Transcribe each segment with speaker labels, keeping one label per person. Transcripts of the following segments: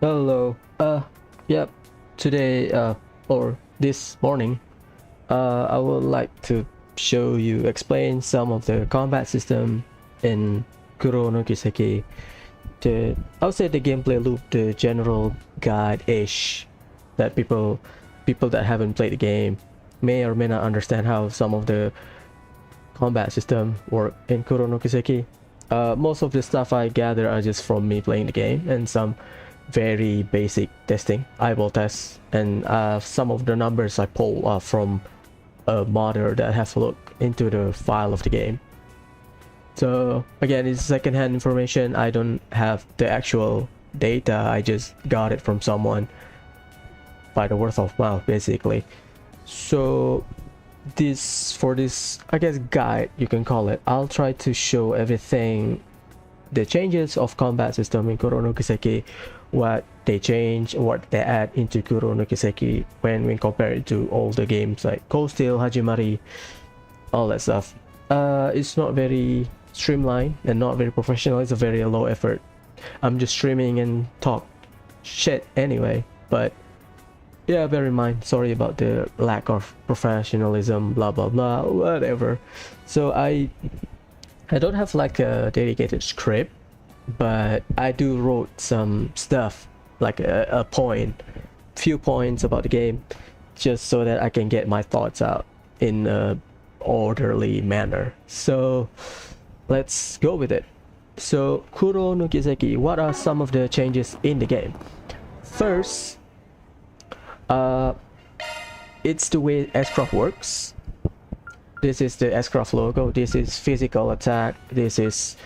Speaker 1: Hello. Yep. Today, or this morning, I would like to explain some of the combat system in Kuro no Kiseki. I would say the gameplay loop, the general guide-ish that people that haven't played the game may or may not understand how some of the combat system work in Kuro no Kiseki. Most of the stuff I gather are just from me playing the game and some very basic testing, eyeball tests, and some of the numbers I pull are from a modder that has a look into the file of the game. So again, it's secondhand information. I don't have the actual data. I just got it from someone by the word of mouth, basically. So for this, I guess, guide, you can call it, I'll try to show everything, the changes of combat system in Kuro no Kiseki, what they change, what they add into Kuro no Kiseki when we compare it to all the games like Cold Steel, Hajimari, all that stuff. It's not very streamlined and not very professional. It's a very low effort. I'm just streaming and talk shit anyway, but yeah, bear in mind, sorry about the lack of professionalism, blah blah blah, whatever. So I don't have like a dedicated script, but I do wrote some stuff, like a few points about the game, just so that I can get my thoughts out in a orderly manner. So let's go with it. So Kuro no Kiseki, what are some of the changes in the game? First, it's the way S-Craft works. This is the S-Craft logo. This is physical attack. This is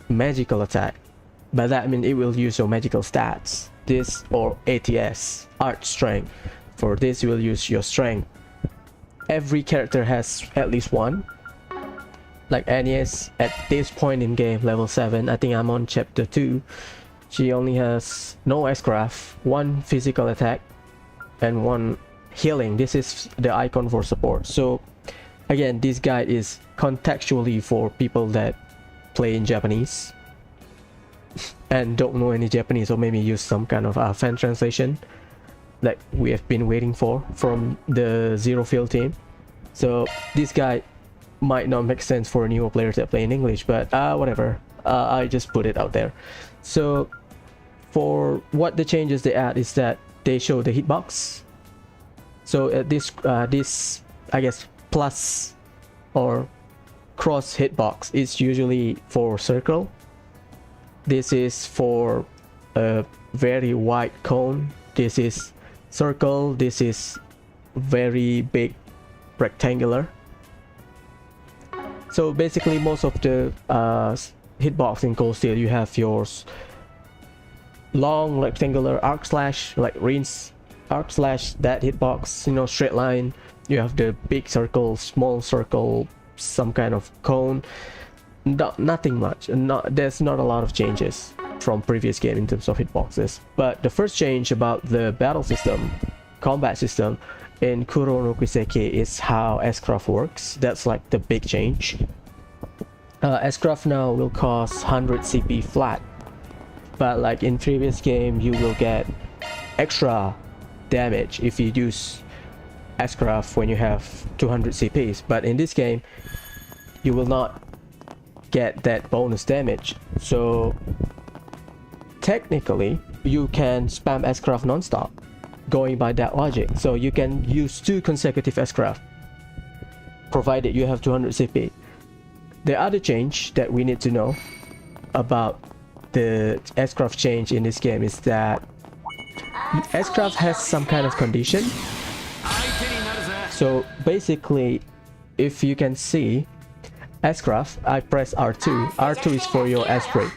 Speaker 1: magical attack. By that I mean it will use your magical stats. This, or ATS, art strength. For this you will use your strength. Every character has at least one. Like Agnes, at this point in game, level 7, I think I'm on chapter 2. She only has no S-Craft, one physical attack, and one healing. This is the icon for support. So again, this guide is contextually for people that play in Japanese and don't know any Japanese, or maybe use some kind of fan translation that we have been waiting for from the Zero Field team. So this guide might not make sense for newer players that play in English, but whatever, I just put it out there. So for what the changes they add is that they show the hitbox. So this I guess plus or cross hitbox is usually for circle. This is for a very wide cone. This is circle. This is very big rectangular. So basically most of the hitbox in Cold Steel, you have yours long rectangular arc slash, like Rin's arc slash, that hitbox, you know, straight line. You have the big circle, small circle, some kind of cone. Nothing much, there's not a lot of changes from previous game in terms of hitboxes. But the first change about the battle system, combat system in Kuro no Kiseki is how S-Craft works. That's like the big change. S-Craft now will cost 100 CP flat, but like in previous game you will get extra damage if you use S-Craft when you have 200 CPs, but in this game you will not get that bonus damage. So technically you can spam S-Craft non-stop going by that logic. So you can use 2 consecutive S-Craft provided you have 200 CP. The other change that we need to know about the S-Craft change in this game is that S-Craft has some kind of condition. So basically, if you can see S-Craft, I press R2. R2 is for your S-Break.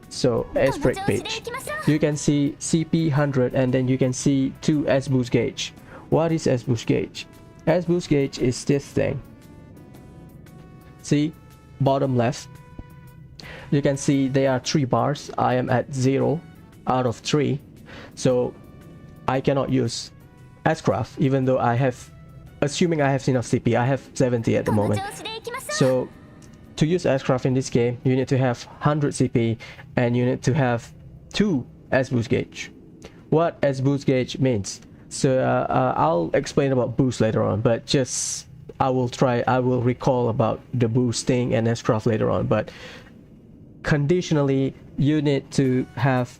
Speaker 1: So S-Break page. You can see CP 100 and then you can see 2 S-Boost gauge. What is S-Boost gauge? S-Boost gauge is this thing. See? Bottom left. You can see there are 3 bars. I am at 0 out of 3. So I cannot use S-Craft even though I have, assuming I have enough CP. I have 70 at the moment. So to use S-Craft in this game, you need to have 100 CP and you need to have 2 S boost gauge. What S boost gauge means? So I'll explain about boost later on, but just I will recall about the boosting and S-craft later on, but conditionally you need to have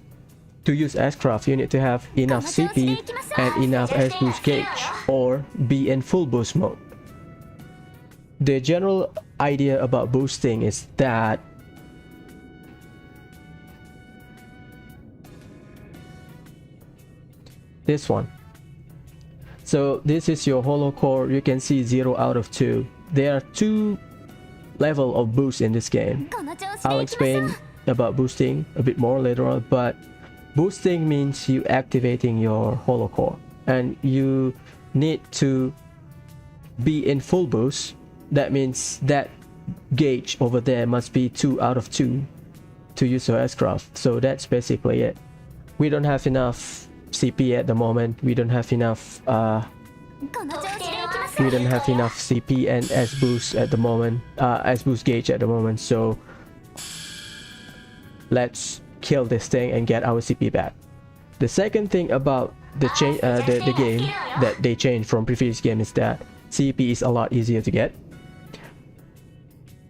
Speaker 1: to use S-craft, you need to have enough CP and enough S boost gauge or be in full boost mode. The general idea about boosting is that this one. So this is your holo core. You can see 0 out of 2. There are 2 levels of boost in this game. I'll explain about boosting a bit more later on, but boosting means you activating your holo core and you need to be in full boost. That means that gauge over there must be 2 out of 2 to use your S-craft. So that's basically it. We don't have enough CP at the moment. We don't have enough CP and S boost at the moment, S boost gauge at the moment. So let's kill this thing and get our CP back. The second thing about the change, the game that they changed from previous game is that CP is a lot easier to get.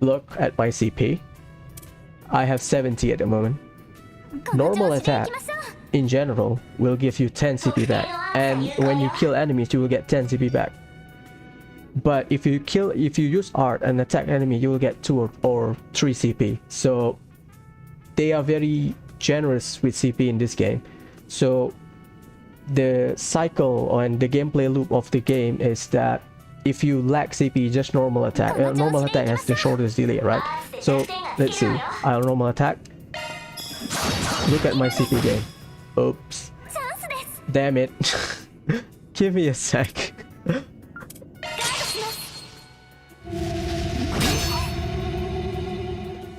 Speaker 1: Look at my CP. I have 70 at the moment. Normal attack in general will give you 10 CP back, and when you kill enemies you will get 10 CP back. But if you use art and attack enemy, you will get 2 or 3 CP. So they are very generous with CP in this game. So the cycle and the gameplay loop of the game is that if you lack CP, just normal attack. Normal attack has the shortest delay, right? So let's see. I'll normal attack. Look at my CP game. Oops. Damn it. Give me a sec.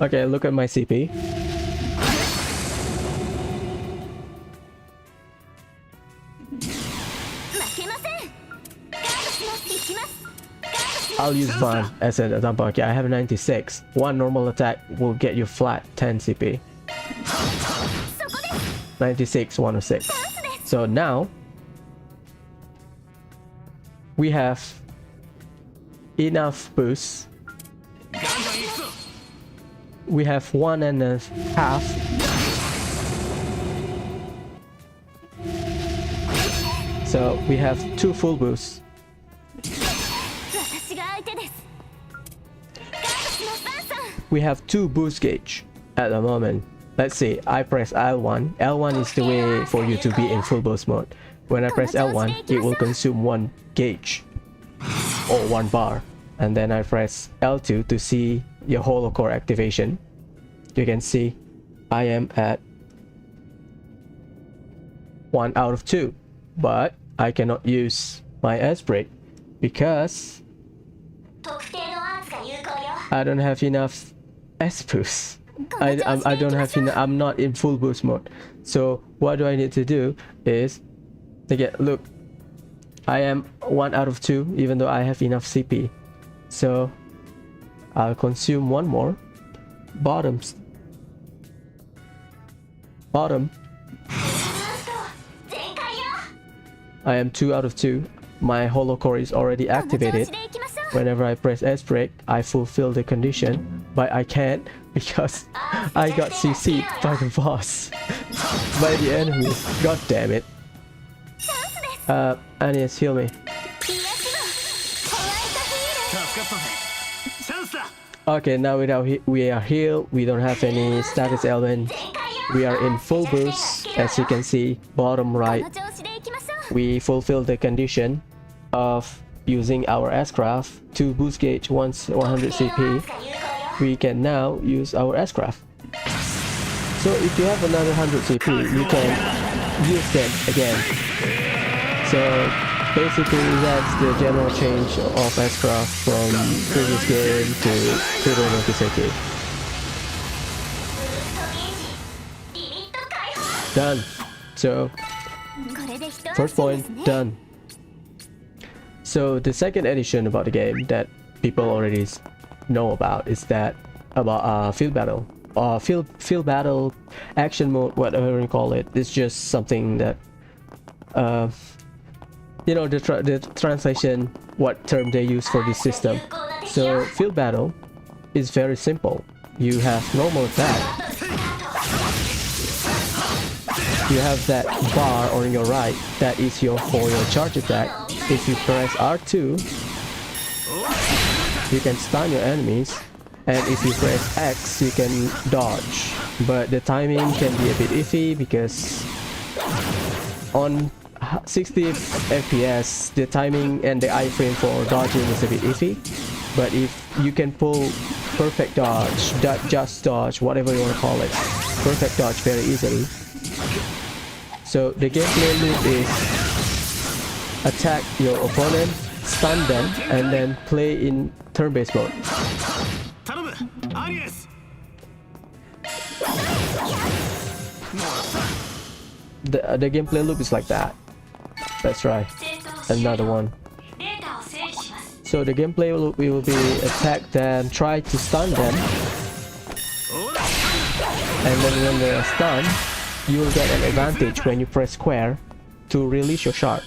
Speaker 1: Okay, look at my CP. I'll use Van as an example. Okay, I have 96. One normal attack will get you flat 10 CP. 96, 106. So now we have enough boost. We have 1.5. So we have 2 full boosts. We have 2 boost gauge at the moment. Let's see, I press L1. L1 is the way for you to be in full boost mode. When I press L1, it will consume 1 gauge or 1 bar. And then I press L2 to see your holo core activation. You can see I am at 1 out of 2, but I cannot use my S break because I don't have enough S boost. I don't have enough. I'm not in full boost mode. So what do I need to do is again, look, I am 1 out of 2 even though I have enough CP. So I'll consume 1 more. Bottom. I am 2 out of 2. My holo core is already activated. Whenever I press S break, I fulfill the condition, but I can't because I got CC'd by the boss, by the enemies. God damn it. Anis, heal me. Okay, now we are healed. We don't have any status element. We are in full boost, as you can see, bottom right. We fulfill the condition of using our S-craft to boost gauge once 100 CP. We can now use our S-craft. So if you have another 100 CP, you can use them again. So basically that's the general change of S-craft from previous game to Kuro no Kiseki. Done. So first point done. So the second addition about the game that people already know about is that about field battle. field battle, action mode, whatever you call it. It's just something that you know, the translation, what term they use for this system. So field battle is very simple. You have normal attack. You have that bar on your right, that is for your charge attack. If you press R2, you can stun your enemies, and if you press X, you can dodge. But the timing can be a bit iffy because on 60 FPS, the timing and the iframe for dodging is a bit iffy. But if you can pull perfect dodge, just dodge, whatever you want to call it, perfect dodge very easily. So the gameplay loop is attack your opponent, stun them, and then play in turn-based mode. The gameplay loop is like that. Let's try another one. So the gameplay loop will be attack them, try to stun them, and then when they're stunned, you will get an advantage when you press square to release your shard.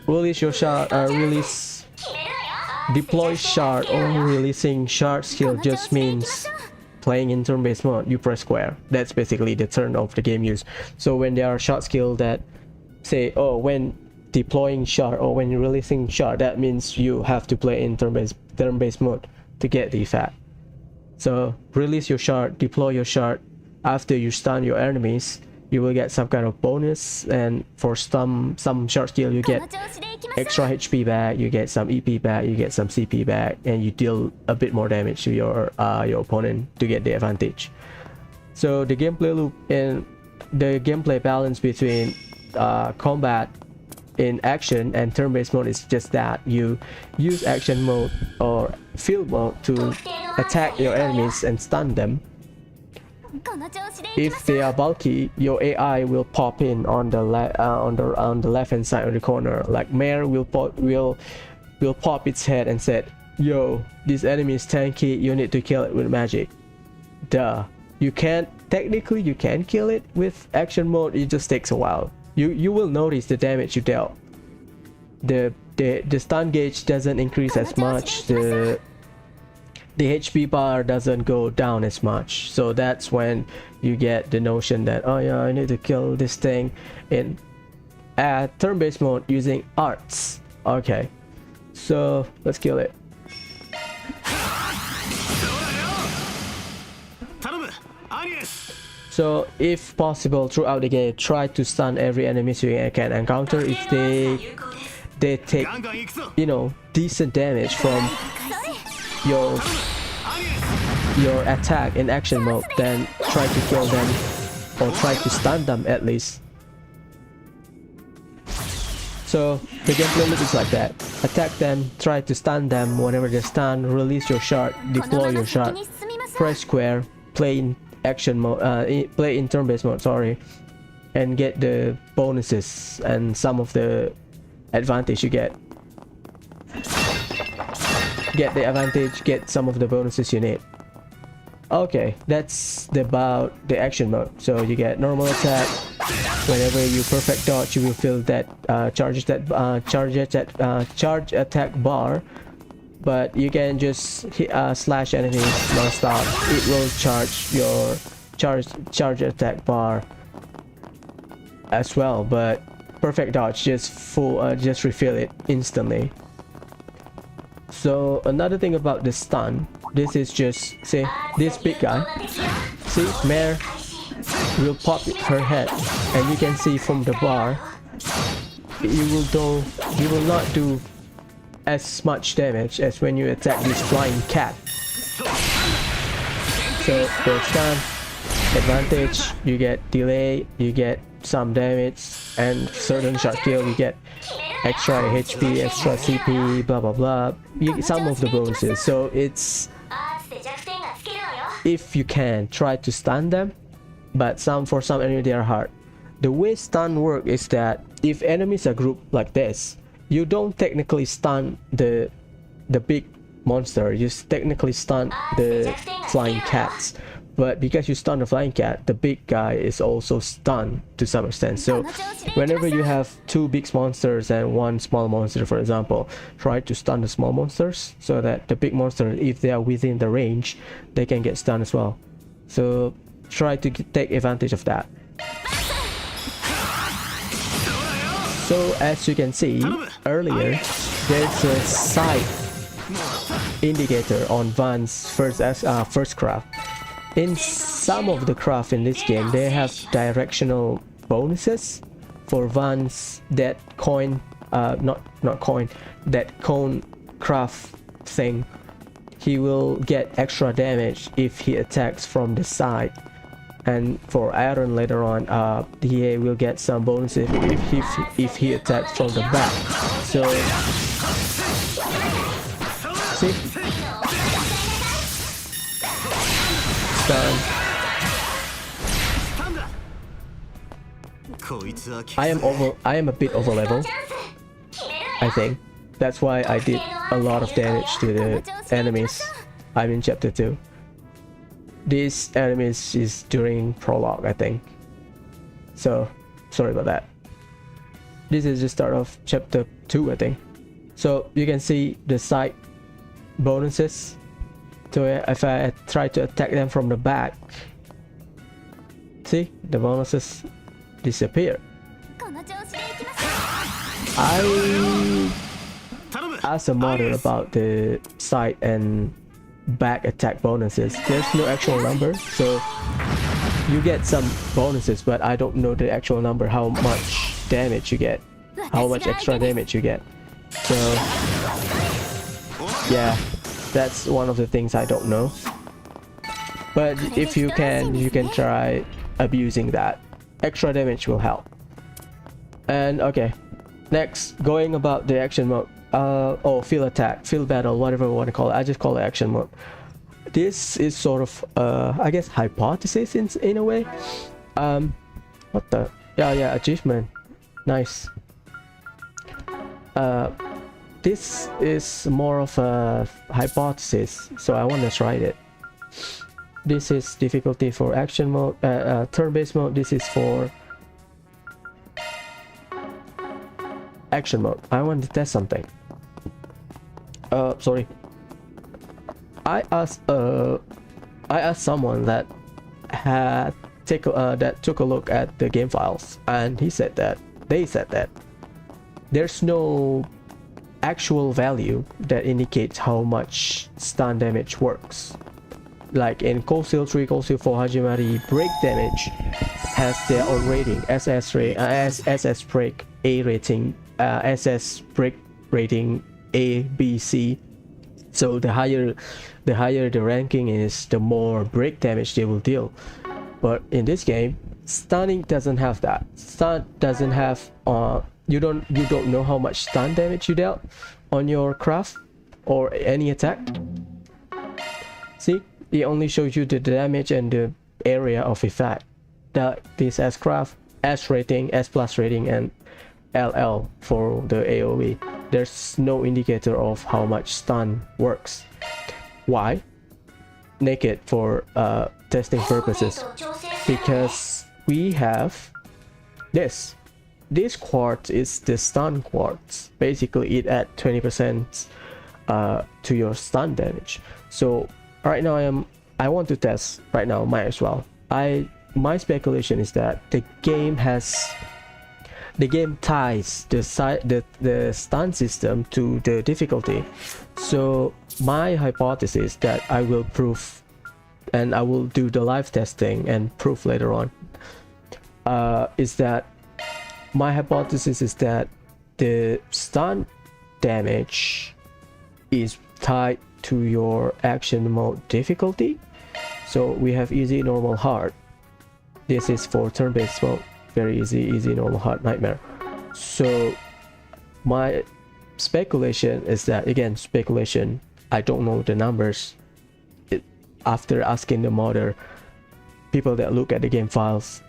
Speaker 1: Release your shard, deploy shard or releasing shard skill just means playing in turn-based mode. You press square. That's basically the turn of the game use. So when there are shard skill that say, oh, when deploying shard or when you're releasing shard, that means you have to play in turn-based mode to get the effect. So release your shard, deploy your shard. After you stun your enemies, you will get some kind of bonus, and for some shard skill you get extra HP back, you get some EP back, you get some CP back, and you deal a bit more damage to your opponent to get the advantage. So the gameplay loop and the gameplay balance between combat in action and turn-based mode is just that. You use action mode or field mode to attack your enemies and stun them. If they are bulky, your AI will pop in on the left hand side of the corner. Like Mare will pop its head and said, "Yo, this enemy is tanky. You need to kill it with magic." Duh. You can kill it with action mode. It just takes a while. You will notice the damage you dealt. The stun gauge doesn't increase as much. The HP bar doesn't go down as much, so that's when you get the notion that, oh yeah, I need to kill this thing in turn-based mode using arts. Okay, so let's kill it. So if possible throughout the game, try to stun every enemy you can encounter. If they take, you know, decent damage from your attack in action mode, then try to kill them or try to stun them at least. So the gameplay loop is like that. Attack them, try to stun them. Whenever they stun, release your shard, deploy your shard, press square, play in action mode, play in turn-based mode, sorry, and get the bonuses and some of the advantage you get. Get the advantage, get some of the bonuses you need. Okay, that's about the action mode. So you get normal attack. Whenever you perfect dodge, you will feel that charge attack bar. But you can just slash enemies non-stop. It will charge your charge attack bar as well. But perfect dodge just refill it instantly. So another thing about the stun, this is just, say, this big guy, see, Mare will pop her head, and you can see from the bar, you will not do as much damage as when you attack this flying cat. So the stun advantage, you get delay, you get some damage, and certain shot kill you get extra HP, extra CP, blah blah blah. You get some of the bonuses. So it's, if you can, try to stun them, but for some enemies they are hard. The way stun work is that if enemies are grouped like this, you don't technically stun the big monster, you technically stun the flying cats. but because you stun the flying cat, the big guy is also stunned to some extent. So whenever you have two big monsters and one small monster, for example, try to stun the small monsters so that the big monster, if they are within the range, they can get stunned as well. So try to take advantage of that. So as you can see earlier, there's a sight indicator on Van's first craft. In some of the craft in this game, they have directional bonuses. For Van's that coin, that cone craft thing, he will get extra damage if he attacks from the side. And for Iron later on, he will get some bonuses if he attacks from the back. So see, stun. I am a bit over level, I think. That's why I did a lot of damage to the enemies. I'm in chapter 2. These enemies is during prologue, I think. So sorry about that. This is the start of chapter 2, I think. So you can see the side bonuses. So if I try to attack them from the back, see, the bonuses disappear. I asked a modder about the side and back attack bonuses. There's no actual number, so you get some bonuses, but I don't know the actual number, how much damage you get, how much extra damage you get. So yeah, that's one of the things I don't know. But if you can try abusing that. Extra damage will help. And okay, next, going about the action mode. Field attack, field battle, whatever you want to call it. I just call it action mode. This is sort of I guess hypothesis in a way. What the? Yeah, achievement. Nice. This is more of a hypothesis, so I want to try it. This is difficulty for action mode, turn-based mode. This is for action mode. I want to test something. Sorry. I asked someone that took a look at the game files, and they said that there's no actual value that indicates how much stun damage works. Like in Cold Steel 3, Cold Steel 4, Hajimari, break damage has their own rating. SS break A rating, SS break rating A, B, C. So the higher the ranking is, the more break damage they will deal. But in this game, stunning doesn't have that. Stun doesn't have you don't know how much stun damage you dealt on your craft or any attack. See, it only shows you the damage and the area of effect. This S craft, S rating, S plus rating, and LL for the AoE. There's no indicator of how much stun works. Why? Naked for testing purposes. Because we have this. This quartz is the stun quartz. Basically, it adds 20% to your stun damage. So right now I want to test right now. Might as well. My speculation is that the game ties the stun system to the difficulty. So my hypothesis that I will prove, and I will do the live testing and prove later on, is that my hypothesis is that the stun damage is tied to your action mode difficulty. So we have easy, normal, hard. This is for turn-based mode. Very easy, normal, hard, nightmare. So my speculation is that, again, speculation, I don't know the numbers. After asking the modder, people that look at the game files,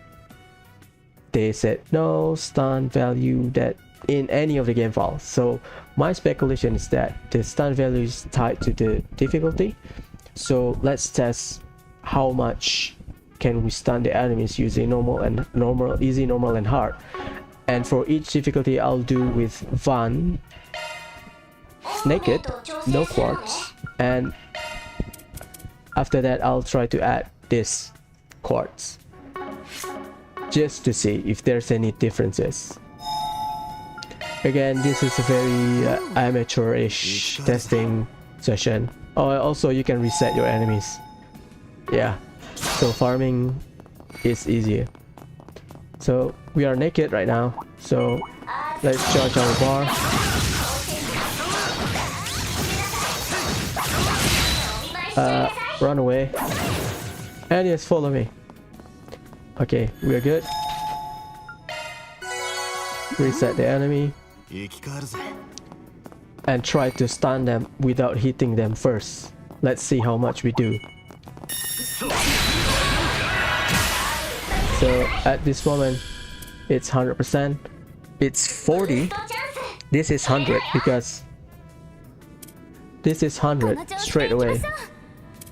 Speaker 1: they said no stun value that in any of the game files. So my speculation is that the stun value is tied to the difficulty. So let's test how much can we stun the enemies using normal, easy, normal, and hard. And for each difficulty, I'll do with Van, naked, no quartz, and after that I'll try to add this quartz just to see if there's any differences. Again, this is a very amateurish testing session. Oh, also you can reset your enemies. Yeah, so farming is easier. So we are naked right now, so let's charge our bar. Run away. And yes, follow me. Okay, we're good. Reset the enemy and try to stun them without hitting them first. Let's see how much we do. So at this moment it's 100%, it's 40, this is 100 because this is 100 straight away.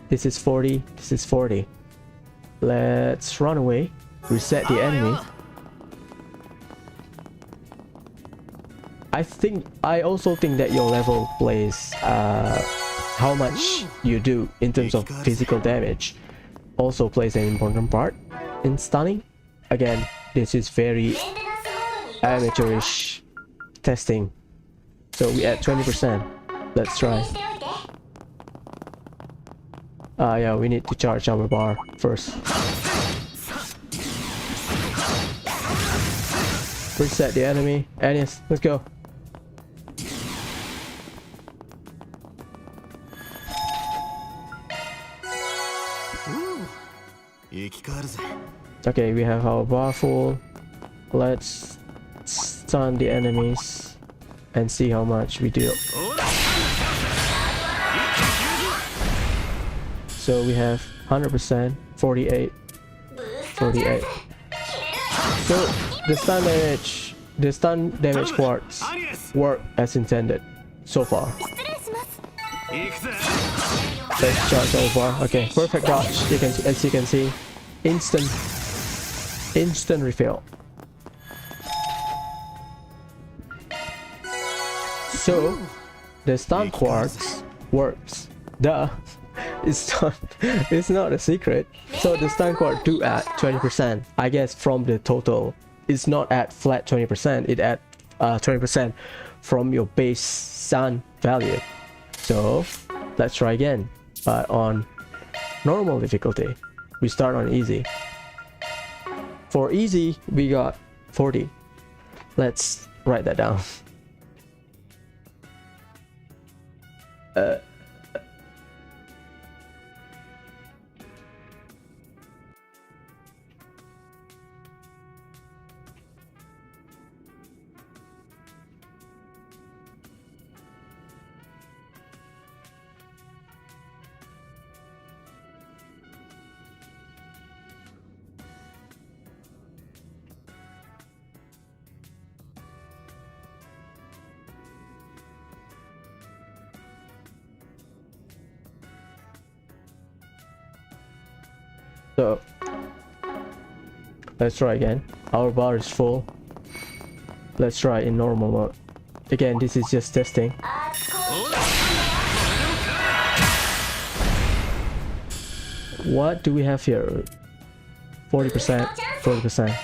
Speaker 1: This is 40, this is 40. Let's run away, reset the enemy. I also think that your level plays how much you do in terms of physical damage also plays an important part in stunning. Again, this is very amateurish testing, so we add 20%. Let's try. Yeah, we need to charge our bar first. Reset the enemy, and yes, let's go. Okay, we have our bar full. Let's stun the enemies and see how much we do. So we have 100%, 48, 48. So the stun damage quartz work as intended so far. Let's charge our bar. Okay, perfect dodge. As you can see, instant refill. So the stun quartz works. Duh. It's not a secret. So the stun quartz do add 20%. I guess from the total, it's not at flat 20%. It add 20% from your base stun value. So let's try again, but on normal difficulty. We start on easy. For easy, we got 40. Let's write that down. So let's try again. Our bar is full. Let's try in normal mode. Again, this is just testing. What do we have here? 40%, 40%.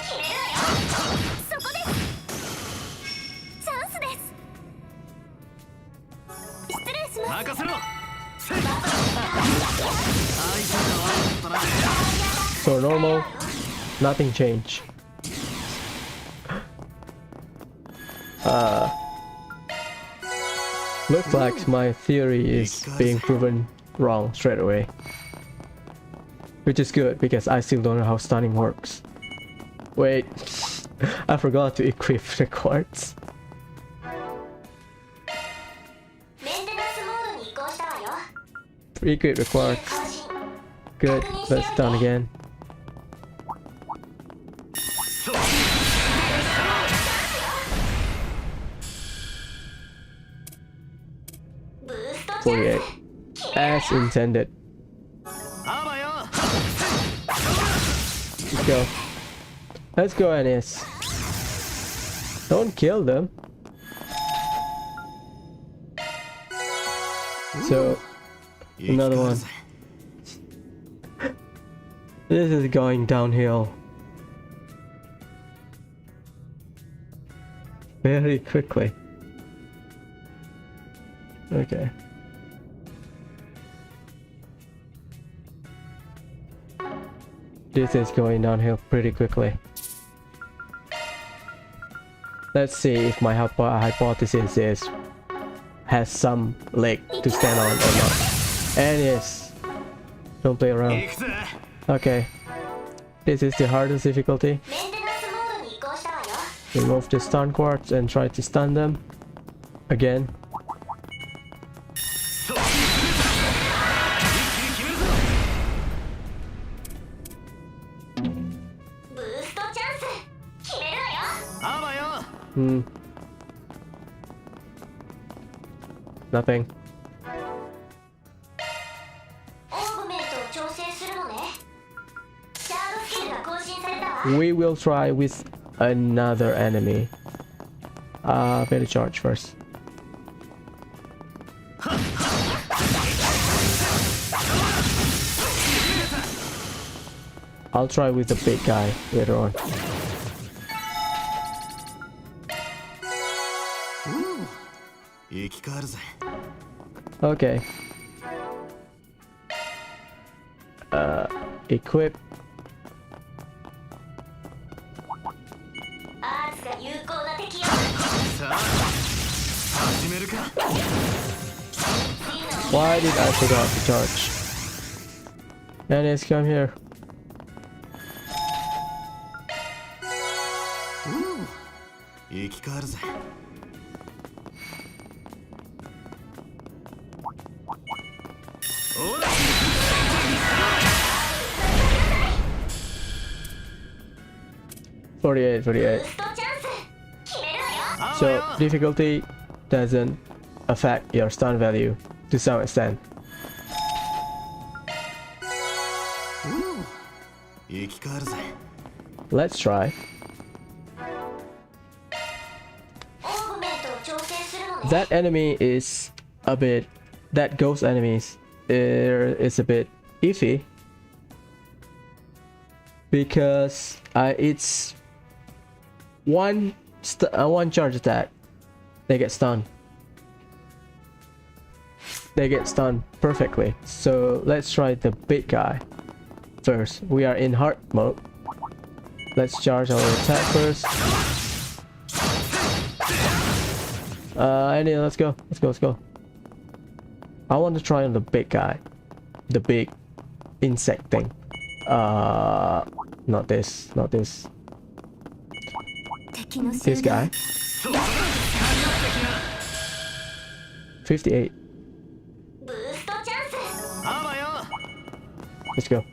Speaker 1: So normal, nothing changed. Looks like my theory is being proven wrong straight away, which is good because I still don't know how stunning works. Wait, I forgot to equip the quartz. Equip the quartz. Good, let's stun again. As intended. go. Let's go, Anis. Don't kill them. So, another one. This is going downhill very quickly. Okay. This is going downhill pretty quickly. Let's see if my hypothesis has some leg to stand on or not. And yes, don't play around. Okay, this is the hardest difficulty. Remove the stun quartz and try to stun them again. Nothing. We will try with another enemy. Better charge first. I'll try with the big guy later on. Okay. Equip. Why did I forget to charge? Dennis, come here. $48. So difficulty doesn't affect your stun value to some extent. Let's try. That enemy is a bit, that ghost enemies is a bit iffy because it's one charge attack, they get stunned. They get stunned perfectly. So let's try the big guy first. We are in hard mode. Let's charge our attack first. Anyway, let's go. I want to try on the big guy, the big insect thing. Not this. This guy. 58. Let's go.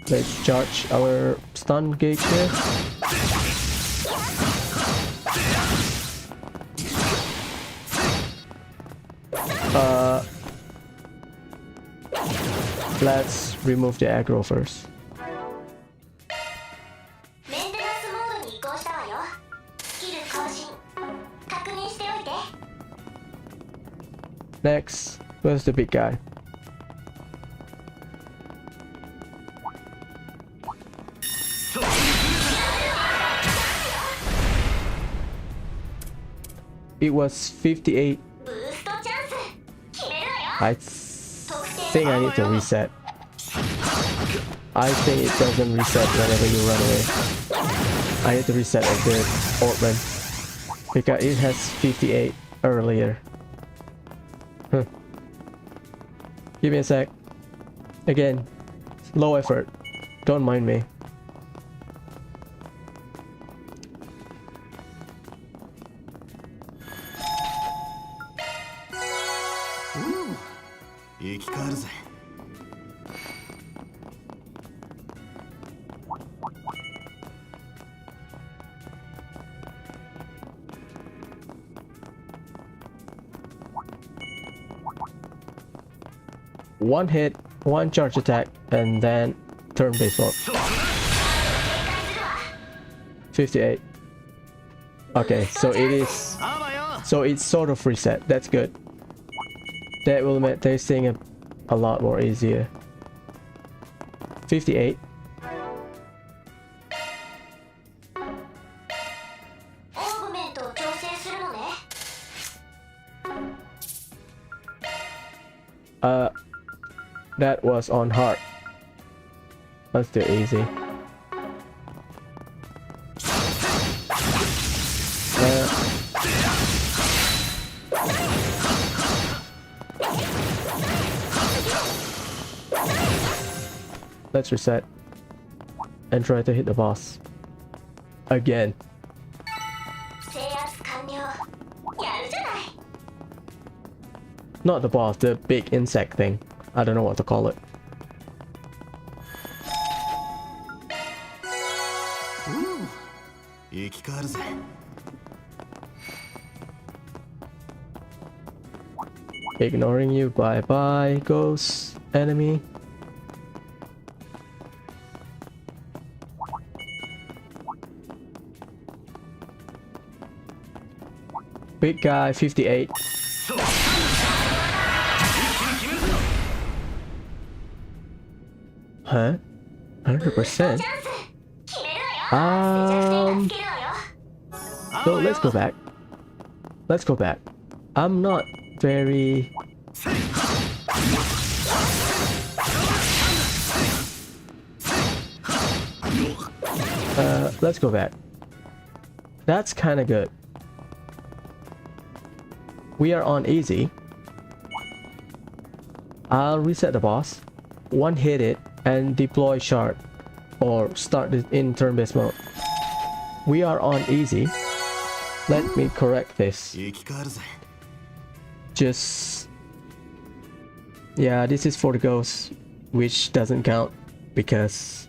Speaker 1: Let's charge our stun gauge here. Let's remove the aggro first. Next, where's the big guy? It was 58. I think I need to reset. I think it doesn't reset whenever you run away. I need to reset a good orb run because it has 58 earlier. Huh. Give me a sec. Again, low effort. Don't mind me. One hit, one charge attack, and then turn-based mode. 58. Okay, so it is. So it's sort of reset. That's good. That will make tasting a lot more easier. 58. That was on hard. Let's do easy. Let's reset and try to hit the boss again. Not the boss, the big insect thing. I don't know what to call it. Ignoring you, bye bye, ghost enemy. Big guy, 58. Huh? 100%? So let's go back. Let's go back. I'm not very... let's go back. That's kind of good. We are on easy. I'll reset the boss, one hit it, and deploy shard, or start it in turn-based mode. We are on easy. Let me correct this. Just... yeah, this is for the ghost, which doesn't count because...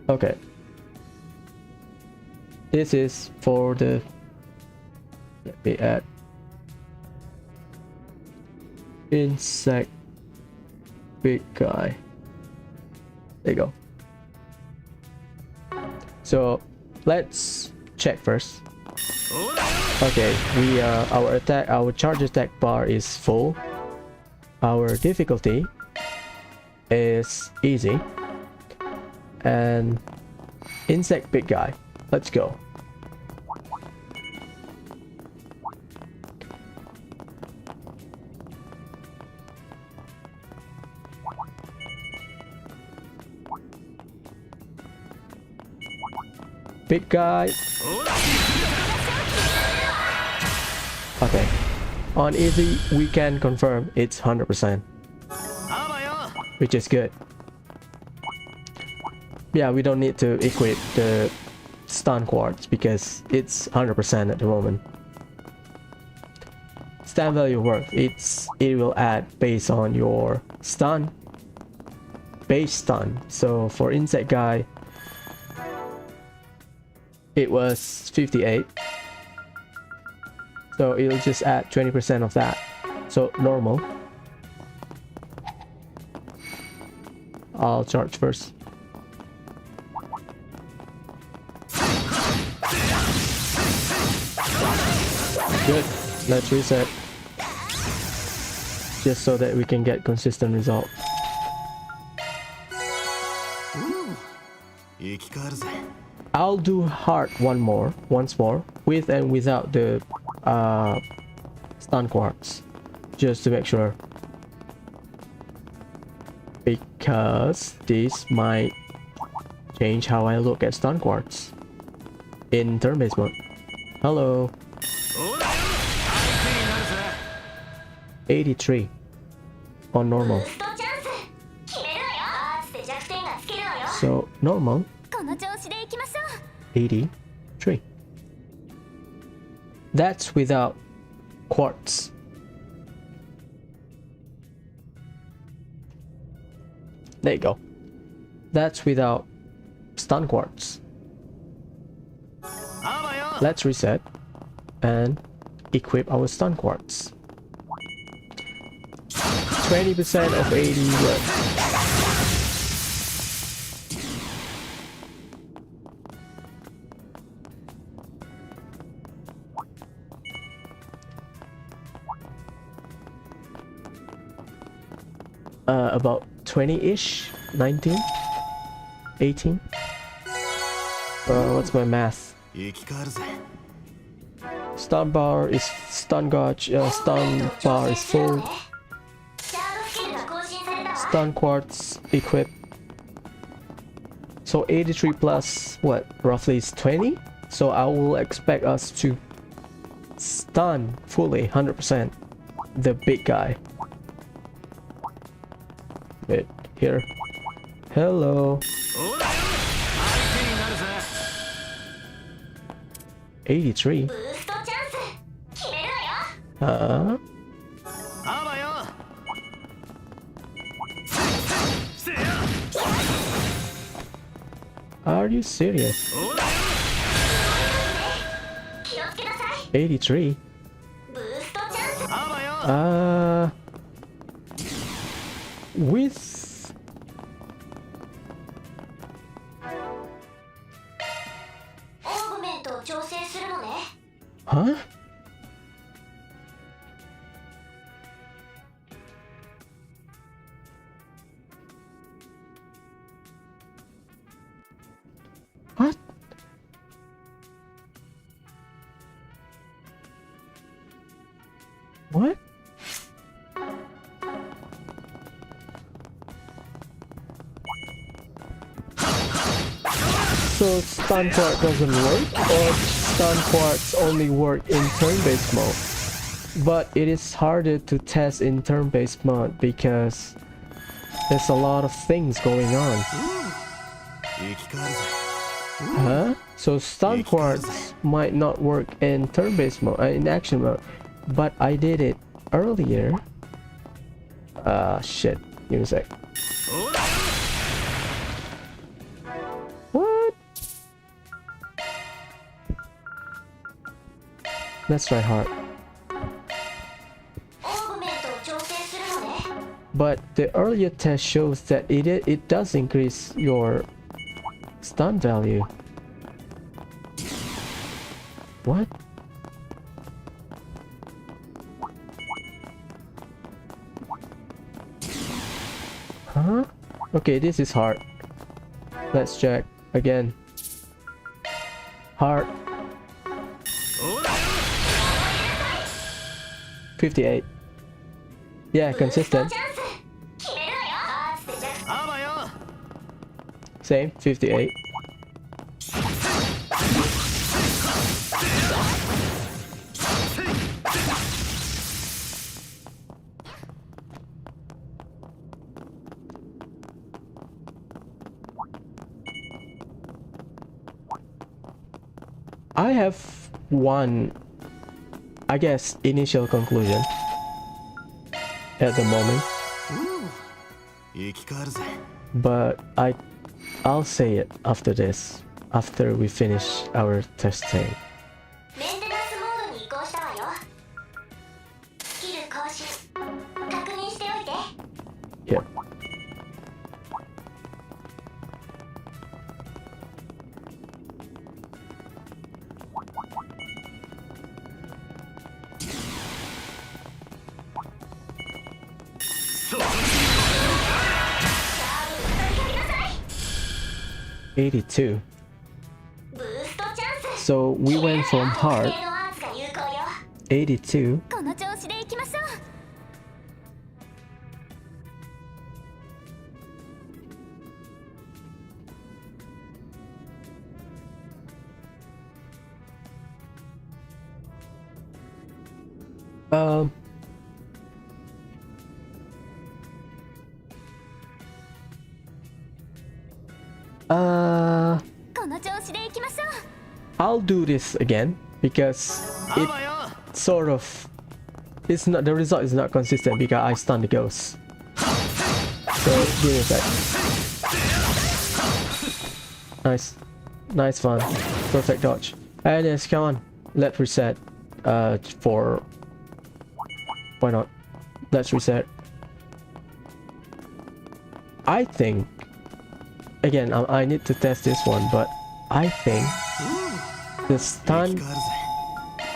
Speaker 1: okay. This is for the... let me add... insect big guy. There you go. So let's check first. Okay, we our charge attack bar is full. Our difficulty is easy. And insect big guy. Let's go. Big guy. Okay. On easy, we can confirm it's 100%. Which is good. Yeah, we don't need to equip the stun quartz because it's 100% at the moment. Stun value worth, it will add based on your stun. Base stun. So for insect guy, it was 58. So it'll just add 20% of that. So normal. I'll charge first. Good. Let's reset. Just so that we can get consistent result. I'll do hard once more, with and without the stun quartz, just to make sure, because this might change how I look at stun quartz in turn-based mode. Hello. 83 on normal. So normal 83. That's without quartz. There you go. That's without stun quartz. Let's reset and equip our stun quartz. 20% of 80 work. about 20-ish, 19, 18. What's my math? Stun bar is stun gauge, stun bar is full. Stun quartz equipped. So 83 plus what? Roughly is 20. So I will expect us to stun fully 100% the big guy. Wait, here. Hello. 83. Huh? Are you serious? 83? With... Huh? What? What? So stun quart doesn't work, or stun quarts only work in turn-based mode? But it is harder to test in turn-based mode because there's a lot of things going on. Huh? So stun quarts might not work in turn-based mode, in action mode, but I did it earlier. Shit. Give me a sec. What? Let's try hard. But the earlier test shows that it does increase your stun value. What? Huh? Okay, this is hard. Let's check again. Hard. 58. Yeah, consistent. Same, 58. I have one, I guess, initial conclusion at the moment, but I'll say it after this, after we finish our testing. Yep. $82. So we went from hard 82 I'll do this again because it sort of, it's not, the result is not consistent because I stunned the ghost. So give me a sec. Nice fun, perfect dodge. And yes, come on, let's reset. For why not? Let's reset. I think again, I need to test this one, but I think the stun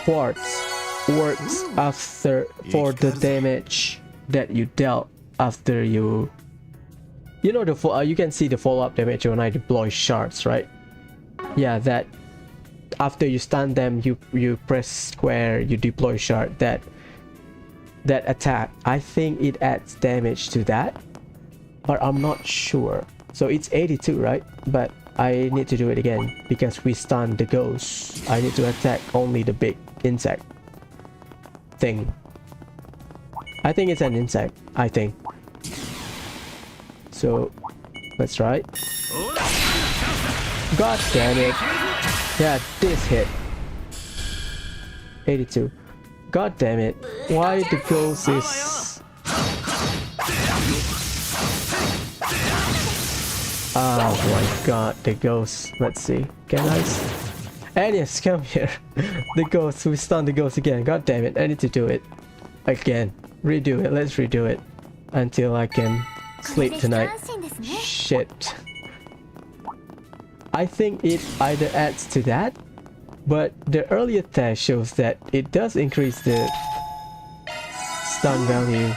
Speaker 1: quartz works after for the damage that you dealt after you know the you can see the follow-up damage when I deploy shards, right? Yeah, that after you stun them, you press square, you deploy shard, that attack, I think it adds damage to that, but I'm not sure. So it's 82, right? But I need to do it again because we stunned the ghost. I need to attack only the big insect thing. I think it's an insect, I think. So let's try. God damn it. Yeah, this hit. 82. God damn it. Why the ghost is... Oh my god, the ghost. Let's see. Can I... Alias, come here. The ghost. We stunned the ghost again. God damn it. I need to do it. Again. Redo it. Let's redo it. Until I can sleep tonight. Shit. I think it either adds to that, but the earlier test shows that it does increase the stun value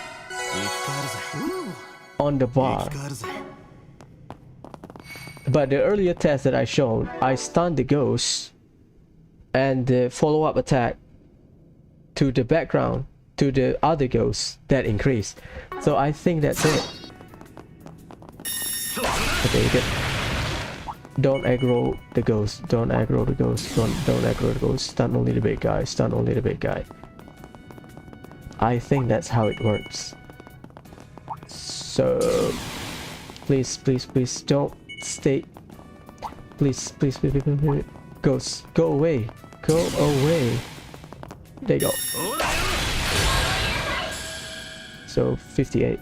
Speaker 1: on the bar. But the earlier test that I showed, I stunned the ghost and the follow-up attack to the background, to the other ghost, that increased. So I think that's it. Okay, good. Don't aggro the ghost. Don't aggro the ghost. Don't aggro the ghost. Stun only the big guy. Stun only the big guy. I think that's how it works. So please don't stay. Please. Ghost, go away. Go away. There you go. So 58.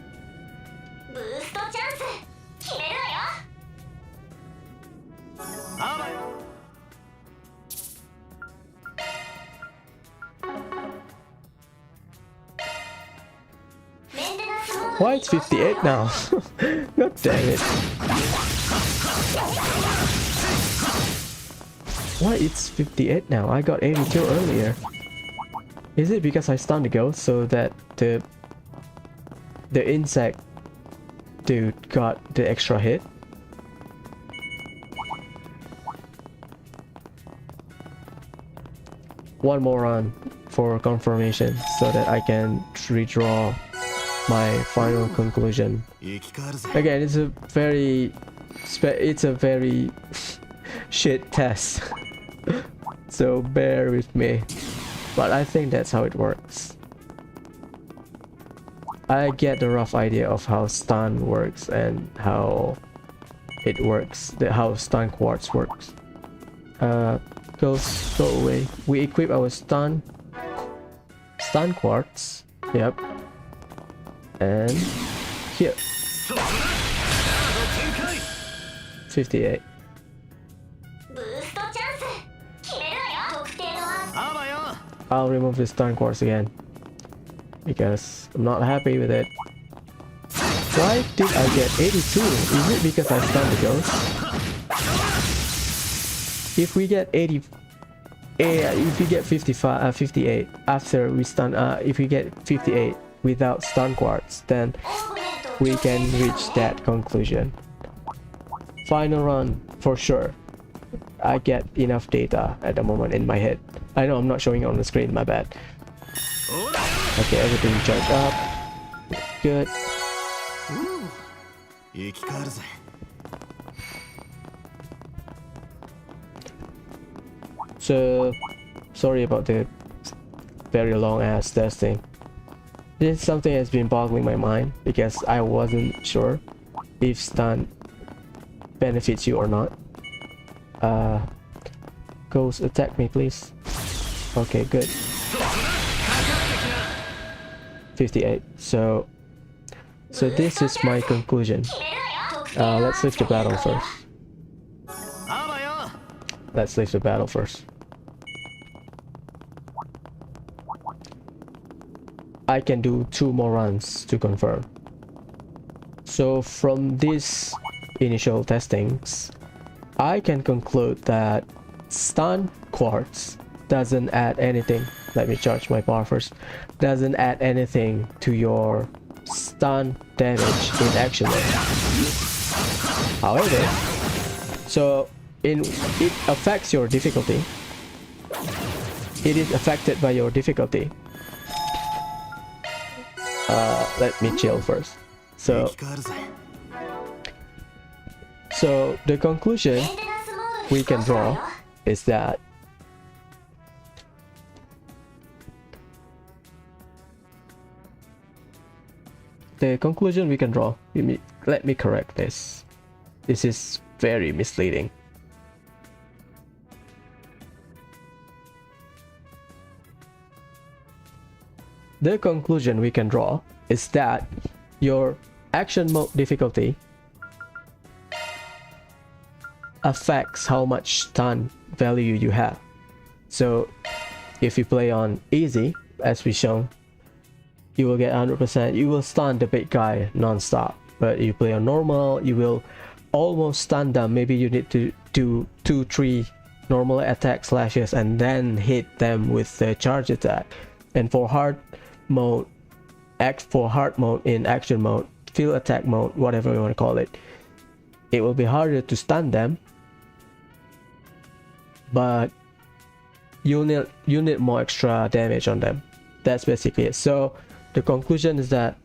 Speaker 1: Why it's 58 now? God damn it. Why it's 58 now? I got 82 earlier. Is it because I stunned the ghost so that the insect dude got the extra hit? One more run for confirmation so that I can redraw my final conclusion. Again, it's a very shit test. So bear with me. But I think that's how it works. I get the rough idea of how stun works and how it works, how stun quartz works. Go away. We equip our stun quartz. Yep. And here. 58. I'll remove the stun quartz again because I'm not happy with it. Why did I get 82? Is it because I stunned the ghost? If we get 80, if we get 58 after we stun, if we get 58 without stun quartz, then we can reach that conclusion. Final run for sure. I get enough data at the moment in my head. I know I'm not showing it on the screen, my bad. Okay, everything charged up. Good. So, sorry about the very long ass testing. This is something that's been boggling my mind because I wasn't sure if stun benefits you or not. Ghost, attack me please. Okay, good. 58. So this is my conclusion. Let's leave the battle first. Let's leave the battle first. I can do 2 more runs to confirm. So from these initial testings, I can conclude that stun quartz doesn't add anything. Let me charge my power first. Doesn't add anything to your stun damage in action mode. However, so it affects your difficulty. It is affected by your difficulty. Let me chill first. So the conclusion we can draw is that let me correct this. This is very misleading. The conclusion we can draw is that your action mode difficulty affects how much stun value you have. So if you play on easy, as we shown, you will get 100%. You will stun the big guy non-stop. But you play on normal, you will almost stun them. Maybe you need to do 2-3 normal attack slashes and then hit them with the charge attack. And for hard mode in action mode, field attack mode, whatever you want to call it, it will be harder to stun them, but you need more extra damage on them. That's basically it. So the conclusion is that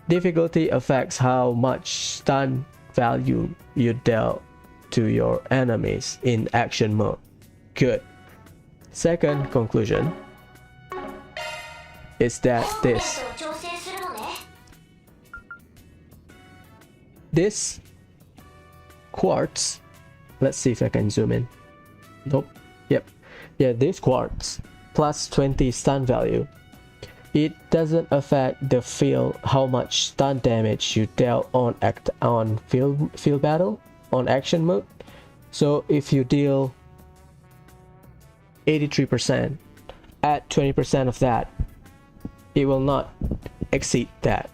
Speaker 1: difficulty affects how much stun value you dealt to your enemies in action mode. Good. Second conclusion is that this quartz, let's see if I can zoom in. Nope. Yep. Yeah, this quartz plus 20 stun value, it doesn't affect the field, how much stun damage you dealt on field battle on action mode. So if you deal 83%, add 20% of that, it will not exceed that.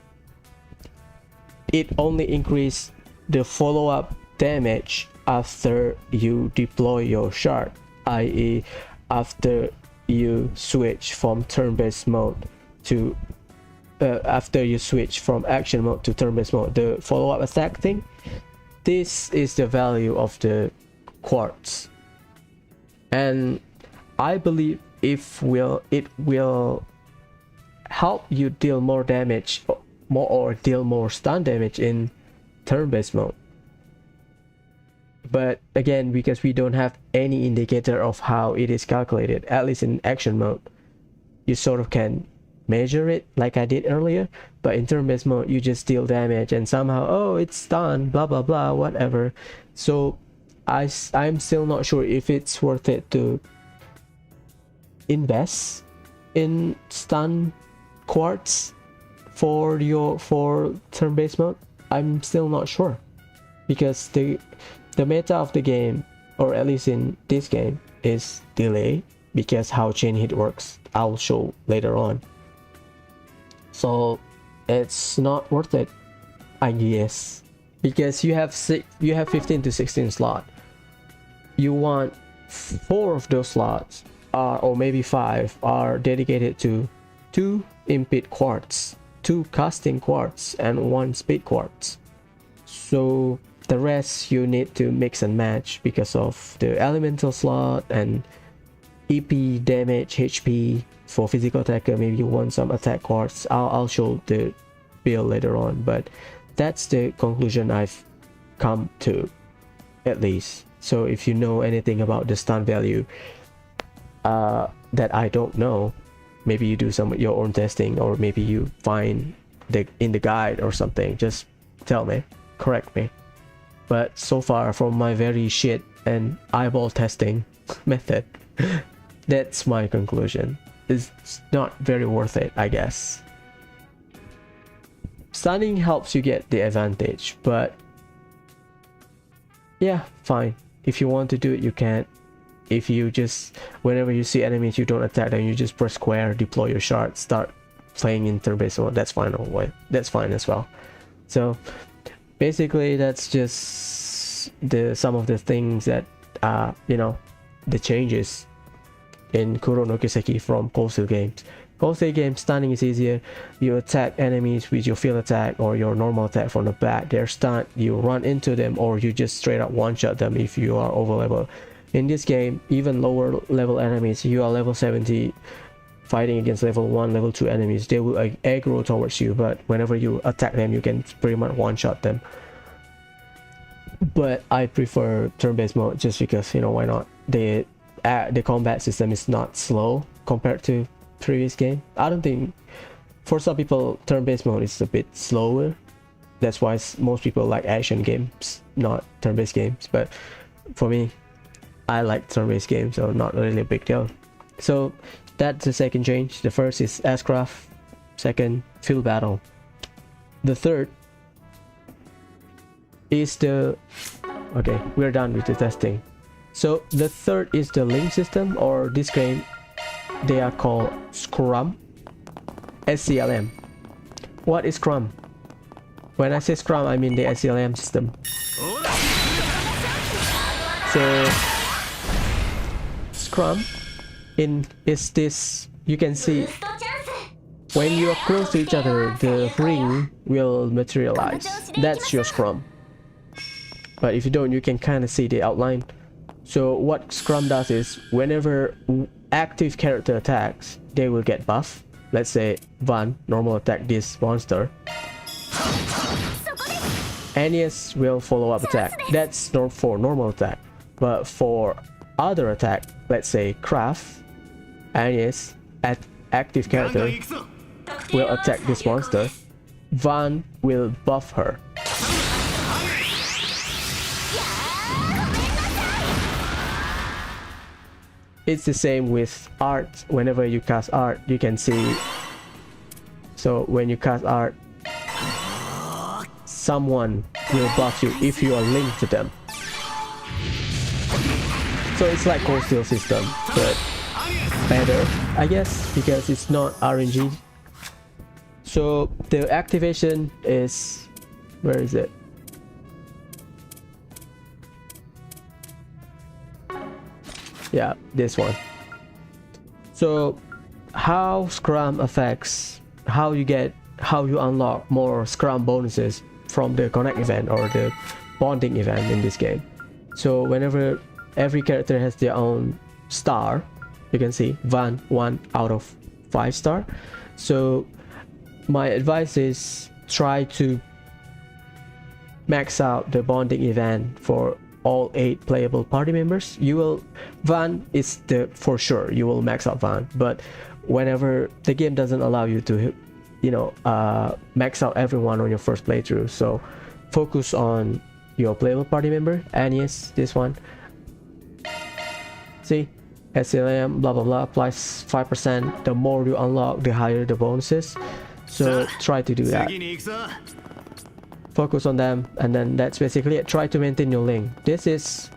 Speaker 1: It only increases the follow-up damage after you deploy your shard, i.e. after you switch from turn-based mode to after you switch from action mode to turn-based mode, the follow-up attack thing. This is the value of the quartz, and I believe it will help you deal more damage, or deal more stun damage in turn-based mode. But again, because we don't have any indicator of how it is calculated, at least in action mode, you sort of can measure it like I did earlier. But in turn-based mode, you just deal damage and somehow, oh, it's stun, blah blah blah, whatever. So I'm still not sure if it's worth it to invest in stun quartz for turn-based mode. I'm still not sure, because the meta of the game, or at least in this game, is delay, because how chain hit works I'll show later on. So it's not worth it, I guess, because you have 15 to 16 slot. You want 4 of those slots are, or maybe 5, are dedicated to 2 impede quartz, 2 casting quartz, and 1 speed quartz. So the rest you need to mix and match because of the elemental slot and EP damage, HP for physical attacker. Maybe you want some attack quartz. I'll show the build later on, but that's the conclusion I've come to, at least. So if you know anything about the stun value that I don't know, maybe you do some of your own testing, or maybe you find in the guide or something, just tell me, correct me. But so far, from my very shit and eyeball testing method, that's my conclusion. It's not very worth it, I guess. Stunning helps you get the advantage, but yeah, fine. If you want to do it, you can. If you just, whenever you see enemies, you don't attack them, you just press square, deploy your shard, start playing in turn-based mode, that's fine. That's fine as well. So basically, that's just some of the things that the changes in Kuro no Kiseki from Coastal Games. All three games, stunning is easier. You attack enemies with your field attack or your normal attack from the back. They're stunned, you run into them, or you just straight up one-shot them if you are over level. In this game, even lower level enemies, you are level 70 fighting against level 1, level 2 enemies, they will aggro towards you, but whenever you attack them, you can pretty much one-shot them. But I prefer turn-based mode just because, you know, why not? The combat system is not slow compared to previous game. I don't think, for some people, turn-based mode is a bit slower. That's why most people like action games, not turn-based games. But for me, I like turn-based games, so not really a big deal. So that's the second change. The first is S-Craft, second field battle. The third is the, okay, we're done with the testing. So the third is the link system, or this game they are called Scrum, SCLM. What is Scrum? When I say Scrum, I mean the SCLM system. So Scrum is this, you can see when you are close to each other, the ring will materialize. That's your Scrum. But if you don't, you can kind of see the outline. So what Scrum does is, whenever active character attacks, they will get buff. Let's say Van normal attack this monster, Aeneas will follow up attack. That's not for normal attack. But for other attack, let's say Craft, Aeneas at active character will attack this monster, Van will buff her. It's the same with art. Whenever you cast art, you can see, so when you cast art, someone will buff you if you are linked to them. So it's like Cold Steel system, but better, I guess, because it's not RNG. So the activation is, where is it? Yeah, this one. So how Scrum affects how you unlock more Scrum bonuses from the Connect event or the bonding event in this game. So whenever every character has their own star, you can see Van 1 out of 5 star. So my advice is try to max out the bonding event for all 8 playable party members. You will, Van is the, for sure you will max out Van, but whenever the game doesn't allow you to, you know, max out everyone on your first playthrough, so focus on your playable party member. Aeneas, this one, see, SLM blah blah blah, plus 5%. The more you unlock, the higher the bonuses, so try to do that. Focus on them, and then that's basically it. Try to maintain your link. This is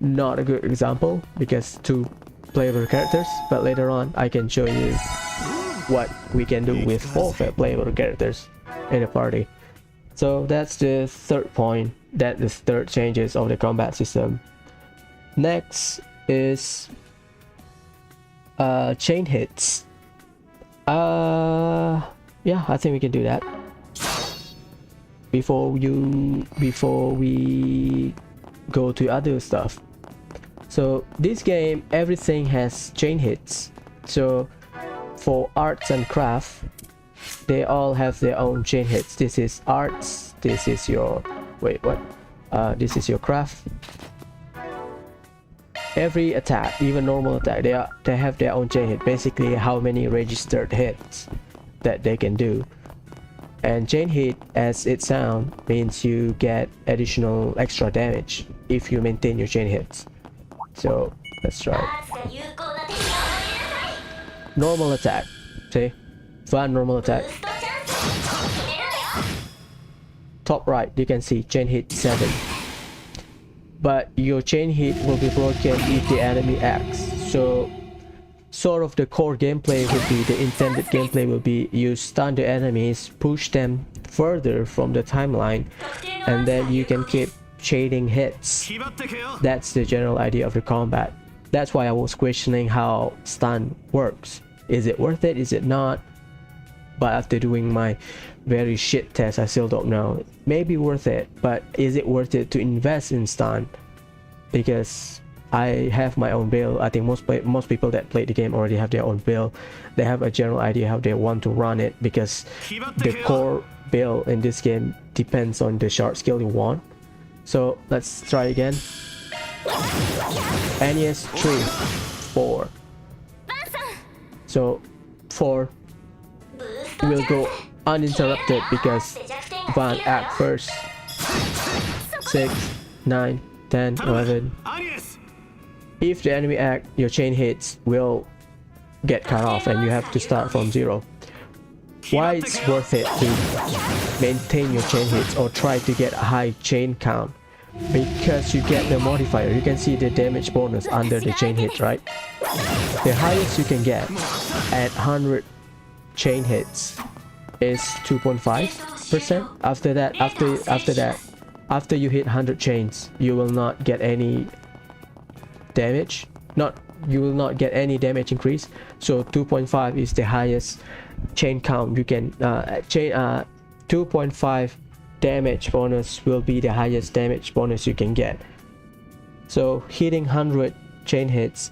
Speaker 1: not a good example because 2 playable characters, but later on I can show you what we can do with 4 playable characters in a party. So that's the third point, that the third changes of the combat system. Next is chain hits. Yeah, I think we can do that. Before we go to other stuff. So this game, everything has chain hits. So for arts and craft, they all have their own chain hits. This is arts, this is your, wait, what? This is your craft. Every attack, even normal attack, they have their own chain hit. Basically how many registered hits that they can do. And chain hit, as it sounds, means you get additional extra damage if you maintain your chain hits. So let's try. Normal attack. See? Van normal attack. Top right, you can see chain hit 7. But your chain hit will be broken if the enemy acts. So sort of the core gameplay would be, the intended gameplay will be, you stun the enemies, push them further from the timeline, and then you can keep chaining hits. That's the general idea of the combat. That's why I was questioning how stun works. Is it worth it? Is it not? But after doing my very shit test, I still don't know. Maybe worth it, but is it worth it to invest in stun? Because I have my own build. I think most people that play the game already have their own build. They have a general idea how they want to run it, because the core build in this game depends on the shard skill you want. So let's try again. NES 3, 4. So 4 will go uninterrupted because Van act first. 6, 9, 10, 11. If the enemy act, your chain hits will get cut off and you have to start from 0. Why it's worth it to maintain your chain hits or try to get a high chain count? Because you get the modifier. You can see the damage bonus under the chain hits, right? The highest you can get at 100 chain hits is 2.5%. After that, after you hit 100 chains, you will not get any damage. You will not get any damage increase. So 2.5 is the highest chain count you can 2.5 damage bonus will be the highest damage bonus you can get. So hitting 100 chain hits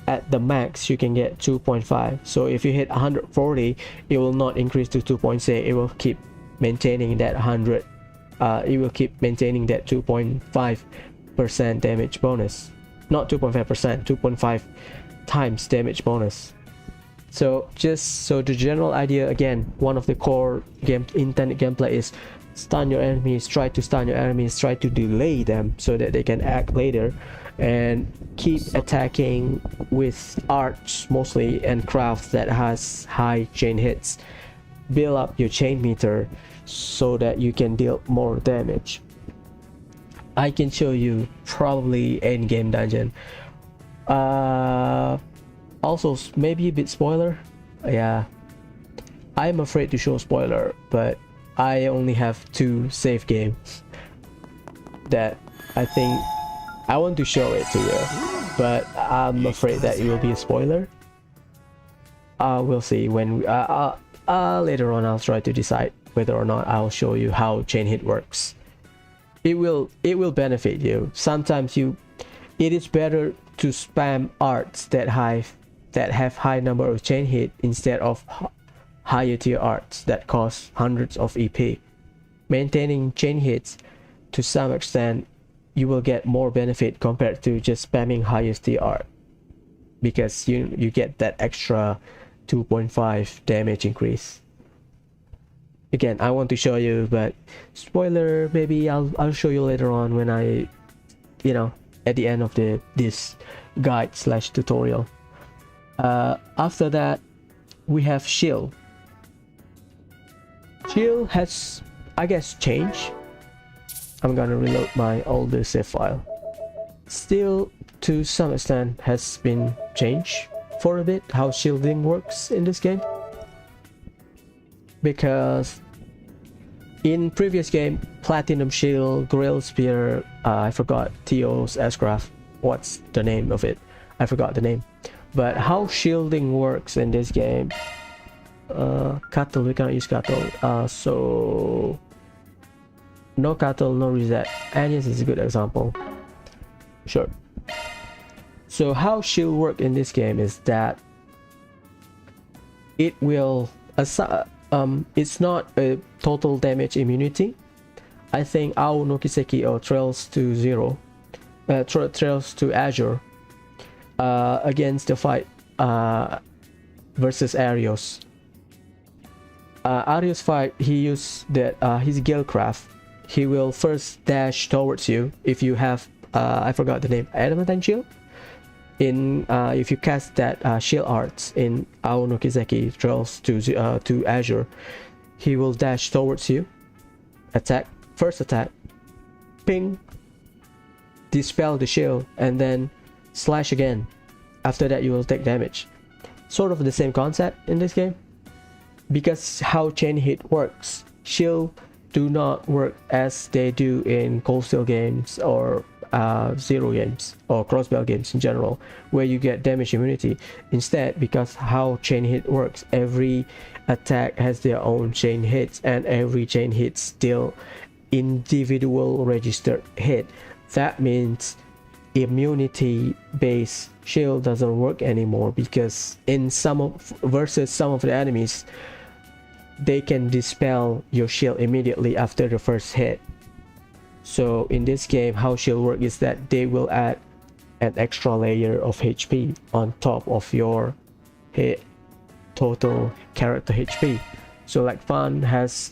Speaker 1: at the max, you can get 2.5. So if you hit 140, it will not increase to 2.6. It will keep maintaining that 100. It will keep maintaining that 2.5% damage bonus. Not 2.5%, 2.5 times damage bonus. So just so the general idea, again, one of the core intended gameplay is stun your enemies, try to stun your enemies, try to delay them so that they can act later, and keep attacking with arts mostly and crafts that has high chain hits. Build up your chain meter so that you can deal more damage. I can show you probably end game dungeon. Also maybe a bit spoiler. Yeah, I'm afraid to show spoiler, but I only have 2 save games that I think I want to show it to you, but I'm afraid that it will be a spoiler. We'll see when later on. I'll try to decide whether or not I'll show you how chain hit works. It will benefit you. Sometimes it is better to spam arts that have high number of chain hit instead of higher tier arts that cost hundreds of EP. Maintaining chain hits to some extent, you will get more benefit compared to just spamming highest tier art, because you get that extra 2.5 damage increase. Again, I want to show you, but spoiler, maybe I'll show you later on when I, at the end of this guide / tutorial. After that, we have shield. Shield has, I guess, changed. I'm gonna reload my older save file. Still, to some extent, has been changed for a bit how shielding works in this game. Because in previous game, Platinum Shield, Grill Spear, I forgot Theo's S-Craft. What's the name of it? I forgot the name. But how shielding works in this game, Cattle, we cannot use Cattle. So no Cattle, no reset. Agnes is a good example. Sure. So how shield work in this game is that it will it's not a total damage immunity. I think Ao no Kiseki or Trails to Zero, Trails to Azure, against the fight versus Arios. Arios fight, he used that his Gilcraft. He will first dash towards you if you have I forgot the name, Adamantine Shield. In if you cast that shield arts in Ao no Kiseki Trails to Azure, he will dash towards you, attack, first attack, ping, dispel the shield, and then slash again. After that, you will take damage. Sort of the same concept in this game. Because how chain hit works, shield do not work as they do in Cold Steel games or zero games or crossbell games in general, where you get damage immunity. Instead, because how chain hit works, every attack has their own chain hits, and every chain hit still individual registered hit. That means immunity based shield doesn't work anymore, because in some of the enemies, they can dispel your shield immediately after the first hit. So in this game, how shield work is that they will add an extra layer of HP on top of your total character HP. So like Fan has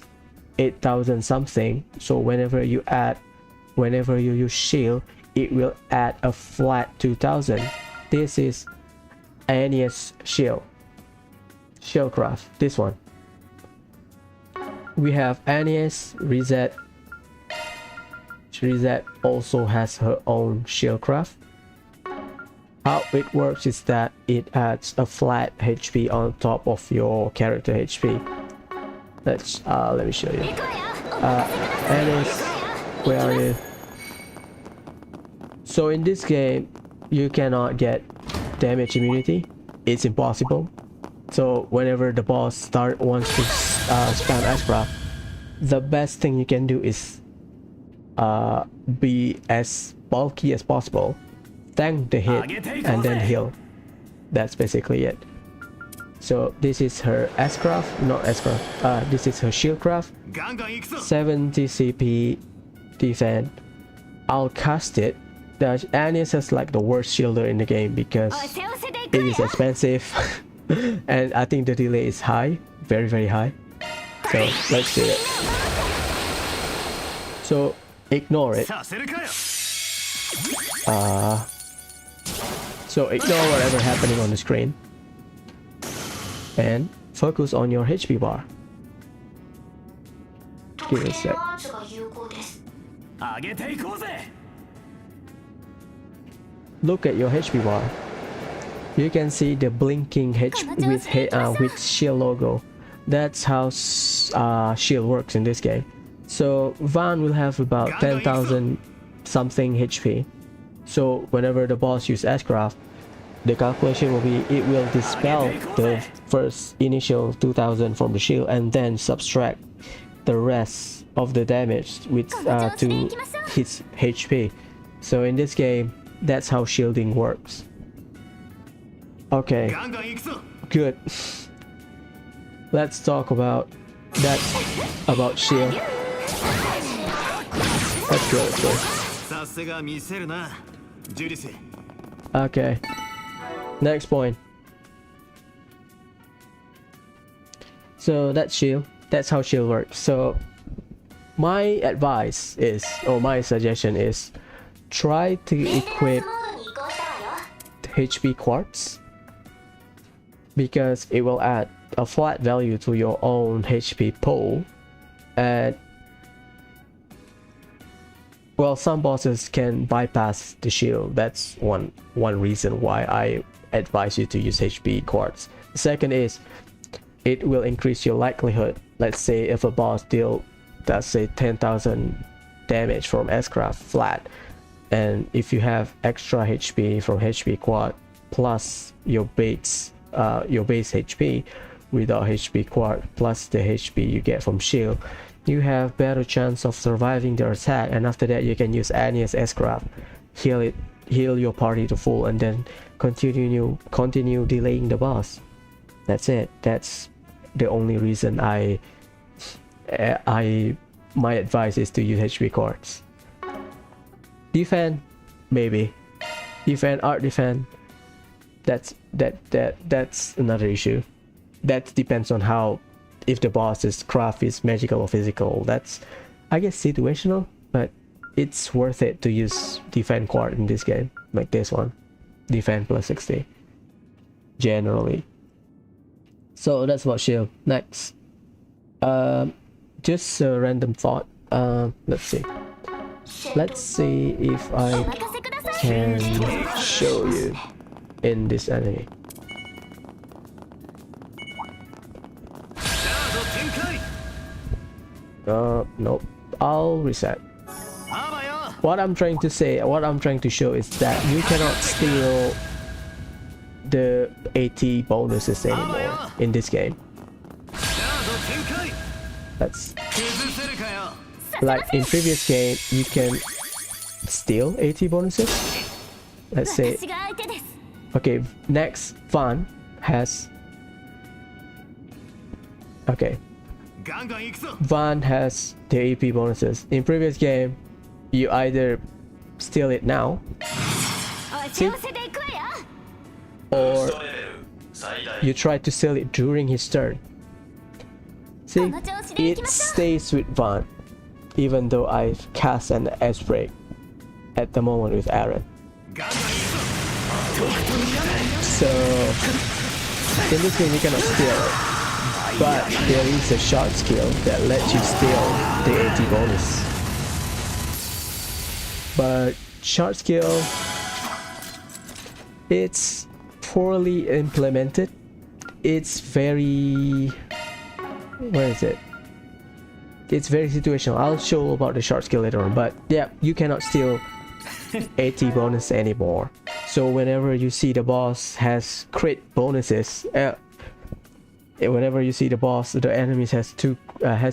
Speaker 1: 8,000 something, so whenever you use shield, it will add a flat 2,000. This is Aeneas shieldcraft, this one. We have Aeneas reset also has her own shieldcraft. How it works is that it adds a flat HP on top of your character HP. Let me show you. Aeneas, where are you? So in this game, you cannot get damage immunity. It's impossible. So whenever the boss wants to spam Xipha, the best thing you can do is be as bulky as possible, tank the hit, and then heal. That's basically it. So this is her this is her shieldcraft. 70 CP defense. I'll cast it. The Aeneas is like the worst shielder in the game because it is expensive and I think the delay is high, very very high. So let's do it. So ignore it. So ignore whatever happening on the screen and focus on your HP bar. Give it a sec. Look at your HP bar. You can see the blinking with shield logo. That's how shield works in this game. So Van will have about 10,000 something HP. So whenever the boss uses Ashcraft, the calculation will be it will dispel the first initial 2,000 from the shield and then subtract the rest of the damage to his HP. So in this game, that's how shielding works. Okay, good. Let's talk about shield. Let's go. Okay, next point. So that's shield. That's how shield works. So my advice is, or my suggestion is, try to equip HP quartz, because it will add a flat value to your own HP pool. And well, some bosses can bypass the shield. That's one reason why I advise you to use HP quartz. The second is it will increase your likelihood. Let's say if a boss deal, let's say 10,000 damage from S-Craft flat, and if you have extra HP from HP quad plus your base HP without HP quad plus the HP you get from shield, you have better chance of surviving the attack. And after that, you can use Aeneas S-Craft, heal your party to full, and then continue delaying the boss. That's it. That's the only reason my advice is to use HP quartz. Defend, maybe. Art defend. That's another issue. That depends on how, if the boss's craft is magical or physical. That's, I guess, situational, but it's worth it to use defend quart in this game, like this one. Defend plus 60 generally. So that's about shield. Next, just a random thought. Let's see if I can show you in this anime. Nope, I'll reset. what I'm trying to say, what I'm trying to show is that you cannot steal the AT bonuses anymore in this game. That's like in previous game you can steal AT bonuses. Let's say, okay, next Van has, okay, Van has the AP bonuses. In previous game you either steal it now, see? Or you try to steal it during his turn. See, it stays with Van even though I've cast an S break at the moment with Aaron. So in this game you cannot steal it, but there is a short skill that lets you steal the AT bonus. But short skill, it's poorly implemented. It's very, where is it? It's very situational. I'll show about the short skill later on, but yeah, you cannot steal AT bonus anymore. So whenever you see the boss has crit bonuses, whenever you see the boss, the enemies has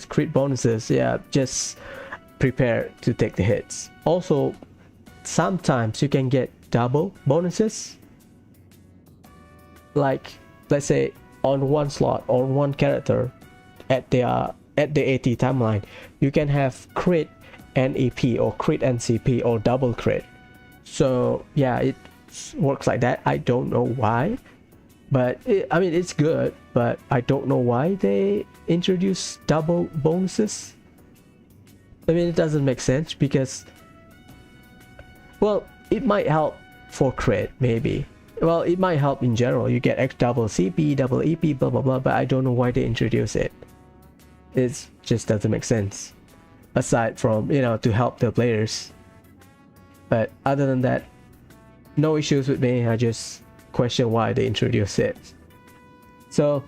Speaker 1: crit bonuses, yeah, just prepare to take the hits. Also, sometimes you can get double bonuses. Like, let's say on one slot, on one character, at the AT timeline, you can have crit and EP or crit and CP or double crit. So yeah, it works like that. I don't know why, but I mean it's good, but I don't know why they introduce double bonuses. I mean, it doesn't make sense because, well, it might help for crit maybe. Well, it might help in general. You get X double CP, double EP, blah blah blah, but I don't know why they introduce it. It just doesn't make sense. Aside from, you know, to help the players. But other than that, no issues with me. I just question why they introduce it. So,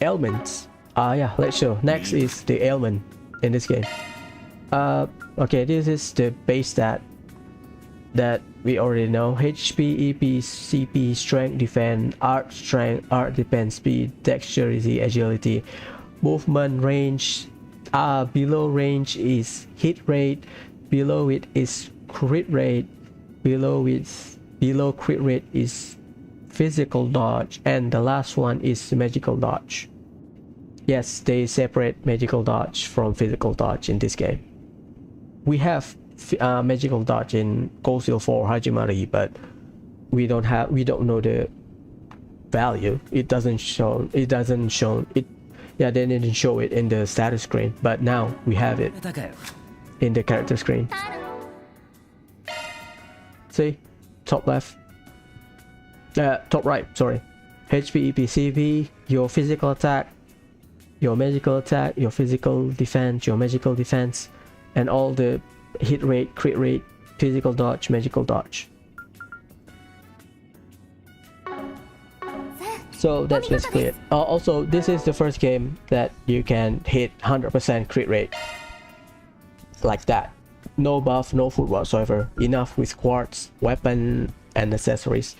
Speaker 1: ailments. Yeah, let's show. Next is the ailment in this game. Okay, this is the base stat that we already know. HP, EP, CP, strength, defense, art, strength, art, defense, speed, dexterity, agility, movement, range. Below range is hit rate, below it is crit rate, below crit rate is physical dodge, and the last one is magical dodge. Yes, they separate magical dodge from physical dodge in this game. We have magical dodge in Gold Seal 4 Hajimari, but we don't know the value. It doesn't show it. Yeah, they didn't show it in the status screen, but now we have it in the character screen. See, top left, top right, sorry. HP, EP, CV, your physical attack, your magical attack, your physical defense, your magical defense, and all the hit rate, crit rate, physical dodge, magical dodge. So that's basically it. Also, this is the first game that you can hit 100% crit rate like that. No buff, no food whatsoever. Enough with quartz, weapon, and accessories.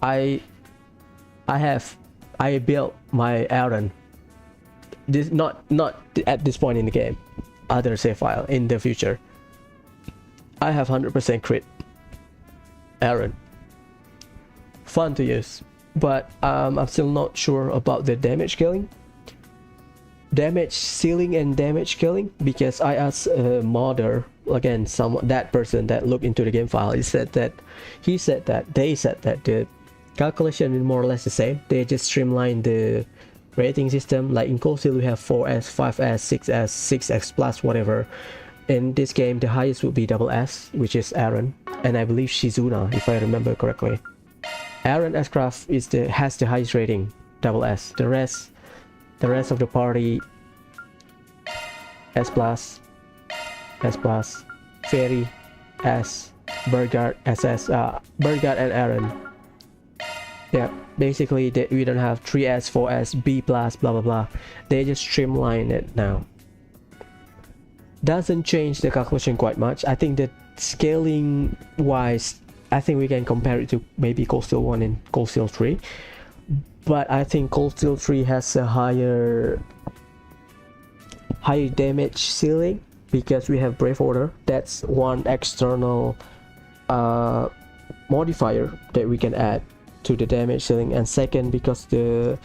Speaker 1: I built my Aaron. This not at this point in the game. Other save file in the future. I have 100% crit Aaron. Fun to use. But I'm still not sure about the damage scaling, damage ceiling and damage scaling, because I asked a modder, again, that person that looked into the game file. They said that the calculation is more or less the same. They just streamline the rating system. Like in Gold Seal we have 4S, 5S, 6S, 6X plus, whatever. In this game the highest would be double S, which is Aaron, and I believe Shizuna, if I remember correctly. Aaron S-Craft has the highest rating, double S. The rest of the party, S+, Fairy, S, Burgard, SS, Burgard and Aaron. Yeah, basically we don't have 3S, 4S, B+, blah blah blah. They just streamline it now. doesn't change the calculation quite much. I think that scaling wise, I think we can compare it to maybe Cold Steel 1 and Cold Steel 3, but I think Cold Steel 3 has a higher damage ceiling because we have Brave Order. That's one external modifier that we can add to the damage ceiling, and second because the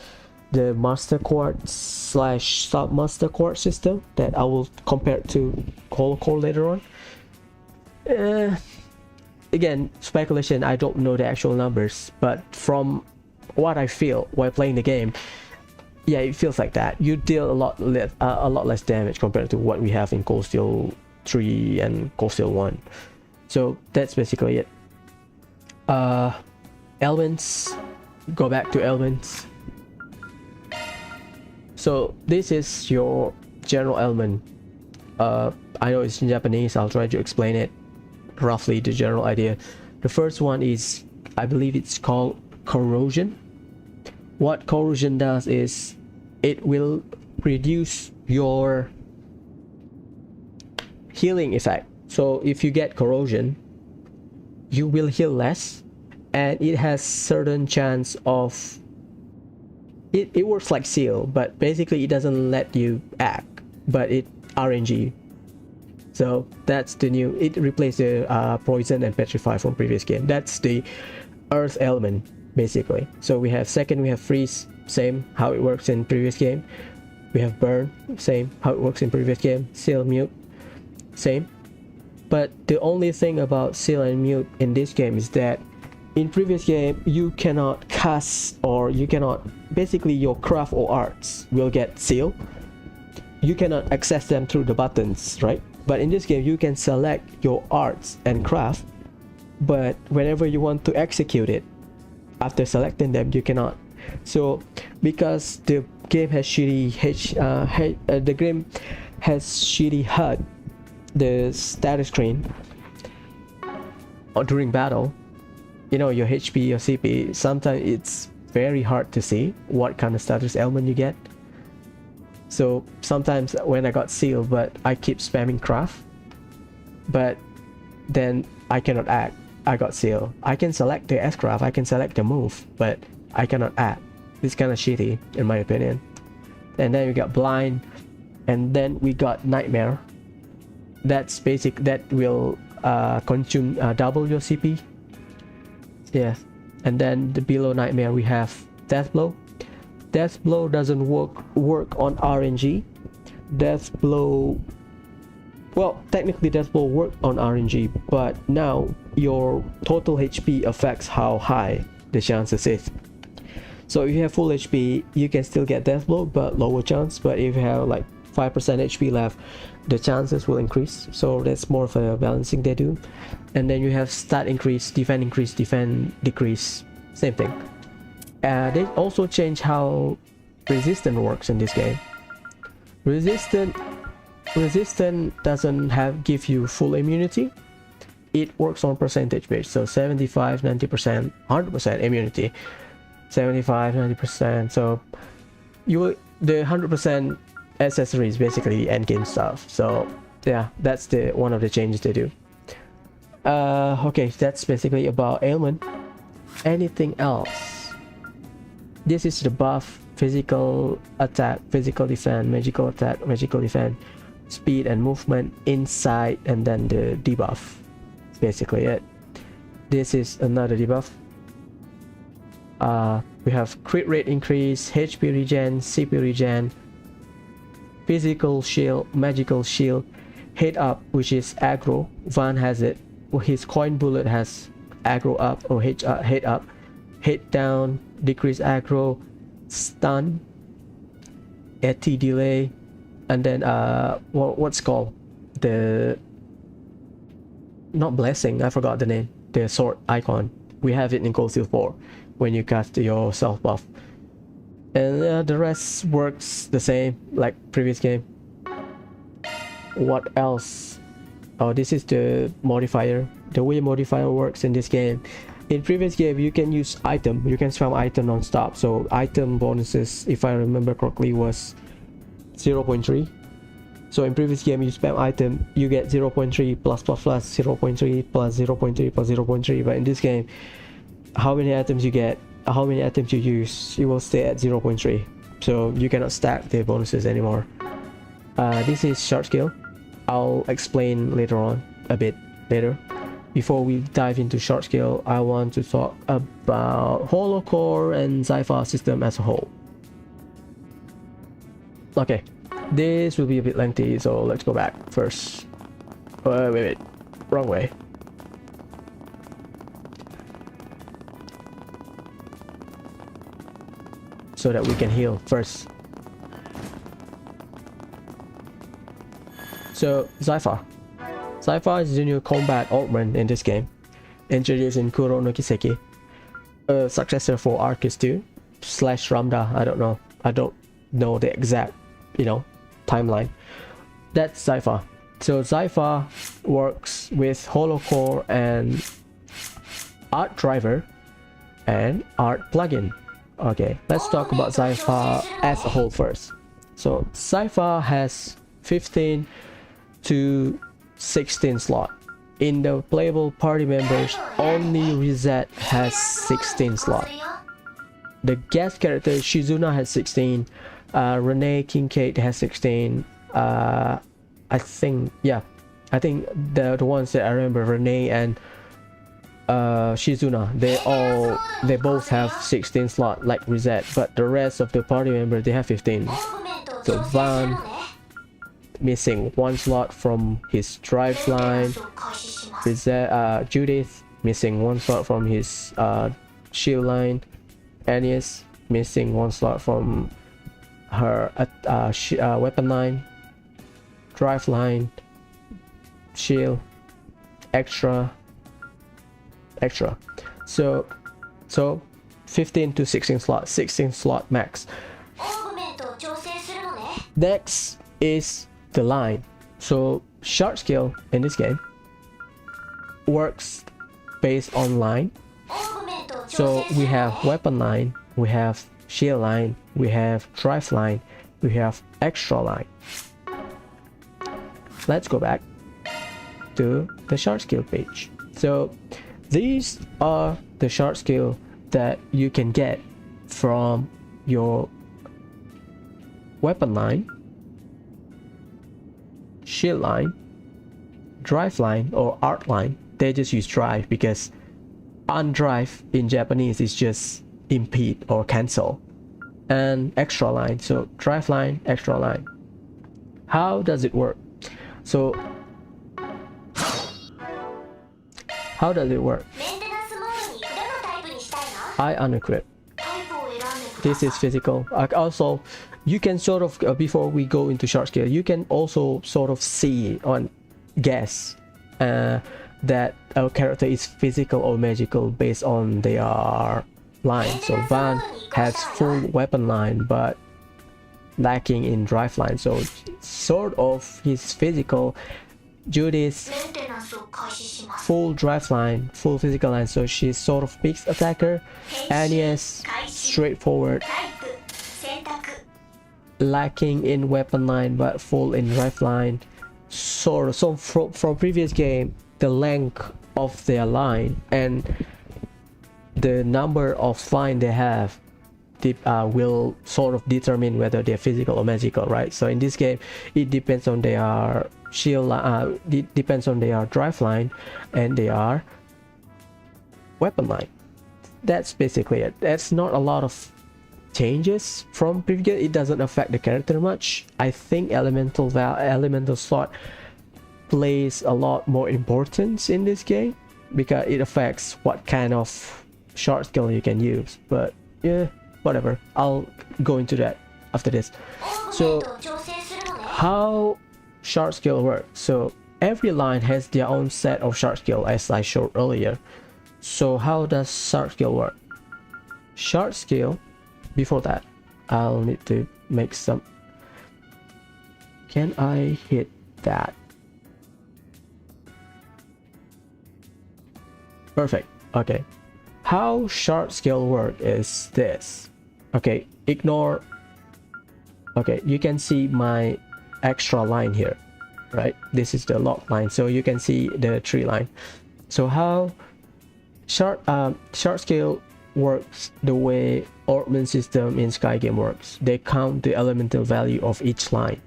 Speaker 1: Master Quartz / Sub Master Quartz system that I will compare to Hollow Core later on. Again, speculation, I don't know the actual numbers, but from what I feel while playing the game, yeah, it feels like that. You deal a lot less damage compared to what we have in Cold Steel 3 and Cold Steel 1. So that's basically it. Elements, go back to elements. So this is your general element. I know it's in Japanese, I'll try to explain it roughly, the general idea. The first one is, I believe it's called corrosion. What corrosion does is it will reduce your healing effect. So if you get corrosion, you will heal less, and it has certain chance of it works like seal, but basically it doesn't let you act, but it RNG. So that's the new, it replaced the poison and petrify from previous game. That's the earth element basically. So we have second, we have freeze, same how it works in previous game. We have burn, same how it works in previous game. Seal, mute, same. But the only thing about seal and mute in this game is that in previous game you cannot cast, or you cannot, basically your craft or arts will get seal. You cannot access them through the buttons, right? But in this game you can select your arts and craft, but whenever you want to execute it, after selecting them you cannot. So because the game has shitty the game has shitty HUD, the status screen, or during battle, you know, your HP, your CP, sometimes it's very hard to see what kind of status element you get. So sometimes when I got seal, but I keep spamming craft, but then I cannot act. I got seal. I can select the S-craft, I can select the move, but I cannot act. It's kind of shitty in my opinion. And then we got blind, and then we got nightmare. That's basic, that will consume double your CP. Yeah. And then the below nightmare we have death blow. Death blow doesn't work on RNG. Death blow, well, technically death blow worked on RNG, but now your total HP affects how high the chances is. So if you have full HP, you can still get death blow, but lower chance. But if you have like 5% HP left, the chances will increase. So that's more of a balancing they do. And then you have stat increase, defend decrease, same thing. They also change how resistance works in this game. Resistance doesn't give you full immunity. It works on percentage base, so 75, 90%, 100% immunity. 75, 90%. So the 100% accessories basically end game stuff. So yeah, that's the one of the changes they do. Okay, that's basically about ailment. Anything else? This is the buff: physical attack, physical defense, magical attack, magical defense, speed and movement, insight, and then the debuff. Basically it. This is another debuff. We have crit rate increase, HP regen, CP regen, physical shield, magical shield, hit up, which is aggro. Van has it. His coin bullet has aggro up or hit up, hit down, decrease aggro, stun, AT delay, and then what's called the, not blessing, I forgot the name, the sword icon. We have it in Cold Steel 4 when you cast your self buff, and the rest works the same like previous game. What else? Oh, this is the modifier, the way modifier works in this game. In previous game you can use item, you can spam item non-stop. So item bonuses, if I remember correctly, was 0.3, So in previous game, you spam item, you get 0.3 plus plus plus 0.3 plus 0.3 plus 0.3. But in this game, how many items you get, how many items you use, you will stay at 0.3. So you cannot stack the bonuses anymore. This is short skill. I'll explain later on, a bit later. Before we dive into short skill, I want to talk about holocore and Xipha system as a whole. Okay, this will be a bit lengthy, so let's go back first. Wait, wrong way. So that we can heal first. So Xipha is the new combat augment in this game, introduced in Kuro no Kiseki, a successor for Arcus 2 / Ramda. I don't know the exact, timeline. That's Xipha. So Xipha works with holocore and art driver and art plugin. Okay, let's talk about Xipha as a whole first. So Xipha has 15 to 16 slot. In the playable party members, only Reset has 16 slot. The guest character Shizuna has 16, Renee Kincaid has 16. I think the ones that I remember, Renee and Shizuna, they both have 16 slot like Reset, but the rest of the party members, they have 15. So Van missing 1 slot from his drive line. Judith missing 1 slot from his shield line. Agnès missing 1 slot from her weapon line, drive line, shield, extra. So 15 to 16 slot, 16 slot max. Next is the line. So short skill in this game works based on line. So we have weapon line, we have shield line, we have drive line, we have extra line. Let's go back to the short skill page. So these are the short skill that you can get from your weapon line, shield line, drive line, or art line. They just use drive because undrive in Japanese is just impede or cancel. And extra line, so drive line, extra line. How does it work? So how does it work? I unequip. This is physical. Also, you can sort of before we go into short skill, you can also sort of see on guess that a character is physical or magical based on their line. So Van has full weapon line but lacking in drive line, so sort of he's physical. Judith full drive line, full physical line, so she's sort of mixed attacker. Agnès straightforward, lacking in weapon line but full in drive line. So from previous game, the length of their line and the number of line they have will sort of determine whether they're physical or magical, right? So in this game, it depends on their shield, it depends on their drive line and their weapon line. That's basically it. That's not a lot of changes from previous. It doesn't affect the character much. I think elemental slot plays a lot more importance in this game because it affects what kind of short skill you can use. But yeah, whatever, I'll go into that after this. So how short skill works? So every line has their own set of short skill, as I showed earlier. So how does short skill work? Short skill, before that, I'll need to make some. Can I hit that? Perfect. Okay, how short skill work is this. Okay, ignore. Okay, you can see my extra line here, right? This is the lock line, so you can see the tree line. So how shard scale works, the way ornament system in Skygame works, they count the elemental value of each line.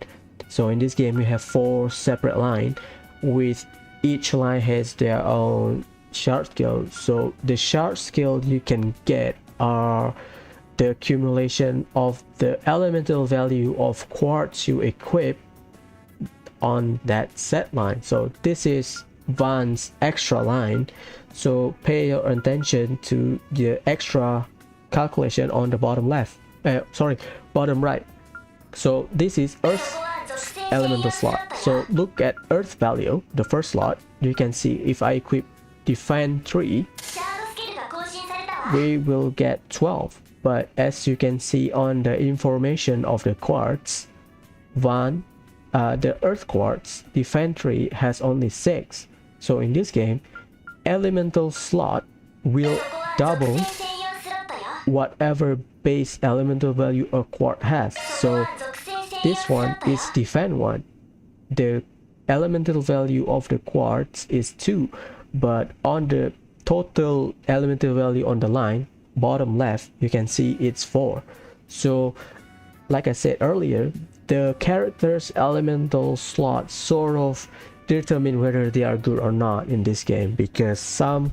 Speaker 1: So in this game you have 4 separate lines, with each line has their own shard scale. So the shard scale you can get are the accumulation of the elemental value of quartz you equip on that set line. So this is Van's extra line, so pay your attention to the extra calculation on the bottom left, bottom right. So this is Earth elemental slot. So look at Earth value, the first slot. You can see if I equip defend 3, we will get 12. But as you can see on the information of the quartz, Van, the Earth quartz defend 3 has only 6. So in this game, elemental slot will double whatever base elemental value a quartz has. So this one is defend 1. The elemental value of the quartz is 2, but on the total elemental value on the line, bottom left, you can see it's 4. So like I said earlier, the character's elemental slot sort of determine whether they are good or not in this game, because some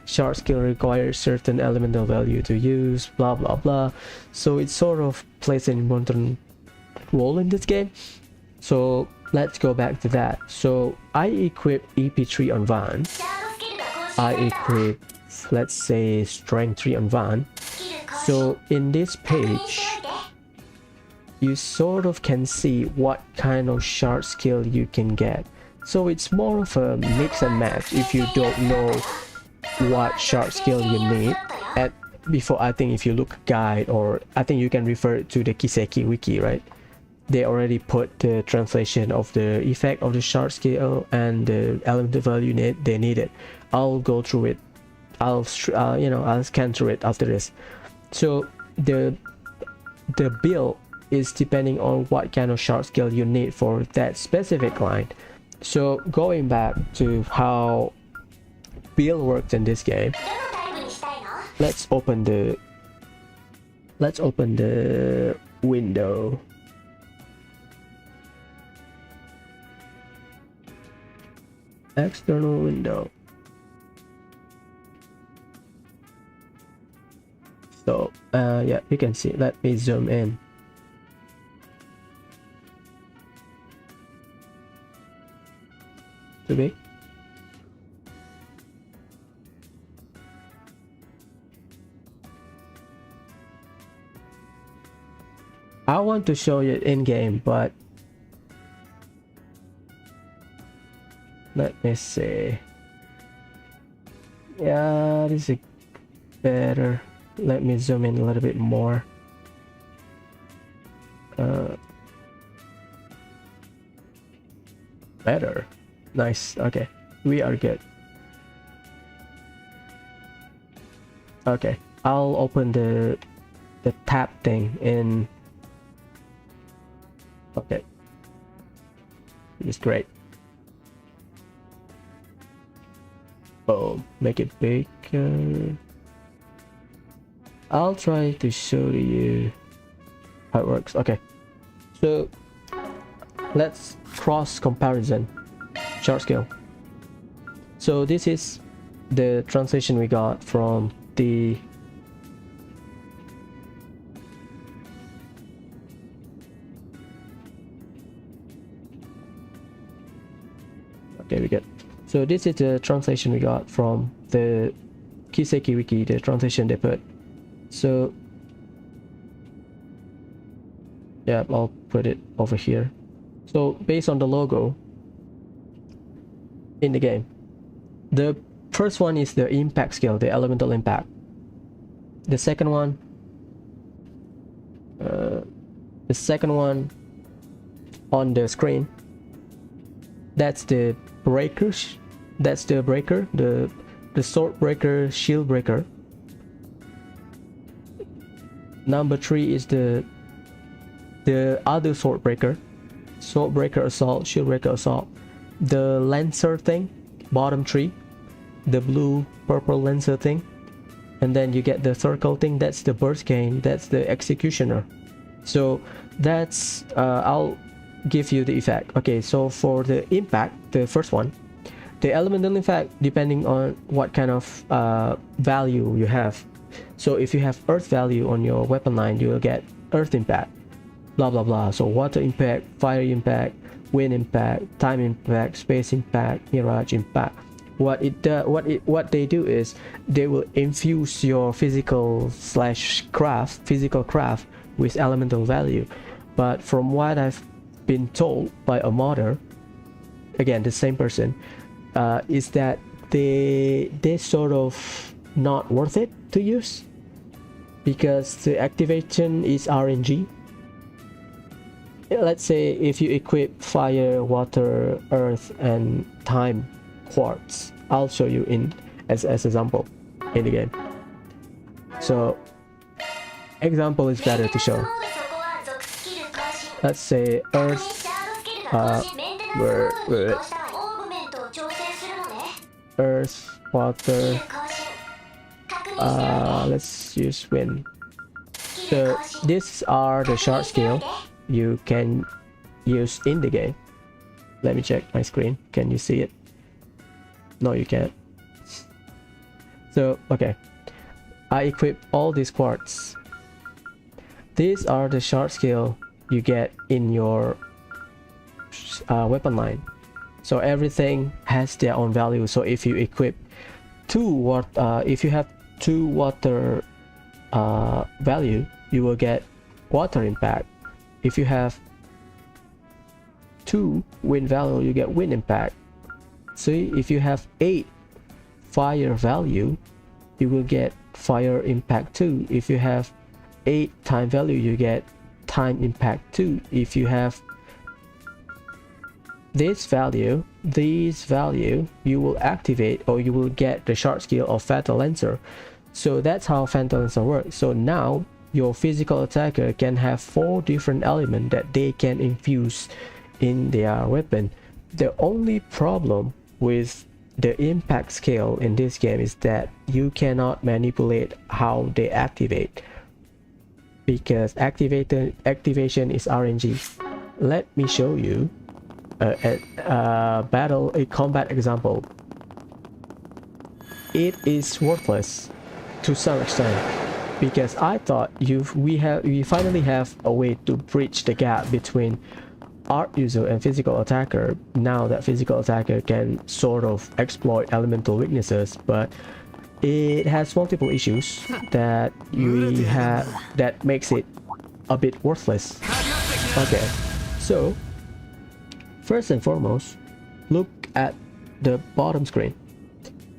Speaker 1: shard skill requires certain elemental value to use, blah blah blah. So it sort of plays an important role in this game. So let's go back to that. So I equip EP3 on Van, I equip, let's say, strength 3 on Van. So in this page you sort of can see what kind of shard skill you can get. So it's more of a mix and match if you don't know what shard skill you need. At before, I think if you look guide, or I think you can refer to the Kiseki wiki, right? They already put the translation of the effect of the shard skill and the elemental value they needed. I'll go through it. I'll scan through it after this. So the build is depending on what kind of shard skill you need for that specific line. So going back to how build works in this game, let's open the window. External window. So yeah, you can see. Let me zoom in. Too big. I want to show you in game, but let me see. Yeah, this is better. Let me zoom in a little bit more. Better. Nice. Okay, we are good. Okay, I'll open the tab thing in. Okay, it's great. Boom, make it bigger. I'll try to show you how it works. Okay, so let's cross comparison shard scale. So this is the translation we got from the okay, we get. So this is the translation we got from the Kiseki wiki, the translation they put. So yeah, I'll put it over here. So based on the logo in the game, the first one is the impact scale, the elemental impact. The second one on the screen, that's the breakers. That's the breaker, the sword breaker, shield breaker. Number 3 is the other sword breaker. Sword Breaker Assault, Shield Breaker Assault. The Lancer thing, bottom 3. The blue purple Lancer thing. And then you get the circle thing, that's the burst gain, that's the Executioner. So that's I'll give you the effect. Okay, so for the impact, the first one, the elemental impact, depending on what kind of value you have. So if you have earth value on your weapon line, you will get earth impact, blah blah blah. So water impact, fire impact, wind impact, time impact, space impact, mirage impact. What they do is they will infuse your physical craft with elemental value. But from what I've been told by a modder, again the same person, is that they sort of not worth it to use because the activation is RNG. Let's say if you equip fire, water, earth, and time quartz, I'll show you in as example in the game. So example is better to show. Let's say earth, earth, water, let's use wind. So these are the short skill you can use in the game. Let me check my screen. Can you see it? No, you can't. So okay, I equip all these quartz. These are the short skill you get in your weapon line. So everything has their own value. So if you equip if you have 2 water value, you will get water impact. If you have 2 wind value, you get wind impact. See, if you have 8 fire value, you will get fire impact 2. If you have 8 time value, you get time impact 2. If you have this value, you will activate or you will get the short skill of Fatal Lancer. So that's how Fatal Lancer works. So now your physical attacker can have 4 different elements that they can infuse in their weapon. The only problem with the impact scale in this game is that you cannot manipulate how they activate because activation is RNG. Let me show you a combat example. It is worthless to some extent because I thought we finally have a way to bridge the gap between art user and physical attacker. Now that physical attacker can sort of exploit elemental weaknesses, but it has multiple issues that that makes it a bit worthless. Okay, so first and foremost, look at the bottom screen.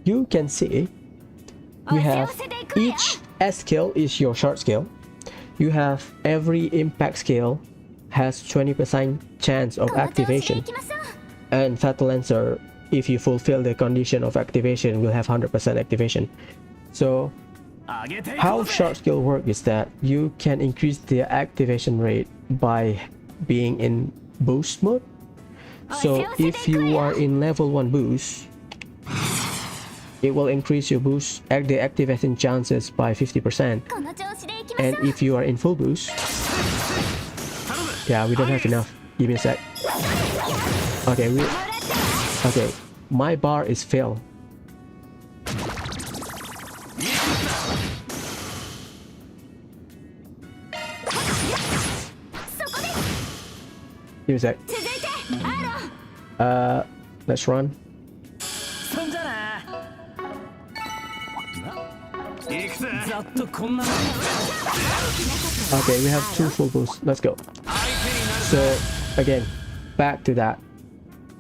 Speaker 1: You can see we have each S skill is your short skill. You have every impact skill has 20% chance of activation, and Fatal Lancer, if you fulfill the condition of activation, will have 100% activation. So how short skill work is that you can increase the activation rate by being in boost mode. So if you are in level 1 boost, it will increase your boost the activation chances by 50%. And if you are in full boost, yeah, we don't have enough. Give me a sec. Okay, my bar is filled. Give me a sec. Let's run. Okay, we have 2 full boosts. Let's go. So again, back to that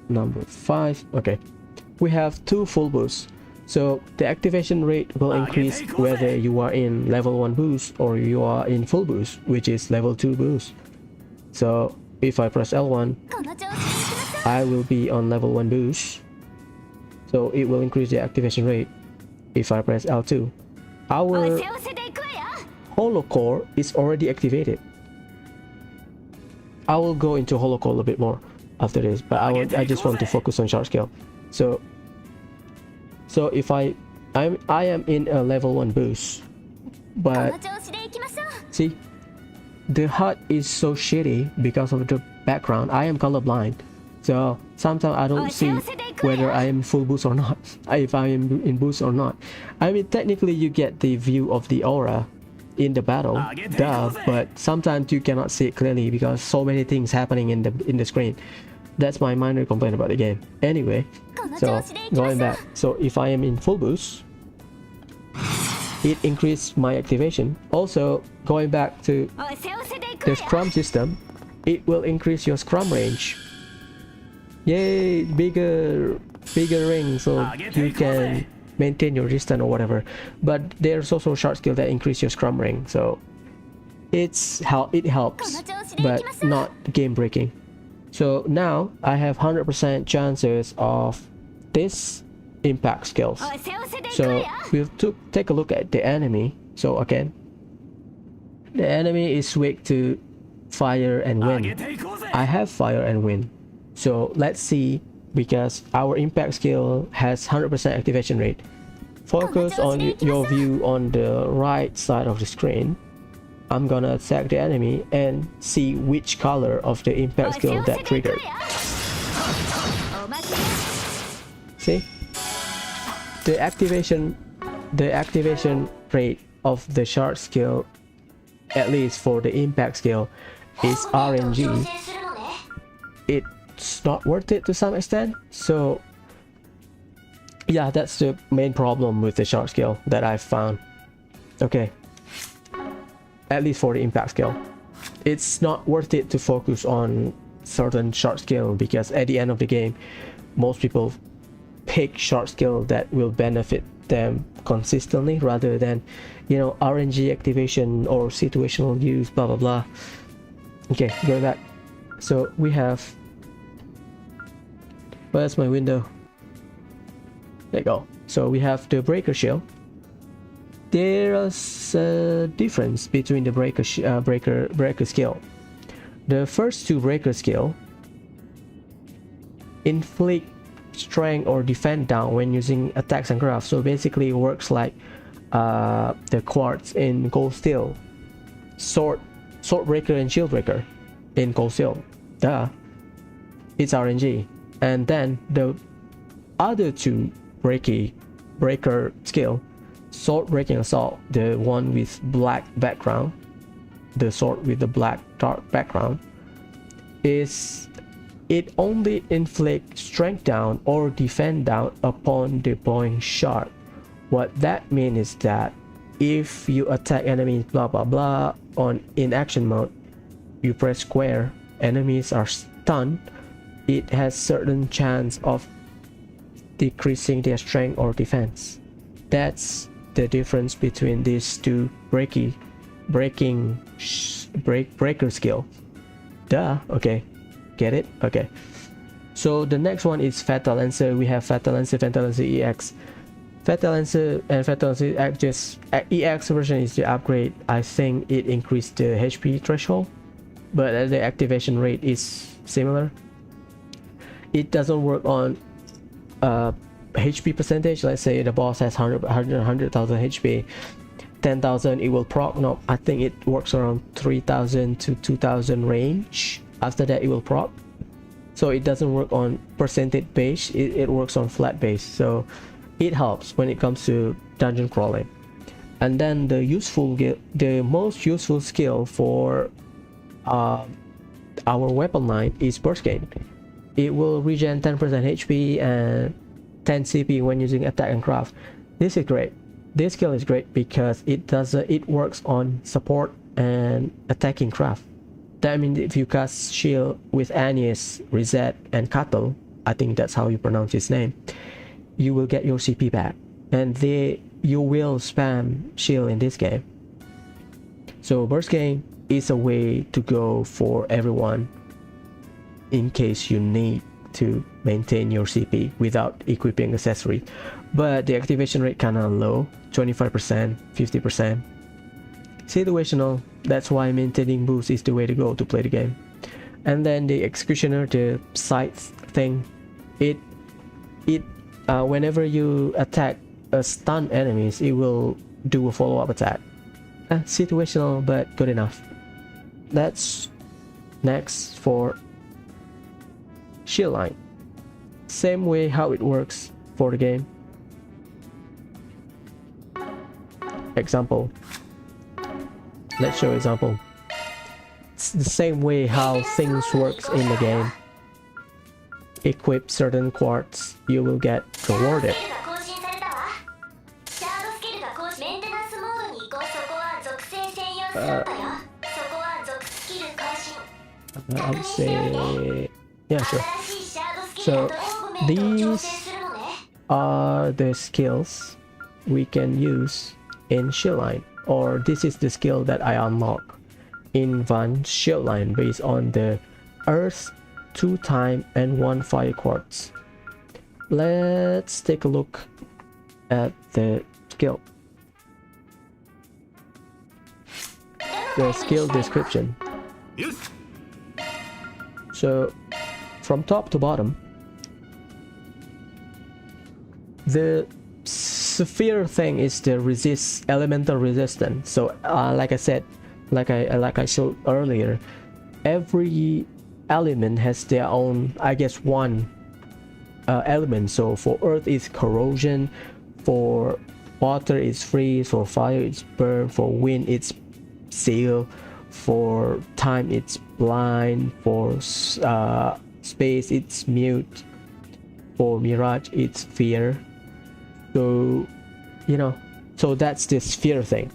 Speaker 1: number 5. Okay, we have 2 full boosts. So the activation rate will increase whether you are in level 1 boost or you are in full boost, which is level 2 boost. So if I press L1, I will be on level 1 boost, so it will increase the activation rate. If I press L2, our holo core is already activated. I will go into holocall a bit more after this, but I just want to focus on short skill. So if I am in a level 1 boost, but see, the HUD is so shitty because of the background. I am colorblind, so sometimes I don't see whether I am full boost or not, if I am in boost or not. I mean, technically you get the view of the aura in the battle, but sometimes you cannot see it clearly because so many things happening in the screen. That's my minor complaint about the game. Anyway, so going back, so if I am in full boost, it increased my activation. Also, going back to the scrum system, it will increase your scrum range. Yay, bigger ring, so you can maintain your distance or whatever. But there's also short skill that increase your scrum ring, so it helps, but not game breaking. So now I have 100% chances of this impact skills. So we'll take a look at the enemy. So again, the enemy is weak to fire and wind. I have fire and wind. So let's see, because our impact skill has 100% activation rate. Focus on your view on the right side of the screen. I'm gonna attack the enemy and see which color of the impact skill that triggered. See? The activation rate of the short skill, at least for the impact skill, is RNG. It's not worth it to some extent. So yeah, that's the main problem with the short skill that I've found. Okay, at least for the impact skill, it's not worth it to focus on certain short skill, because at the end of the game most people pick short skill that will benefit them consistently rather than, you know, RNG activation or situational use, blah blah blah. Okay, go back. So we have, where's my window? There you go. So we have the breaker shield. There's a difference between the breaker skill. The first two breaker skill inflict strength or defend down when using attacks and craft. So basically it works like the quartz in Cold Steel, sword breaker and shield breaker in Cold Steel. Duh, it's RNG. And then the other two breaker skill, sword breaking assault, the one with black background, the sword with the black dark background, is it only inflicts strength down or defend down upon deploying shot. What that means is that if you attack enemies blah blah blah in action mode, you press square, enemies are stunned, it has certain chance of decreasing their strength or defense. That's the difference between these two breaker skill. Duh. Okay, get it? Okay, so the next one is Fatal Lancer. We have Fatal Lancer, Fatal Lancer EX. Fatal Lancer and Fatal Lancer EX, just EX version is the upgrade. I think it increased the HP threshold, but the activation rate is similar. It doesn't work on HP percentage. Let's say the boss has 100,000 HP, 10,000 it will proc. No, I think it works around 3,000 to 2,000 range. After that it will proc. So it doesn't work on percentage base, it works on flat base. So it helps when it comes to dungeon crawling. And then the most useful skill for our weapon line is Burst Gain. It will regen 10% HP and 10 CP when using attack and craft. This is great. This skill is great because it works on support and attacking craft. That means if you cast shield with Aeneas, Reset, and Cattle, I think that's how you pronounce his name, you will get your CP back, and you will spam shield in this game. So Burst Gain is a way to go for everyone in case you need to maintain your CP without equipping accessory. But the activation rate kinda low, 25%, 50%. Situational, that's why maintaining boost is the way to go to play the game. And then the executioner, the scythe thing, it whenever you attack a stun enemies, it will do a follow-up attack. Situational, but good enough. That's next for shield line. Same way how it works for the game. Example. Let's show example. It's the same way how things works in the game. Equip certain quartz, you will get rewarded. I would say, yeah, sure. So these are the skills we can use in shield line, or this is the skill that I unlock in one shield line based on the earth, 2 time and 1 fire quartz. Let's take a look at the skill. The skill description. So from top to bottom, the sphere thing is the elemental resistance. So like I said, like I showed earlier, every element has their own, I guess, one element. So for earth is corrosion, for water it's freeze, for fire it's burn, for wind it's seal, for time it's blind, for space it's mute, for mirage it's fear. So you know, so that's the sphere thing.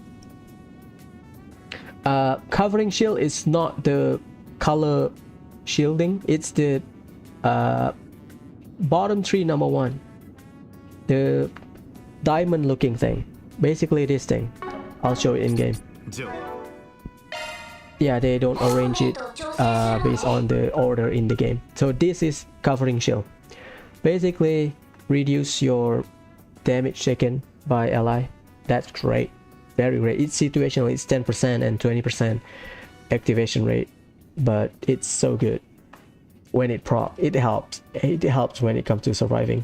Speaker 1: Covering shield is not the color shielding, it's the bottom 3, number 1, the diamond looking thing, basically this thing. I'll show it in game. Yeah, they don't arrange it based on the order in the game. So this is covering shield. Basically reduce your damage taken by ally. That's great, very great. It's situational, it's 10% and 20% activation rate, but it's so good when it helps when it comes to surviving.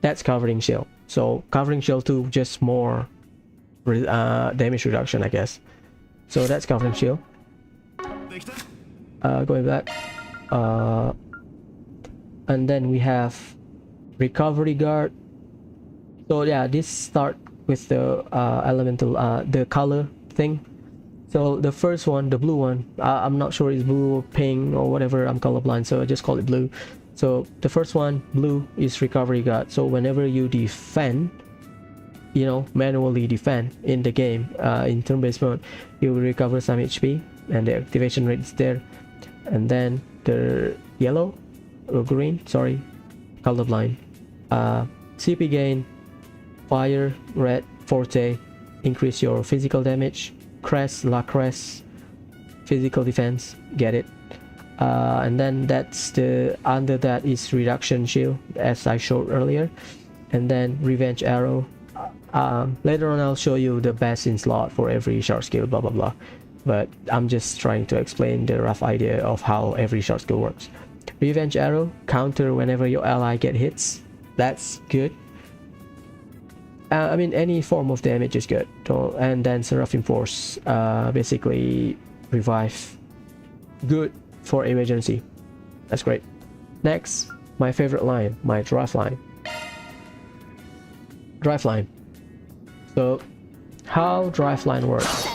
Speaker 1: That's covering shield. So covering shield 2, just more damage reduction, I guess. So that's covering shield. Going back, and then we have recovery guard. So yeah, this start with the elemental, the color thing. So the first one, the blue one, I'm not sure it's blue or pink or whatever, I'm colorblind, so I just call it blue. So the first one, blue, is recovery guard. So whenever you defend, you know, manually defend in the game, in turn-based mode, you will recover some HP and the activation rate is there. And then the yellow or green, sorry, colorblind, CP gain, fire, red, forte, increase your physical damage, crest, la crest, physical defense, get it. And then that's the, under that is reduction shield, as I showed earlier. And then revenge arrow. Later on I'll show you the best in slot for every short skill, blah blah blah, but I'm just trying to explain the rough idea of how every short skill works. Revenge arrow, counter whenever your ally get hits. That's good. I mean, any form of damage is good. So, and then Seraphim Force, basically revive, good for emergency. That's great. Next, my favorite line, my drive line. Drive line. So how drive line works.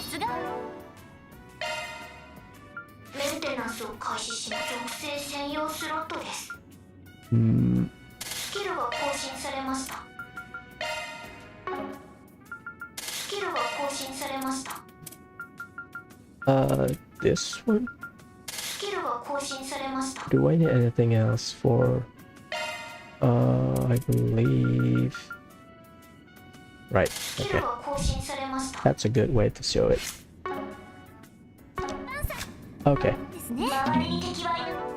Speaker 1: This one. Do I need anything else for I believe, right, okay, that's a good way to show it. Okay,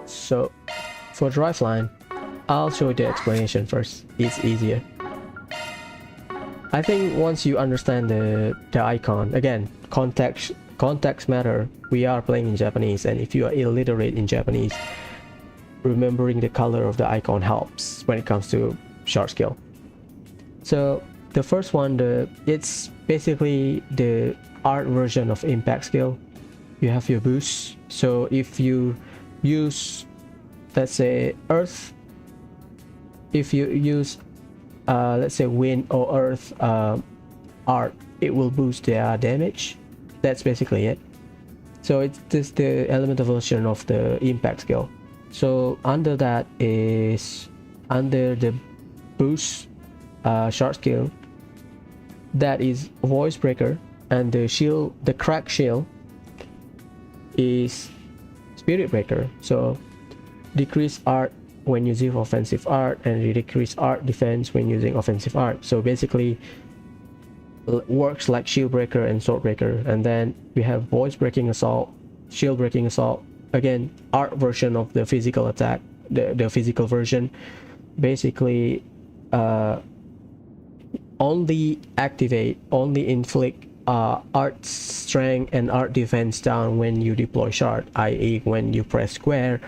Speaker 1: so for drive line, I'll show you the explanation first, it's easier. I think once you understand the icon, again, context context matter, we are playing in Japanese, and if you are illiterate in Japanese, remembering the color of the icon helps when it comes to short skill. So the first one, it's basically the art version of impact skill. You have your boost. So if you use, let's say, earth, if you use let's say wind or earth art, it will boost their damage. That's basically it. So it's just the elemental version of the impact skill. So under that is, under the boost short skill, that is voice breaker, and the shield, the crack shield, is spirit breaker. So decrease art when using offensive art, and decrease art defense when using offensive art. So basically works like shield breaker and sword breaker. And then we have voice breaking assault, shield breaking assault, again art version of the physical attack, the physical version. Basically only activate, only inflict art strength and art defense down when you deploy shard, i.e. when you press square,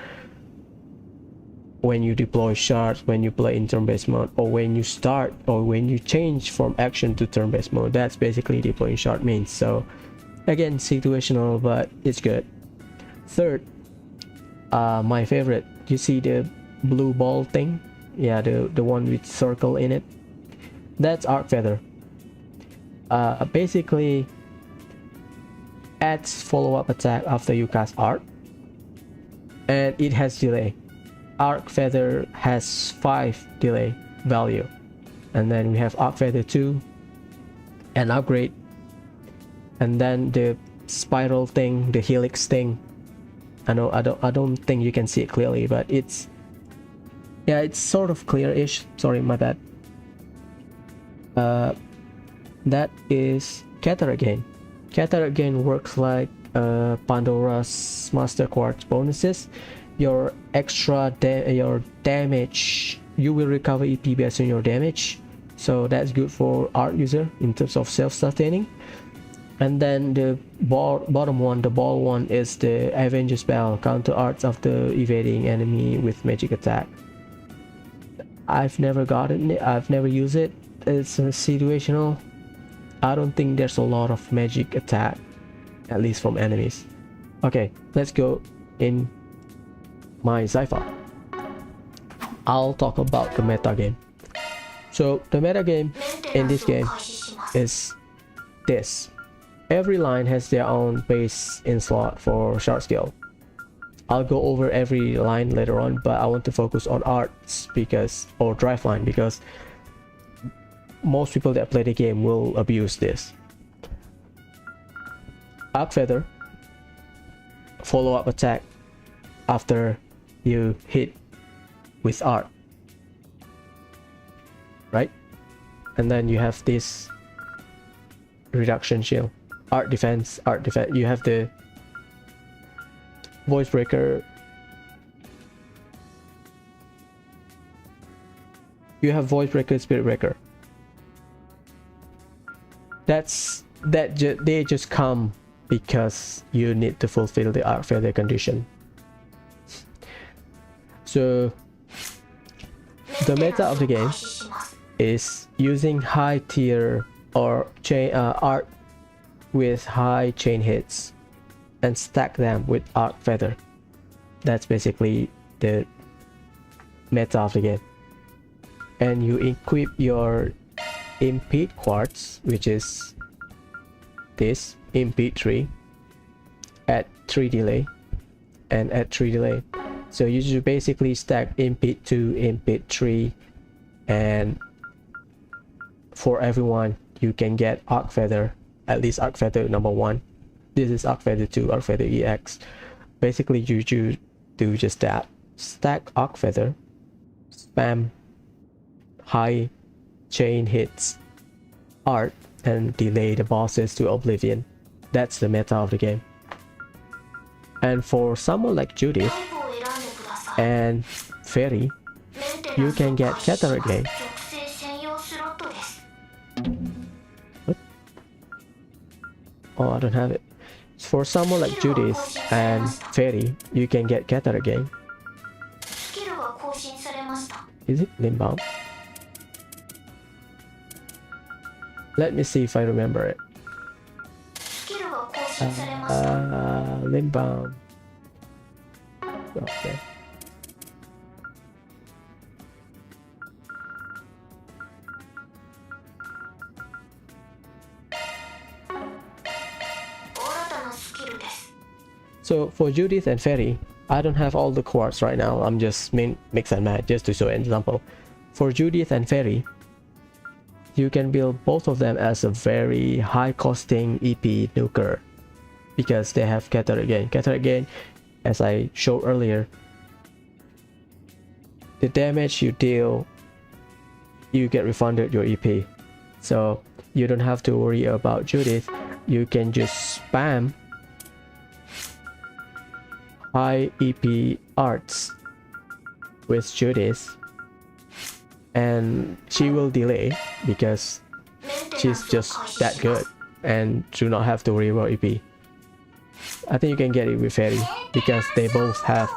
Speaker 1: when you deploy shards, when you play in turn-based mode, or when you start, or when you change from action to turn-based mode. That's basically deploying shard means. So again, situational, but it's good. Third, my favorite, you see the blue ball thing? Yeah, the one with circle in it. That's Arc Feather. Basically adds follow-up attack after you cast art, and it has delay. Arc Feather has 5 delay value, and then we have Arc Feather 2 and upgrade, and then the spiral thing, the helix thing. I don't think you can see it clearly, but it's, yeah, it's sort of clear-ish. Sorry, my bad. That is Cataract Gain. Cataract Gain works like Pandora's Master Quartz bonuses. Your extra your damage, you will recover EP based on your damage, so that's good for art user in terms of self-sustaining. And then the bottom one, the ball one, is the Avenger spell, counter arts after evading enemy with magic attack. I've never gotten it, I've never used it. It's situational. I don't think there's a lot of magic attack, at least from enemies. Okay, let's go in my Xipha. I'll talk about the meta game. So the meta game in this game is this. Every line has their own base in slot for short skill. I'll go over every line later on, but I want to focus on arts because, or drive line, because most people that play the game will abuse this. Arc Feather, follow-up attack after you hit with art, right? And then you have this reduction shield, art defense. You have the voice breaker. You have voice breaker, spirit breaker. They just come because you need to fulfill the Arc Feather condition. So the meta of the game is using high tier or chain art with high chain hits and stack them with Arc Feather. That's basically the meta of the game. And you equip your impede quartz, which is this impede 3, add 3 delay, and add 3 delay. So you should basically stack impede 2, impede 3, and for everyone you can get Arc Feather, at least Arc Feather number 1. This is Arc Feather 2, Arc Feather EX. Basically you do just that. Stack Arc Feather, spam high chain hits art, and delay the bosses to oblivion. That's the meta of the game. And for someone like Judith and Fairy, you can get Cataract Gain. What? Oh, I don't have it. For someone like Judith and Fairy, you can get Kata again.
Speaker 2: スキルが更新されました。
Speaker 1: Is it Limbaum? Let me see if I remember it.
Speaker 2: スキルが更新されました。
Speaker 1: Limbaum. Okay.
Speaker 2: 新たなスキルです。
Speaker 1: So for Judith and Fairy, I don't have all the quartz right now. I'm just mix and match just to show an example. For Judith and Fairy, you can build both of them as a very high costing EP nuker because they have Kata again. Kata again, as I showed earlier, the damage you deal, you get refunded your EP. So you don't have to worry about Judith. You can just spam high EP arts with Judith and she will delay because she's just that good and do not have to worry about EP. I think you can get it with Fairy because they both have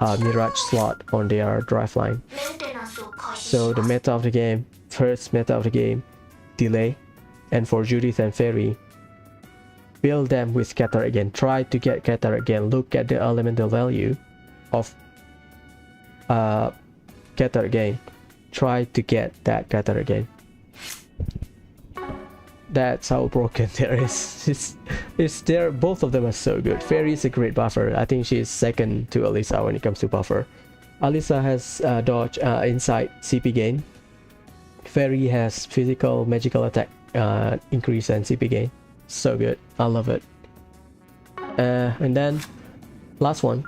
Speaker 1: a Mirage slot on their drive line.
Speaker 2: メンテナンスを開始し
Speaker 1: So the
Speaker 2: ます。
Speaker 1: meta of the game, first meta of the game, delay. And for Judith and Fairy, build them with Kata again. Try to get Kata again. Look at the elemental value of Kata again. Try to get that Kata again. That's how broken there is. It's there. Both of them are so good. Fairy is a great buffer. I think she is second to Alisa when it comes to buffer. Alisa has dodge, insight, CP gain. Fairy has physical, magical attack increase and CP gain. So good. I love it. And then last one,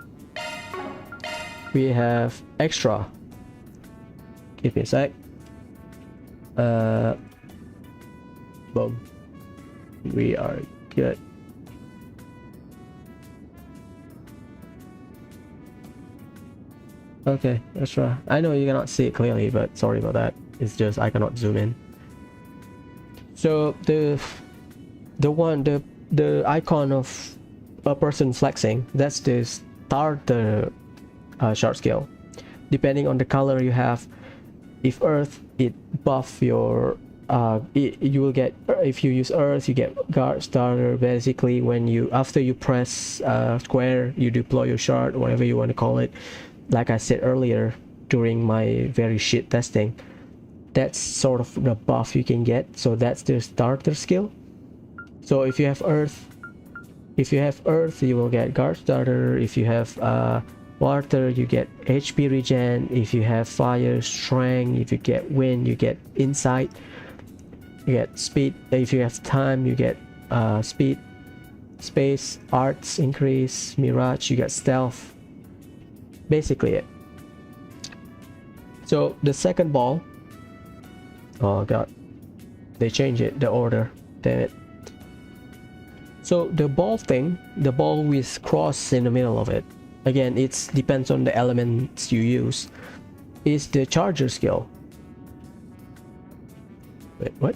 Speaker 1: we have extra. Give me a sec. Boom. We are good. Okay, extra. I know you cannot see it clearly, but sorry about that. It's just I cannot zoom in. So the icon of a person flexing, that's the starter shard skill. Depending on the color you have, if earth, it buff your you will get, if you use earth, you get guard starter. Basically when you, after you press square, you deploy your shard, whatever you want to call it. Like I said earlier during my very shit testing, that's sort of the buff you can get. So that's the starter skill. So if you have earth, you will get guard starter. If you have water, you get HP regen. If you have fire, strength. If you get wind, you get insight. You get speed. If you have time, you get speed. Space, arts increase, mirage, you get stealth. Basically it. So the second ball, oh god, they changed it, the order, damn it. So the ball thing, the ball with cross in the middle of it, again, it depends on the elements you use, is the charger skill. Wait, what?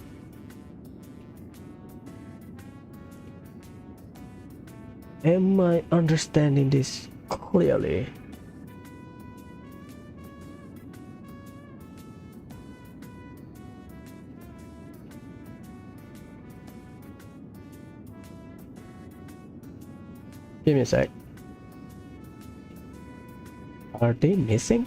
Speaker 1: Am I understanding this clearly? Give me a sec. Are they missing?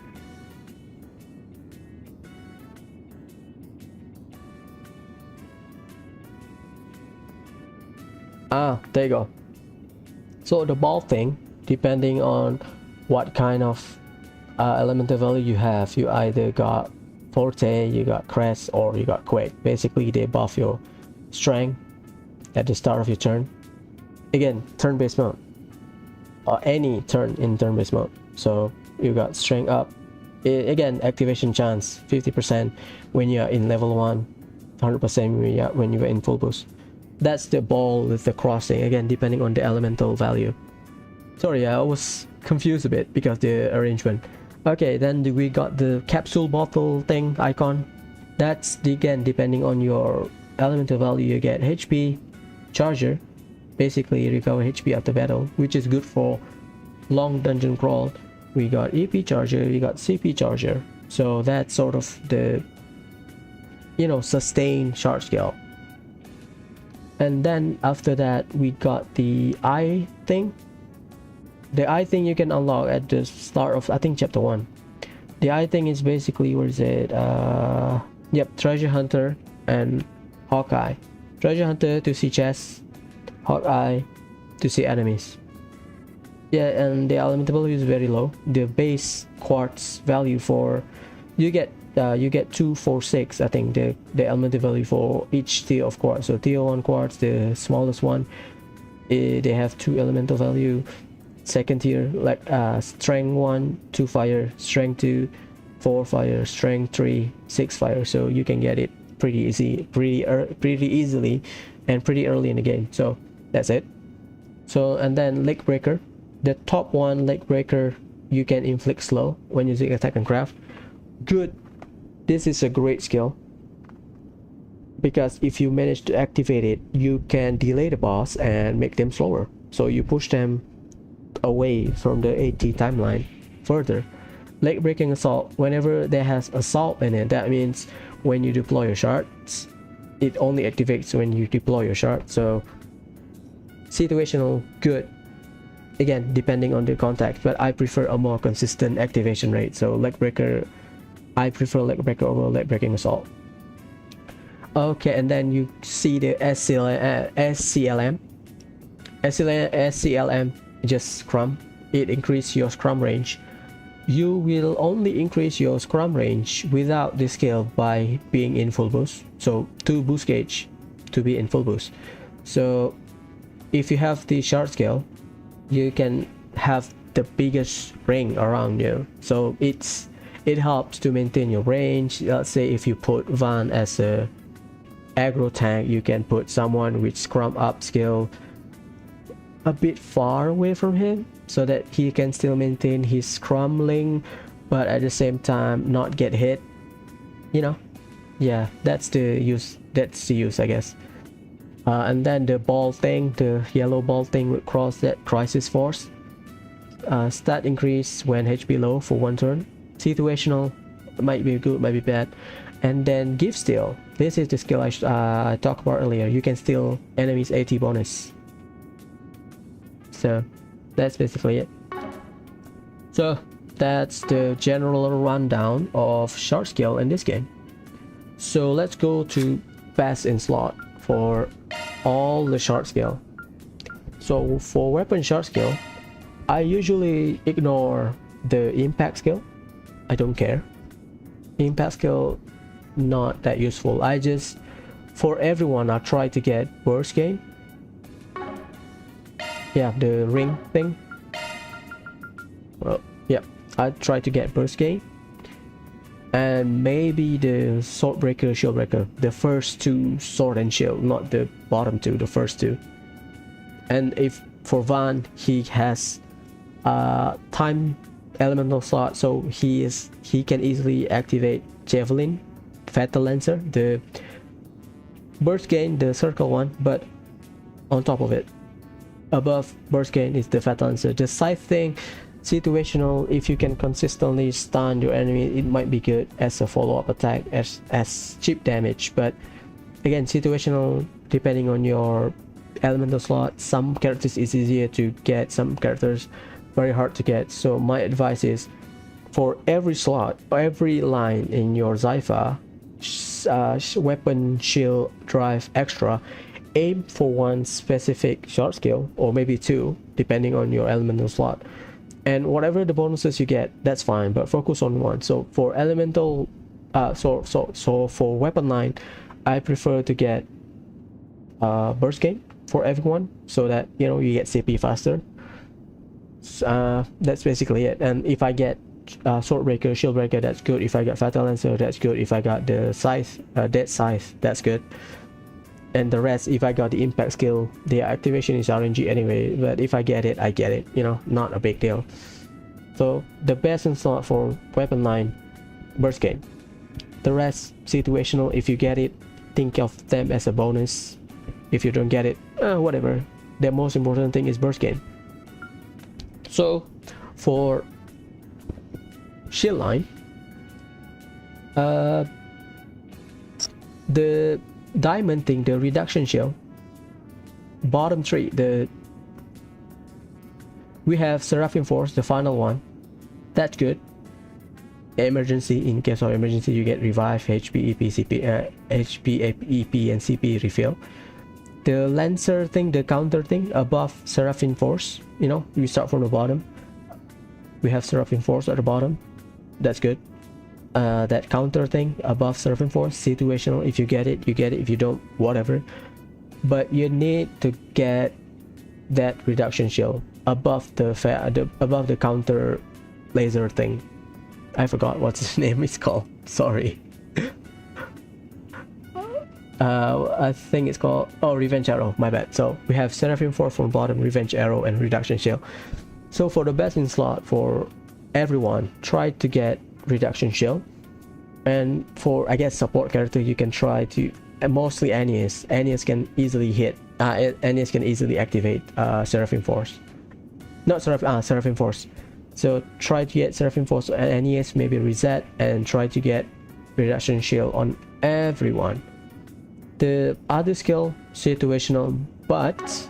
Speaker 1: Ah, there you go. So the ball thing, depending on what kind of elemental value you have, you either got Forte, you got Crest, or you got Quake. Basically, they buff your strength at the start of your turn. Again, turn-based mode. Or any turn in turn-based mode. So you got strength up. Again, activation chance 50% when you're in level 1, 100% when you're in full boost. That's the ball with the crossing, again depending on the elemental value. Sorry, I was confused a bit because the arrangement. Okay, then we got the capsule bottle thing icon. That's again depending on your elemental value, you get HP, charger, basically recover HP after battle, which is good for long dungeon crawl. We got EP charger, we got CP charger, so that's sort of the, you know, sustain shard skill. And then after that we got the eye thing. The eye thing you can unlock at the start of, I think, chapter 1. The eye thing is basically, where is it, yep, treasure hunter and Hawkeye. Treasure hunter to see chests, Hawkeye to see enemies. Yeah, and the elemental value is very low. The base quartz value for, you get 2, 4, 6, I think, the elemental value for each tier of quartz. So tier 1 quartz, the smallest one, they have 2 elemental value. Second tier, like strength 1, 2 fire, strength 2, 4 fire, strength 3, 6 fire. So you can get it pretty easily and pretty early in the game. So that's it. So, and then leg breaker, the top one, leg breaker, you can inflict slow when using attack and craft. Good. This is a great skill, because if you manage to activate it, you can delay the boss and make them slower, so you push them away from the AT timeline further. Leg breaking assault, whenever there has assault in it, that means when you deploy your shards, it only activates when you deploy your shard. So situational, good, again depending on the context, but I prefer a more consistent activation rate. So leg breaker, I prefer leg breaker over leg breaking assault. Okay, and then you see the SCLM, just scrum. It increases your scrum range. You will only increase your scrum range without the skill by being in full boost, so 2 boost gauge to be in full boost. So if you have the shard skill, you can have the biggest ring around you, so it helps to maintain your range. Let's say if you put Van as a aggro tank, you can put someone with scrum up skill a bit far away from him, so that he can still maintain his scrambling, but at the same time not get hit, you know. Yeah, that's the use, I guess. And then the ball thing, the yellow ball thing with crisis force, stat increase when HP low for 1 turn. Situational, might be good, might be bad. And then give steal, this is the skill I talked about earlier. You can steal enemies AT bonus. So that's basically it. So that's the general rundown of shard skill in this game. So let's go to fast in slot for all the shard skill. So for weapon shard skill, I usually ignore the impact skill. I don't care. Impact skill, not that useful. I just, for everyone, I try to get burst gain. Yeah, the ring thing. Well, yeah, I try to get burst gain, and maybe the sword breaker, shield breaker, the first 2 sword and shield, not the bottom 2, the first 2. And if for Van, he has time elemental slot, so he can easily activate javelin, fatal lancer, the burst gain, the circle one, but on top of it, above burst gain, is the fatal lancer. The scythe thing, situational. If you can consistently stun your enemy, it might be good as a follow-up attack, as cheap damage, but again situational, depending on your elemental slot. Some characters is easier to get, some characters very hard to get. So my advice is, for every slot, every line in your Xipha, weapon, shield, drive, extra, aim for 1 specific shard skill, or maybe 2 depending on your elemental slot, and whatever the bonuses you get, that's fine, but focus on 1. So for elemental, so for weapon line, I prefer to get burst gain for everyone, so that, you know, you get CP faster. That's basically it. And if I get sword breaker, shield breaker, that's good. If I got fatal lancer, that's good. If I got the scythe, dead scythe, that's good. And the rest, if I got the impact skill, the activation is RNG anyway, but if I get it, I get it, you know, not a big deal. So the best in slot for weapon line, burst gain. The rest, situational. If you get it, think of them as a bonus. If you don't get it, whatever, the most important thing is burst gain. So for shield line, the diamond thing, the reduction shield, bottom 3, we have Seraphim Force, the final one. That's good. Emergency, in case of emergency, you get revive, HP, EP, CP, HP, EP, and CP refill. The Lancer thing, the counter thing above Seraphim Force, you know, we start from the bottom. We have Seraphim Force at the bottom. That's good. That counter thing above Seraphim Force, situational. If you get it, you get it. If you don't, whatever. But you need to get that reduction shield above the counter laser thing. I forgot what its name is called. Sorry. I think it's called Revenge Arrow. My bad. So we have Seraphim Force from bottom, Revenge Arrow, and Reduction Shield. So for the best in slot for everyone, try to get Reduction Shield. And for, I guess, support character, you can try to mostly Aeneas. Aeneas can easily hit. Aeneas can easily activate Seraphim Force. Not Seraphim Force. So try to get Seraphim Force and Aeneas, maybe reset, and try to get Reduction Shield on everyone. The other skill, situational, but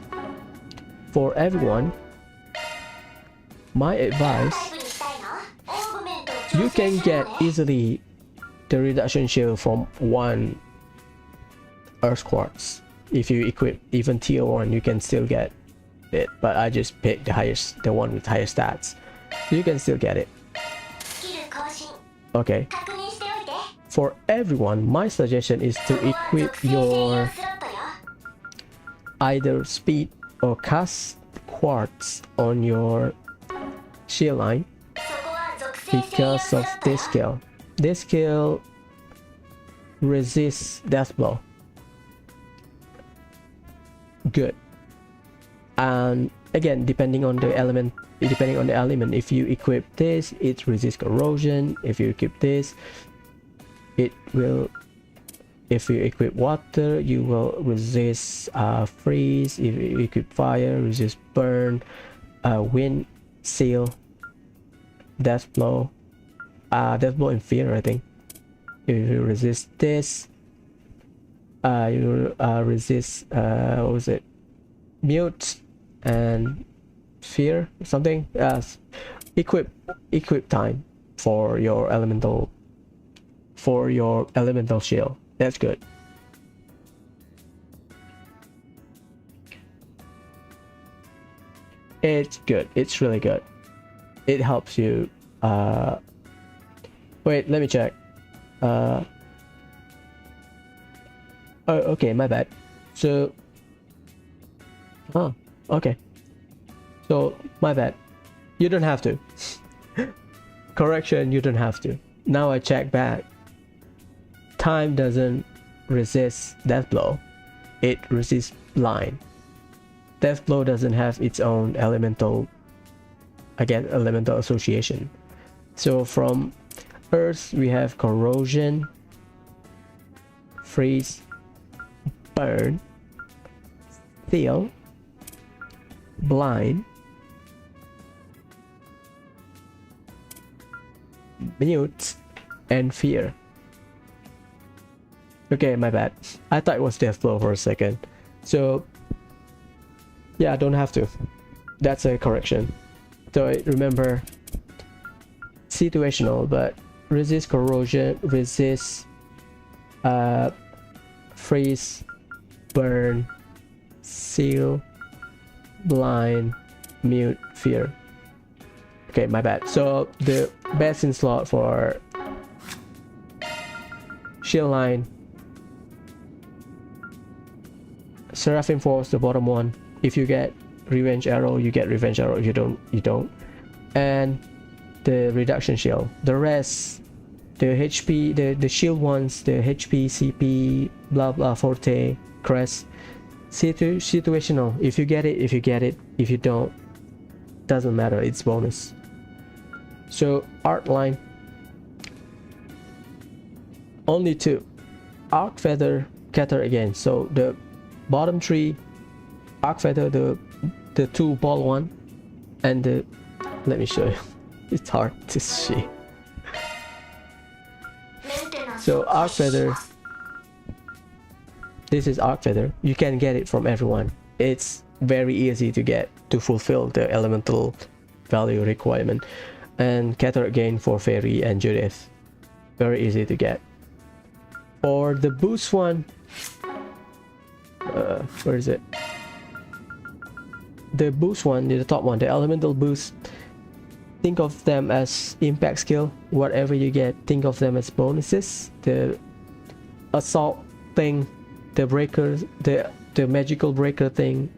Speaker 1: for everyone, my advice, you can get easily the reduction shield from 1 Earth Quartz. If you equip even tier 1, you can still get it, but I just picked the one with higher stats. You can still get it. Okay. For everyone, my suggestion is to equip your either speed or cast quartz on your shield line because of this skill. This skill resists death blow. Good. And again, depending on the element, if you equip this, it resists corrosion. If you equip this, it will, if you equip water, you will resist freeze. If you equip fire, resist burn, wind, seal, death blow and fear. I think if you resist this, you resist what was it, mute and fear, something. Equip time for your elemental shield. That's good. It's good. It's really good. It helps you. Wait, let me check. Oh, okay, my bad. So, okay. So, my bad. You don't have to. Correction, you don't have to. Now I check back. Time doesn't resist death blow. It resists line. Death blow doesn't have its own elemental association. So from earth we have corrosion, freeze, burn, seal, blind, mute, and fear. Okay, my bad. I thought it was death blow for a second. So yeah, don't have to. That's a correction. So remember, situational, but resist corrosion, resist freeze, burn, seal, blind, mute, fear. Okay, my bad. So the best in slot for shield line, Seraphim Force, the bottom one. If you get Revenge Arrow, you get Revenge Arrow. If you don't, you don't. And the reduction shield. The rest, the HP, the shield ones, the HP, CP, blah blah, Forte, Crest, situational. If you get it, if you get it. If you don't, doesn't matter. It's bonus. So art line, only 2. Arc feather, Cater again. So the bottom 3 arc feather, the two ball one, and the, let me show you. It's hard to see. So arc feather, this is arc feather. You can get it from everyone. It's very easy to get to fulfill the elemental value requirement. And cataract gain for Fairy and Judith, very easy to get. For the boost one, where is it? The boost one, the top one, the elemental boost, think of them as impact skill. Whatever you get, think of them as bonuses. The assault thing, the breaker, the magical breaker thing,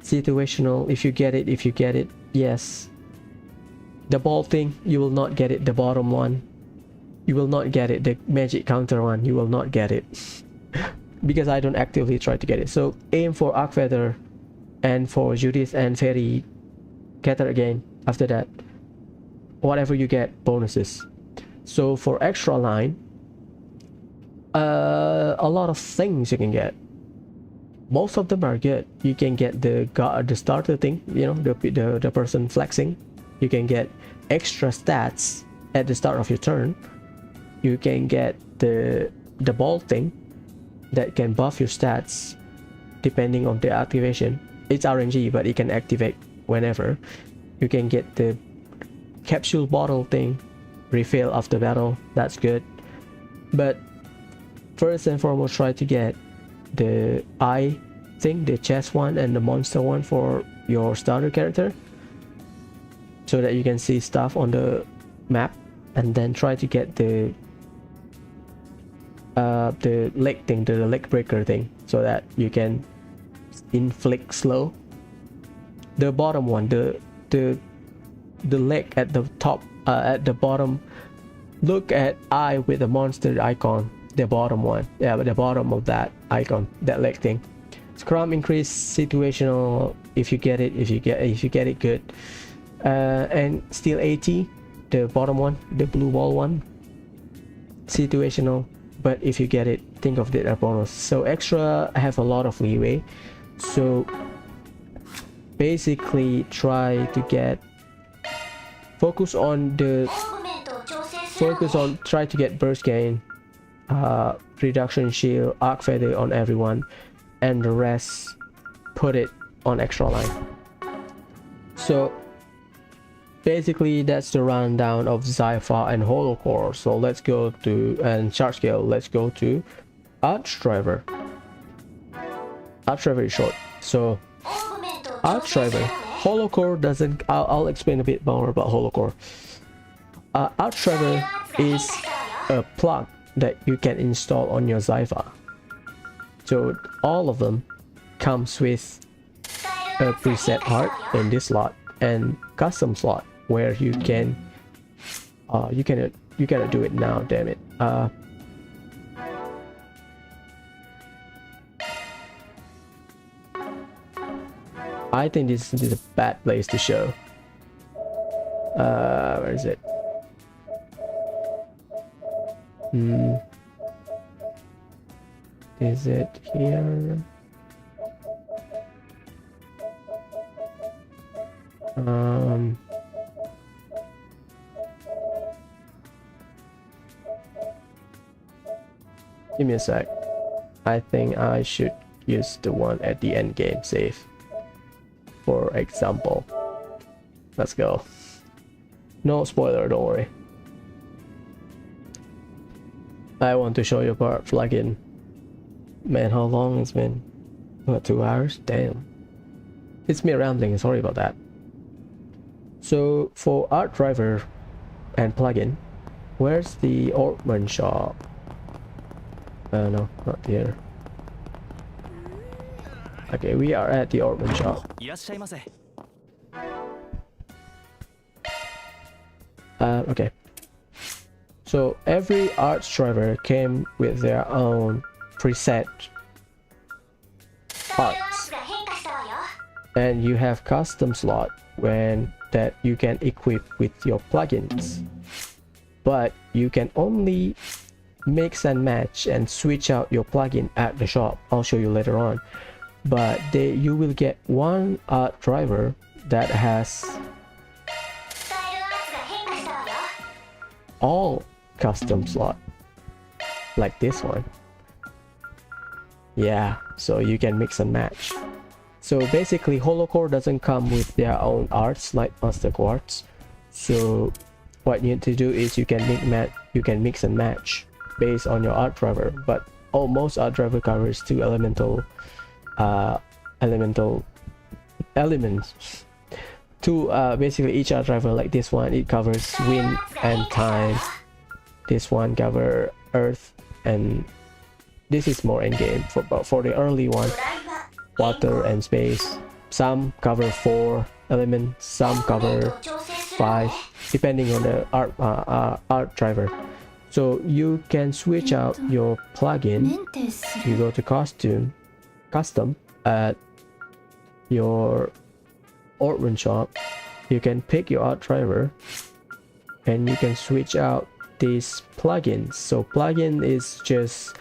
Speaker 1: situational, if you get it, yes. The ball thing, you will not get it. The bottom one, you will not get it. The magic counter one, you will not get it. Because I don't actively try to get it. So aim for arc feather, and for Judith and Fairy, cataract gain. After that, whatever you get, bonuses. So for extra line, a lot of things you can get. Most of them are good. You can get the starter thing, you know, the person flexing. You can get extra stats at the start of your turn. You can get the ball thing that can buff your stats depending on the activation. It's RNG, but it can activate whenever. You can get the capsule bottle thing, refill after battle. That's good. But first and foremost, try to get the eye thing, the chest one and the monster one for your starter character, so that you can see stuff on the map. And then try to get the leg thing, the leg breaker thing, so that you can inflict slow. The bottom one, the leg at the top, at the bottom, look at eye with the monster icon, the bottom one, yeah, but the bottom of that icon, that leg thing. Scrum increase, situational, if you get it, good. And still 80, the bottom one, the blue ball one, situational, but if you get it, think of it as bonus. So extra have a lot of leeway. So basically try to get try to get burst gain, reduction shield, arc feather on everyone, and the rest put it on extra line. So basically that's the rundown of Xipha and Holocore. So let's go to, and charge scale, let's go to Arch Driver. Arch Driver is short. So Arch Driver, Holocore doesn't, I'll explain a bit more about Holocore. Arch Driver is a plug that you can install on your Xipha. So all of them comes with a preset art in this slot and custom slot where you can you gotta do it now, damn it. I think this is a bad place to show. Where is it? Is it here? Give me a sec. I think I should use the one at the end game save. For example, let's go. No spoiler, don't worry. I want to show you part plugin. Man, how long it's been? What, 2 hours? Damn. It's me rambling, sorry about that. So for Art Driver and plugin, where's the Ortman shop? No, not here. Okay, we are at the Ortman shop. Okay. So every Arch Driver came with their own preset parts, and you have custom slot when that you can equip with your plugins, but you can only mix and match and switch out your plugin at the shop. I'll show you later on. but you will get one art driver that has
Speaker 2: 使えるアーツが変化したわよ。
Speaker 1: all custom slot like this one. Yeah, so you can mix and match. So basically holocore doesn't come with their own arts like master quartz. So what you need to do is you can mix and match based on your art driver, but almost art driver covers two elemental elements. Two basically each art driver, like this one, it covers wind and time. This one cover earth, and this is more end game for the early one, water and space. Some cover 4 elements, some cover 5, depending on the art driver. So you can switch out your plugin. You go to custom at your Ortman shop. You can pick your art driver and you can switch out these plugins. So plugin is just,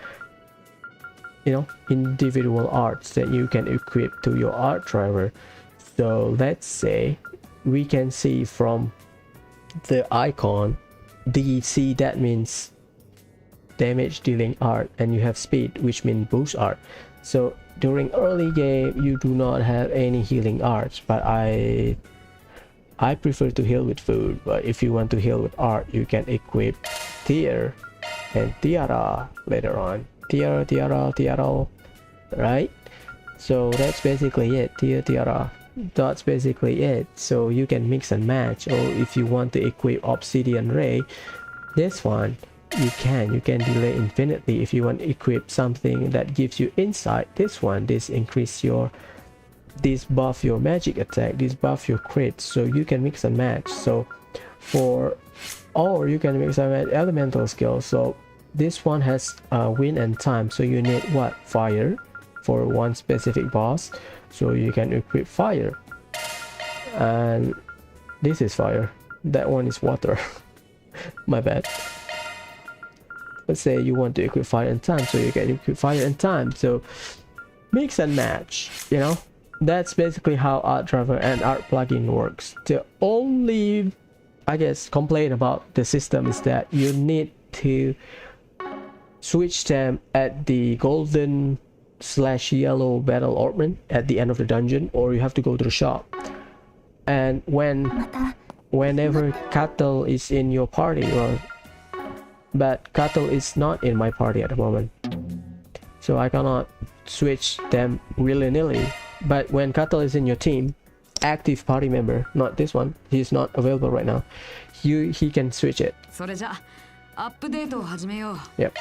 Speaker 1: you know, individual arts that you can equip to your art driver. So let's say we can see from the icon DC, that means damage dealing art, and you have speed, which means boost art. So during early game you do not have any healing arts, but I prefer to heal with food. But if you want to heal with art, you can equip Tear and Tiara later on. Tiara, right? So that's basically it. Tiara, that's basically it. So you can mix and match, or if you want to equip Obsidian Ray, this one you can delay infinitely. If you want to equip something that gives you insight, this one, this buff your magic attack, this buff your crit. So you can mix and match. So or you can mix and match elemental skills. So this one has wind and time, so you need what? Fire for one specific boss, so you can equip fire. And this is fire, that one is water. My bad. Let's say you want to equip fire and time, so you can equip fire and time. So mix and match, you know. That's basically how art driver and art plugin works. The only, I guess, complaint about the system is that you need to switch them at the golden/yellow battle ornament at the end of the dungeon, or you have to go to the shop. And whenever Cattle is in your party, but Cattle is not in my party at the moment, so I cannot switch them willy-nilly. But when Cattle is in your team, active party member, not this one, he's not available right now, he can switch it. Yep.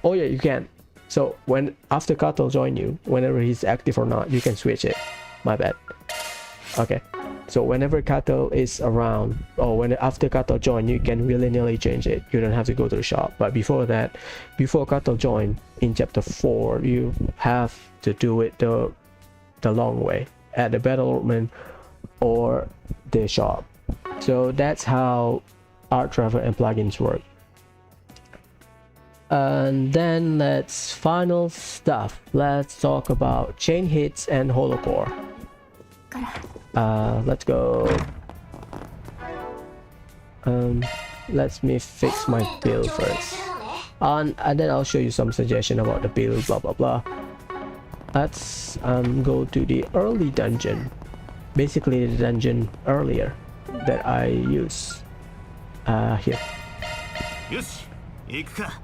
Speaker 1: Oh yeah, you can. So when after Cattle join you, whenever he's active or not, you can switch it. My bad. Okay. So whenever Cattle is around, or after Cattle join, you can willy-nilly change it. You don't have to go to the shop. But before that, before Cattle join in chapter 4, you have to do it the long way at the battle ornament or the shop. So that's how art driver and plugins work. And then let's final stuff. Let's talk about chain hits and holocore. Let's go. Let me fix my build first, and then I'll show you some suggestion about the build, blah blah blah. Let's go to the early dungeon, basically the dungeon earlier that I use here.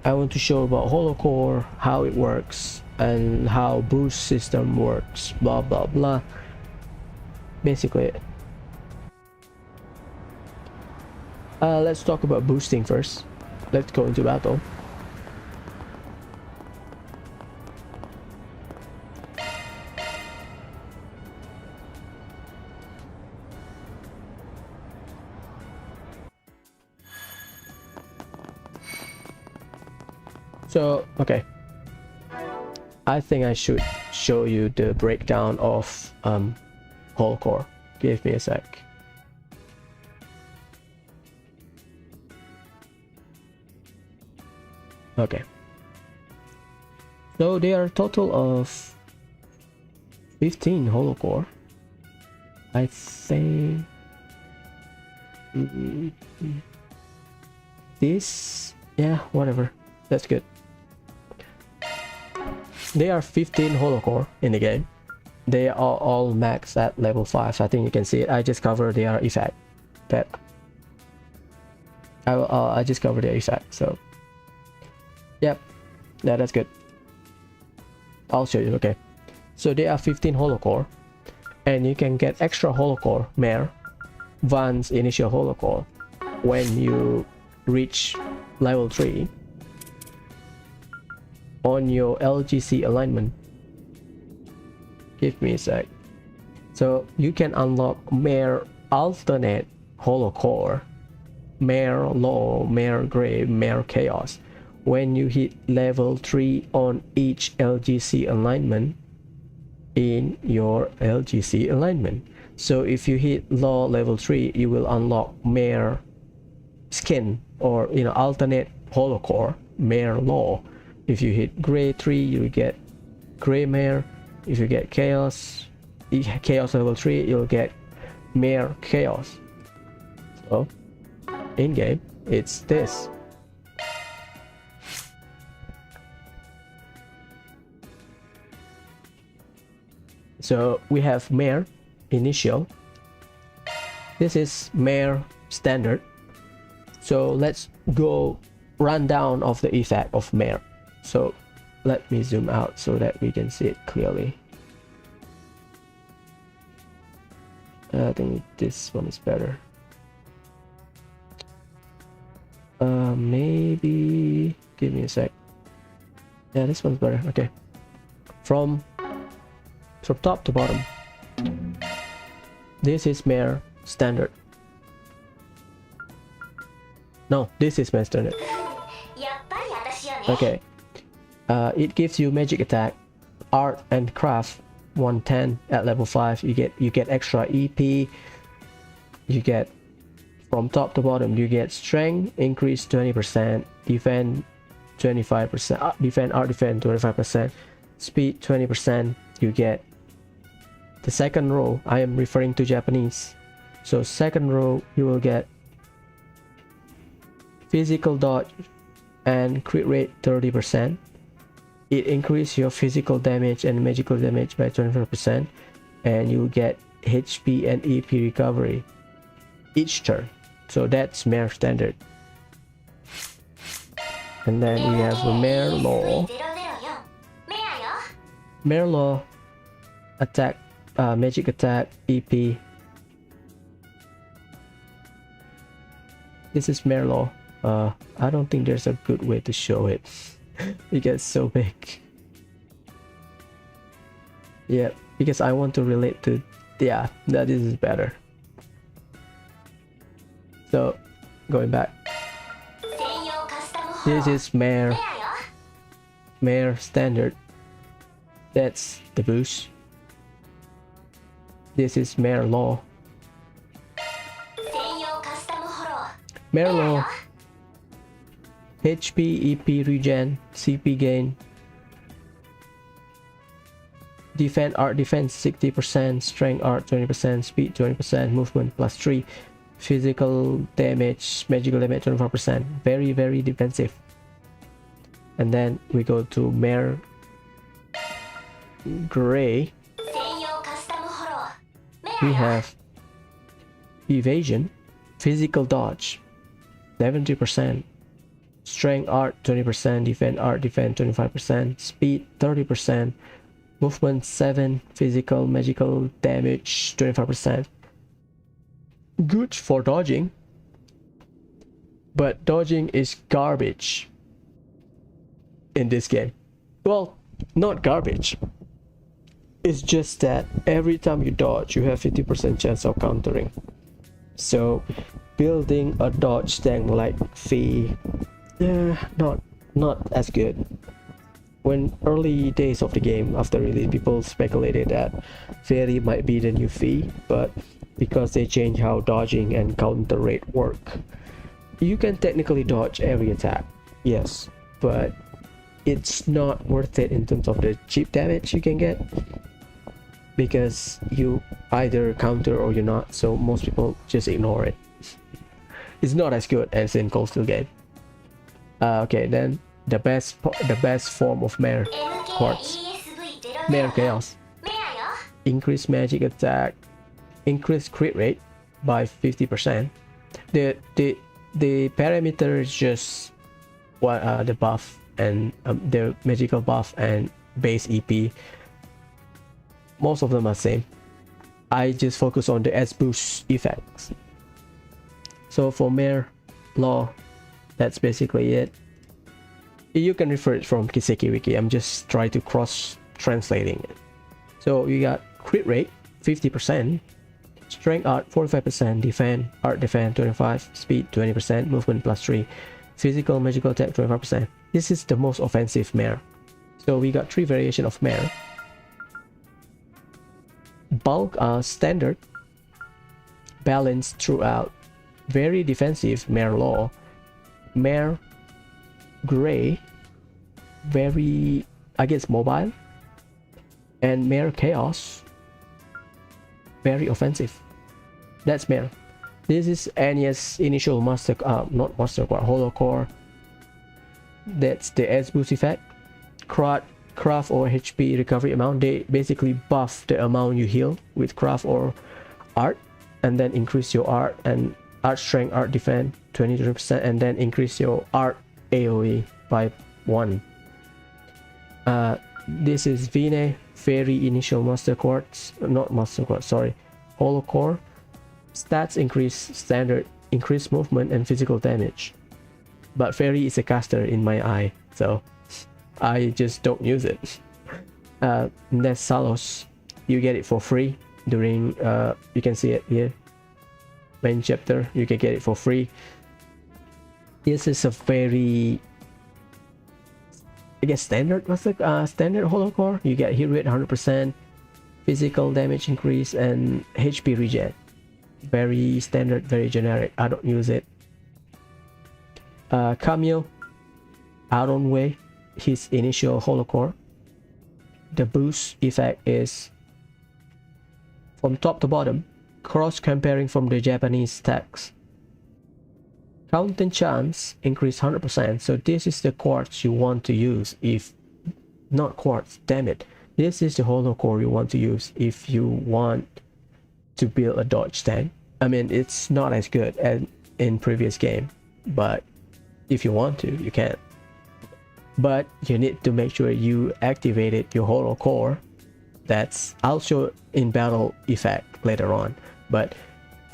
Speaker 1: I want to show about holocore, how it works, and how boost system works, blah blah blah. Basically, let's talk about boosting first. Let's go into battle. So, okay, I think I should show you the breakdown of holocore. Give me a sec. Okay. So there are a total of 15 hollow core. I think this, yeah, whatever, that's good. There are 15 hollow core in the game. They are all max at level 5. I think you can see it. I just covered their effect. That I just covered their effect. So yep, yeah, that's good. I'll show you. Okay, so there are 15 hollow core, and you can get extra hollow core mare once initial hollow core when you reach level 3 on your LGC alignment. Give me a sec. So you can unlock mare alternate hollow core, mare law, mare gray, mare chaos when you hit level 3 on each LGC alignment in your LGC alignment. So if you hit law level 3, you will unlock mare skin, or alternate hollow core mare law. If you hit gray 3, you get gray mare. If you get chaos level 3, you'll get mare chaos. So in game it's this. So we have mare initial. This is mare standard. So let's go rundown of the effect of mare. So let me zoom out so that we can see it clearly. I think this one is better. Maybe give me a sec. Yeah, this one's better. Okay, from top to bottom, this is mare standard. No, this is mare standard. Okay. It gives you magic attack, art and craft 110 at level 5. You get extra EP. You get, from top to bottom, you get strength increase 20%, defend 25%, defend art defend 25%, speed 20%. You get the second row. I am referring to Japanese. So second row, you will get physical dodge and crit rate 30%. It increases your physical damage and magical damage by 25%, and you get HP and EP recovery each turn. So that's mare standard. And then we have the mare law. Mare law attack, magic attack, EP. This is mare law. I don't think there's a good way to show it. It gets so big. Yeah, because I want to relate to, yeah, that is better. So going back, this is mare standard. That's the boost. This is mare law. Mare law, HP, EP regen, CP gain, defend art defense 60%, strength art 20%, speed 20%, movement plus 3, physical damage, magical damage 24%. Very, very defensive. And then we go to mare gray. We have evasion, physical dodge 70%, strength art 20%, defend art defend 25%, speed 30%, movement 7, physical magical damage 25%. Good for dodging, but dodging is garbage in this game. Well, not garbage, it's just that every time you dodge you have 50% chance of countering. So building a dodge tank like Fee, not as good. When early days of the game after release, people speculated that Fairy might be the new Fee, but because they changed how dodging and counter rate work, you can technically dodge every attack, yes, but it's not worth it in terms of the cheap damage you can get. because you either counter or you're not, so most people just ignore it. It's not as good as in Coastal game. Okay, then the best form of Mare Quartz. Mare Chaos. Increase magic attack, increase crit rate by 50%. The parameter is just what the buff and the magical buff and base EP. Most of them are same. I just focus on the S boost effects. So for Mare Law, that's basically it. You can refer it from Kiseki wiki. I'm just trying to cross translating it. So you got crit rate 50%, strength art 45%, defend art defend 25%, speed 20%, movement +3, physical magical attack 25%. This is the most offensive Mare. So we got 3 variations of Mare. Bulk standard, balanced throughout, very defensive Mare Law, Mare Gray, very I guess mobile, and Mare Chaos, very offensive. That's Mare. This is NES initial master not master core, holo core. That's the S boost effect. Craft or HP recovery amount. They basically buff the amount you heal with craft or art, and then increase your art and art strength, art defend 23%, and then increase your art AoE by 1. This is Vine Fairy initial master quartz, not master quartz, sorry, holo core. Stats increase standard, increase movement and physical damage, but Fairy is a caster in my eye, so I just don't use it. That's Salos. You get it for free during you can see it here, main chapter. You can get it for free. This is a very, I guess, standard. What's the standard holo core? You get hit rate 100%, physical damage increase, and HP regen. Very standard, very generic. I don't use it. Cameo, Aaron Way, his initial holo core. The boost effect is from top to bottom, cross comparing from the Japanese text. Count and chance increase 100%. So this is the quartz you want to use. If not quartz, damn it, this is the holo core you want to use if you want to build a dodge tank. I mean, it's not as good as in previous game, but if you want to, you can. But you need to make sure you activated your holo core. That's, I'll show in battle effect later on, but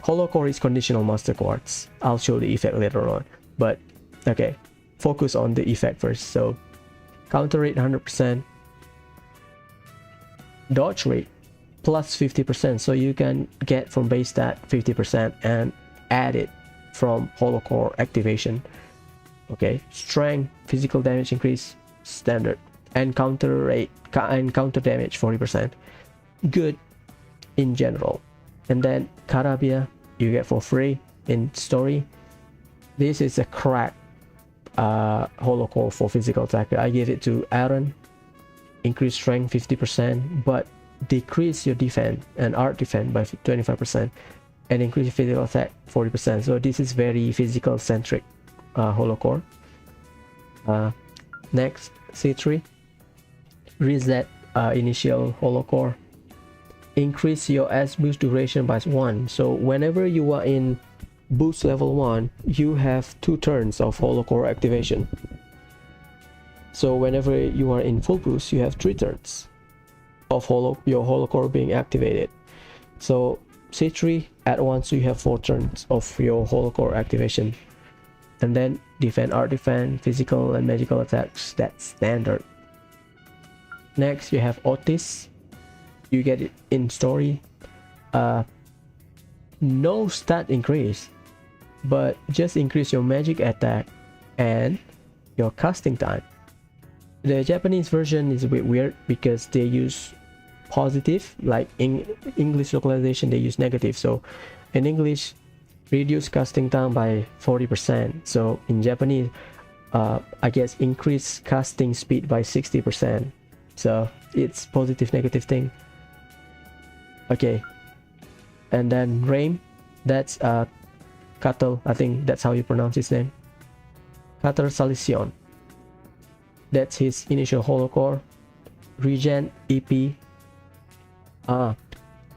Speaker 1: holo core is conditional master quartz. I'll show the effect later on, but okay, focus on the effect first. So counter rate 100%, dodge rate plus 50%, so you can get from base stat 50% and add it from holo core activation. Okay, strength, physical damage increase standard, and counter rate and counter damage 40%. Good in general. And then Karabia you get for free in story. This is a crack holo core for physical attacker. I give it to Aaron. Increase strength 50%, but decrease your defense and art defense by 25%, and increase your physical attack 40%. So this is very physical centric holo core. Next, C3, reset initial holo core. Increase your S boost duration by 1. So whenever you are in boost level 1, you have 2 turns of holo core activation. So whenever you are in full boost, you have 3 turns of your holo core being activated. So C3 at once you have 4 turns of your holo core activation. And then defend, art defend, physical and magical attacks, that's standard. Next you have Otis. You get it in story. No stat increase, but just increase your magic attack and your casting time. The Japanese version is a bit weird because they use positive, like in English localization they use negative. So in English, reduce casting time by 40%. So in Japanese, I guess increase casting speed by 60%. So it's positive negative thing. Okay, and then Raim, that's Katel, I think that's how you pronounce his name. Katel Salision. That's his initial holocore. Regen EP.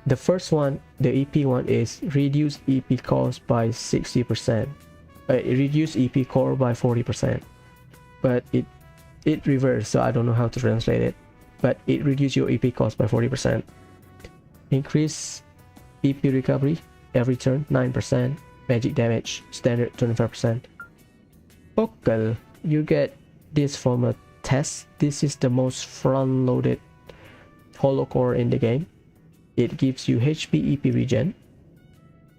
Speaker 1: The first one, the EP one, is reduce EP cost by 60%. Reduce EP core by 40%. But it reversed, so I don't know how to translate it. But it reduces your EP cost by 40%. Increase EP recovery every turn 9%. Magic damage standard 25%. Okay, you get this from a test. This is the most front-loaded holocore in the game. It gives you HP EP regen.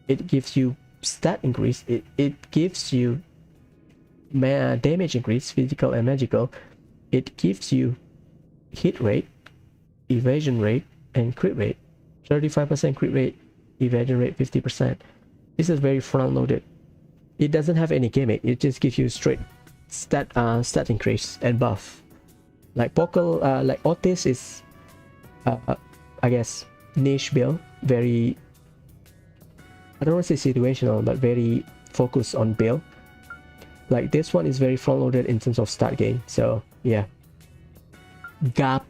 Speaker 1: It gives you stat increase. It gives you damage increase, physical and magical. It gives you hit rate, evasion rate, and crit rate. 35% crit rate, evasion rate 50%. This is very front-loaded. It doesn't have any gimmick. It just gives you straight stat increase and buff. Like like Otis is, I guess, niche build, very, I don't want to say situational, but very focused on build. Like this one is very front loaded in terms of stat gain. So yeah. Gap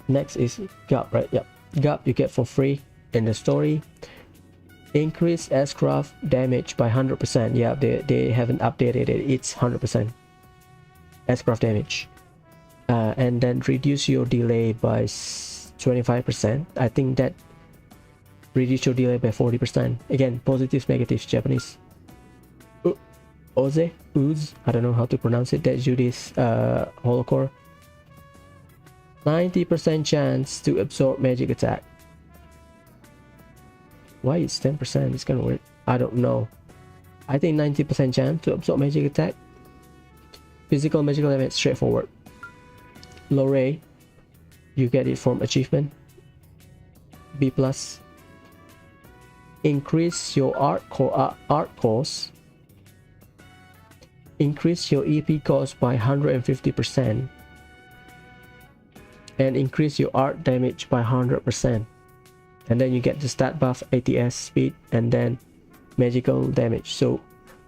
Speaker 1: next is Gap, right? Yep. Gap you get for free in the story. Increase S-Craft damage by 100%. Yeah, they haven't updated it. It's 100% S-Craft damage. And then reduce your delay by 25%. I think that reduce your delay by 40%. Again, positives, negatives, Japanese. Ooze, I don't know how to pronounce it. That's Judy's holocore. 90% chance to absorb magic attack. Why is 10%? It's kind of weird. I don't know. I think 90% chance to absorb magic attack. Physical magical damage, straightforward. Lorray, you get it from achievement. B+. Increase your art cost. Increase your EP cost by 150%. And increase your art damage by 100%. And then you get the stat buff, ATS speed, and then magical damage. So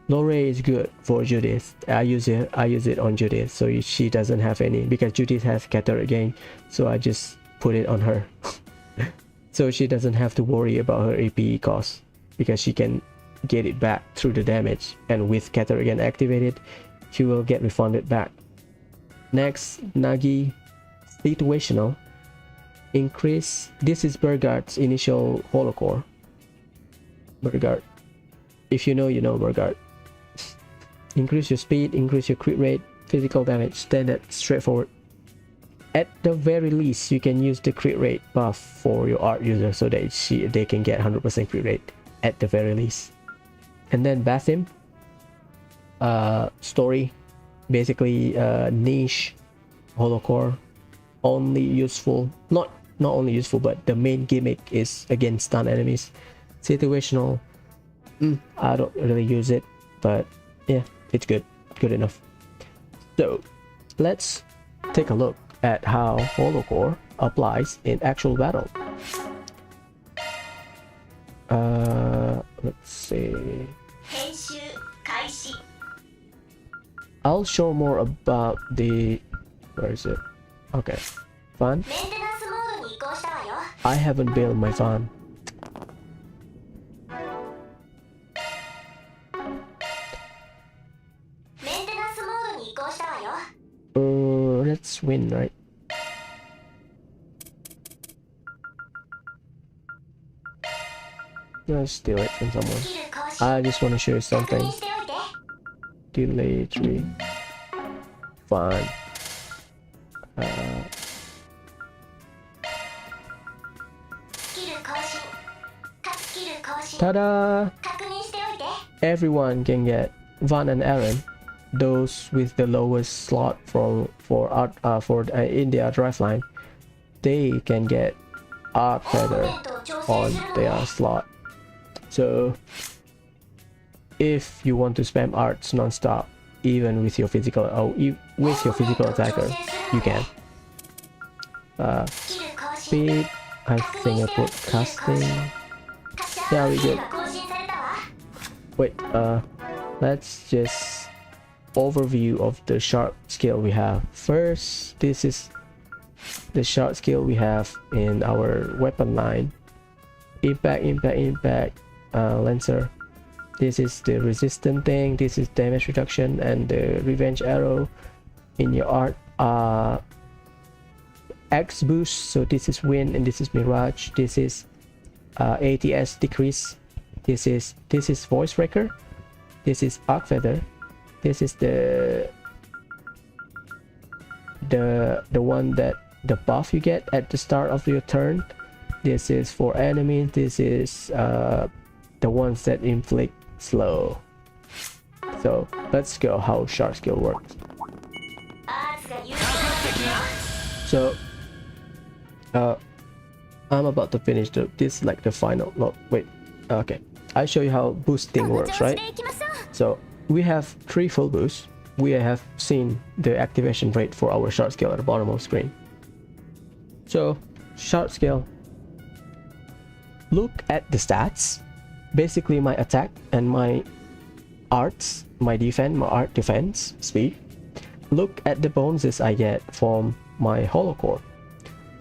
Speaker 1: Lorray is good for Judith. I use it on Judith, so she doesn't have any, because Judith has Cathar again, so I just put it on her. So she doesn't have to worry about her AP cost, because she can get it back through the damage, and with Cathar again activated, she will get refunded back. Next, Nagi, situational. Increase, this is Burgard's initial holocore. Burgard, if you know, you know Burgard. Increase your speed, increase your crit rate, physical damage, standard, straightforward. At the very least, you can use the crit rate buff for your art user so that they can get 100% crit rate at the very least. And then Bathim, story, basically niche holocore, only useful, not only useful, but the main gimmick is against stun enemies. Situational, I don't really use it, but yeah, it's good enough. So let's take a look at how holocore applies in actual battle. Let's see. I'll show more about the, where is it? Okay, fan. I haven't built my fan. Let's win, right? Let's steal it from someone. I just want to show you something. Delay 3. Fine. Ta-da! Everyone can get Van and Aaron. Those with the lowest slot in the drive line, they can get Arc Feather on their slot. So if you want to spam arts non-stop, even with your physical attacker, you can.
Speaker 2: スキル更新
Speaker 1: speed, I think I put casting.
Speaker 2: 発射
Speaker 1: Yeah, we
Speaker 2: スキル
Speaker 1: good.
Speaker 2: が更新されたわ
Speaker 1: Wait, let's just overview of the sharp skill we have. First, this is the sharp skill we have in our weapon line. Impact, Lancer. This is the resistant thing, this is damage reduction, and the revenge arrow in your art X boost, so this is wind and this is mirage. This is ATS decrease. This is voice breaker. This is arc feather. This is the one that the buff you get at the start of your turn. This is for enemies. This is the ones that inflict slow. So let's go how sharp skill works.
Speaker 2: アーツが優勝だ敵よ
Speaker 1: So I'm about to finish this like the final. No, wait. Okay, I show you how boosting
Speaker 2: この
Speaker 1: works,
Speaker 2: 調子
Speaker 1: right?
Speaker 2: でいきましょう
Speaker 1: So we have 3 full boosts. We have seen the activation rate for our short skill at the bottom of the screen. So short skill. Look at the stats. Basically my attack and my arts, my art defense, speed. Look at the bonuses I get from my holocore.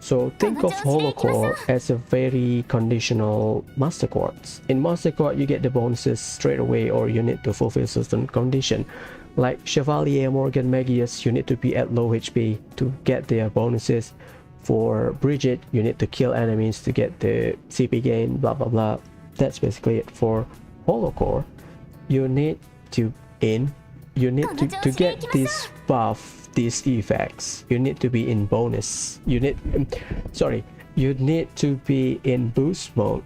Speaker 1: So think of holocore as a very conditional master quartz. In master quartz you get the bonuses straight away or you need to fulfill certain condition. Like Chevalier, Morgan, Magius, you need to be at low HP to get their bonuses. For Bridget, you need to kill enemies to get the CP gain, blah blah blah. That's basically it. For holocore, you need to get this buff, these effects, you need to be in bonus. You need to be in boost mode,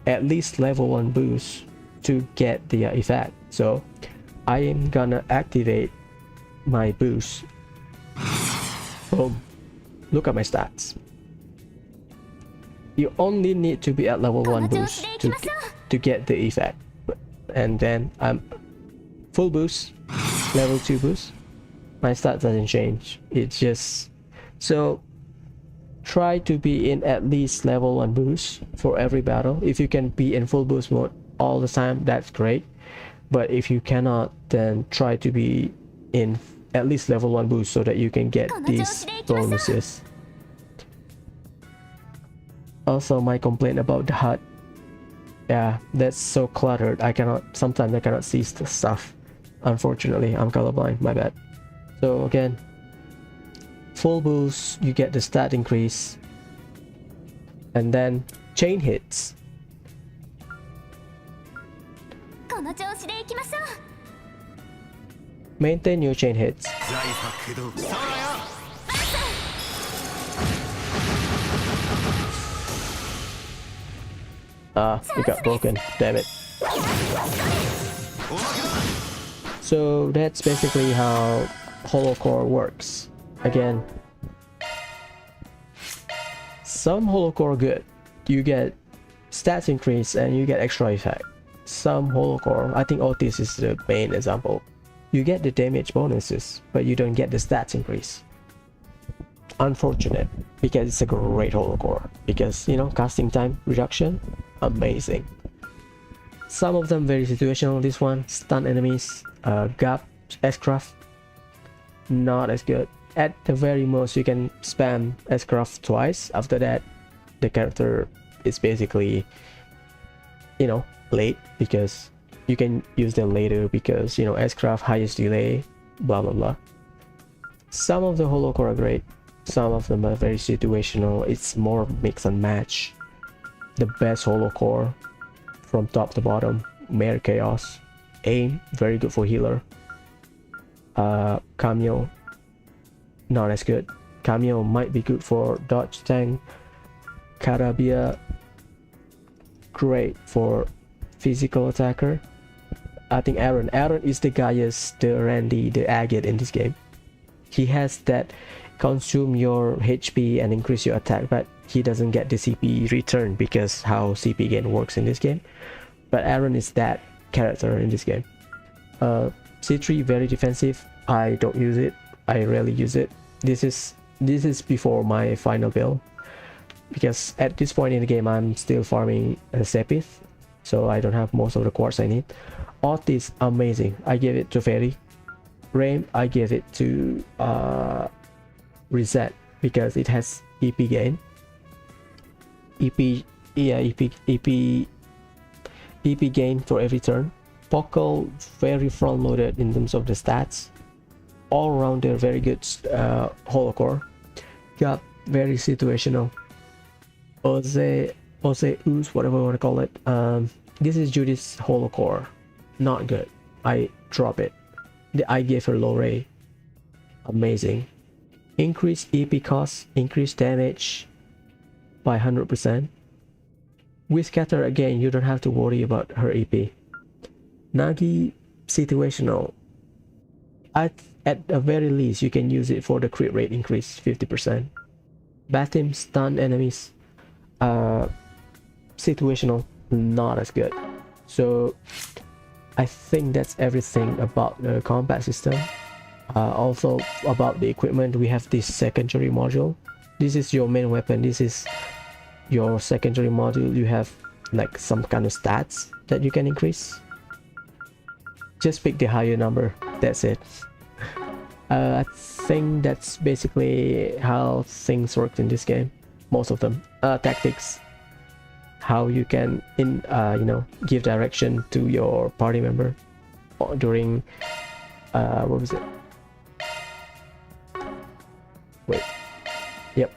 Speaker 1: at least level 1 boost to get the effect. So I am gonna activate my boost. Boom. Look at my stats. You only need to be at level 1 boost to get the effect. And then I'm full boost, level 2 boost. My stats doesn't change. It's just... So try to be in at least level 1 boost for every battle. If you can be in full boost mode all the time, that's great. But if you cannot, then try to be in at least level 1 boost so that you can get these bonuses. Also, my complaint about the HUD. Yeah, that's so cluttered. Sometimes I cannot see the stuff. Unfortunately, I'm colorblind, my bad. So again, full boost, you get the stat increase. And then chain hits.
Speaker 2: この調子でいきましょう
Speaker 1: Maintain your chain hits. It got broken. Damn it. So that's basically how holocore works. Again, some holocore are good. You get stats increase and you get extra effect. Some holocore, I think Otis is the main example. You get the damage bonuses, but you don't get the stats increase. Unfortunate, because it's a great holocore. Because, you know, casting time reduction, amazing. Some of them very situational. This one, stun enemies, gap, S-craft, not as good. At the very most, you can spam S-craft twice. After that, the character is basically, you know, late, because you can use them later because, you know, S-craft, highest delay, blah blah blah. Some of the holocore are great. Some of them are very situational. It's more mix and match. The best holocore from top to bottom, Mare Chaos. Aim, very good for healer. Cameo, not as good. Cameo might be good for dodge tank. Karabia, great for physical attacker. I think Aaron is the Gaius, the Randy, the Agate in this game. He has that consume your HP and increase your attack, but he doesn't get the CP return because how CP gain works in this game. But Aaron is that character in this game. C3, very defensive. I don't use it. I rarely use it. This is this is before my final build, because at this point in the game I'm still farming Xipha, so I don't have most of the quartz I need. Art is amazing. I give it to Fairy. Rain, I give it to Reset, because it has EP gain. EP, yeah, EP gain for every turn. Pockle, very front loaded in terms of the stats. All around they're very good holocore. Got very situational. Oze, Ooze, whatever you want to call it. This is Judy's holocore. Not good. I drop it. I gave her low ray. Amazing. Increase EP cost, increase damage by 100%. With Scatter again, you don't have to worry about her EP. Nagi, situational. At the very least, you can use it for the crit rate increase 50%. Batim, stun enemies. Situational, not as good. So I think that's everything about the combat system. Also about the equipment, we have this secondary module. This is your main weapon. This is your secondary module. You have like some kind of stats that you can increase. Just pick the higher number. That's it. I think that's basically how things work in this game. Most of them. Tactics. How you can give direction to your party member during what was it? Wait. Yep.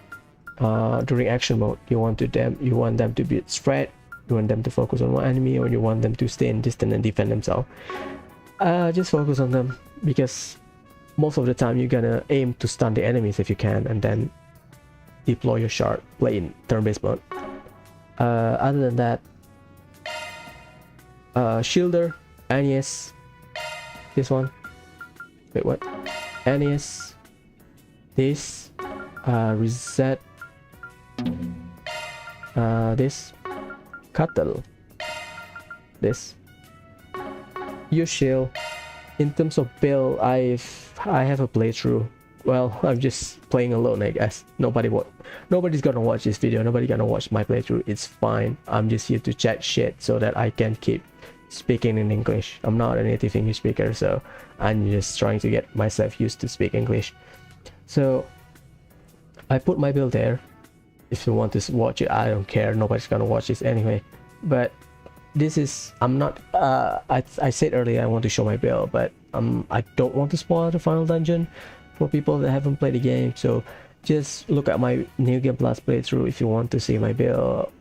Speaker 1: During action mode, you want them to be spread, you want them to focus on one enemy, or you want them to stay in distance and defend themselves. Just focus on them, because most of the time you're gonna aim to stun the enemies if you can, and then deploy your shard, play in turn-based mode. Other than that, Shielder, Aeneas, this one, wait, what? Aeneas, this, Reset, this, Cuttle, this, your shield. In terms of build, I have a playthrough. Well, I'm just playing alone, I guess. Nobody's gonna watch this video. Nobody's gonna watch my playthrough. It's fine. I'm just here to chat shit so that I can keep speaking in English. I'm not a native English speaker, so I'm just trying to get myself used to speak English. So I put my build there. If you want to watch it, I don't care. Nobody's gonna watch this anyway. But this is, I'm not, I said earlier I want to show my build, but I don't want to spoil the final dungeon for people that haven't played the game. So just look at my New Game Plus playthrough if you want to see my build,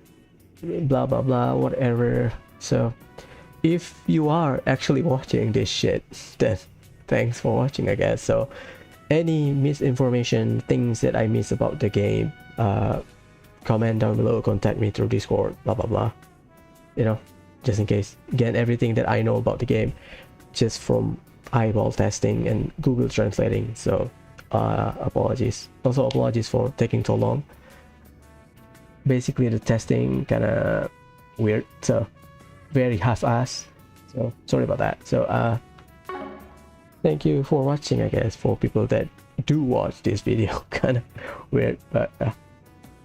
Speaker 1: blah blah blah, whatever. So if you are actually watching this shit, then thanks for watching, I guess. So any misinformation, things that I miss about the game, comment down below, contact me through Discord, blah blah blah, just in case. Again, everything that I know about the game just from eyeball testing and Google translating. So apologies. Also apologies for taking so long. Basically the testing kind of weird, so very half-assed, so sorry about that. So thank you for watching, I guess, for people that do watch this video. Kind of weird, but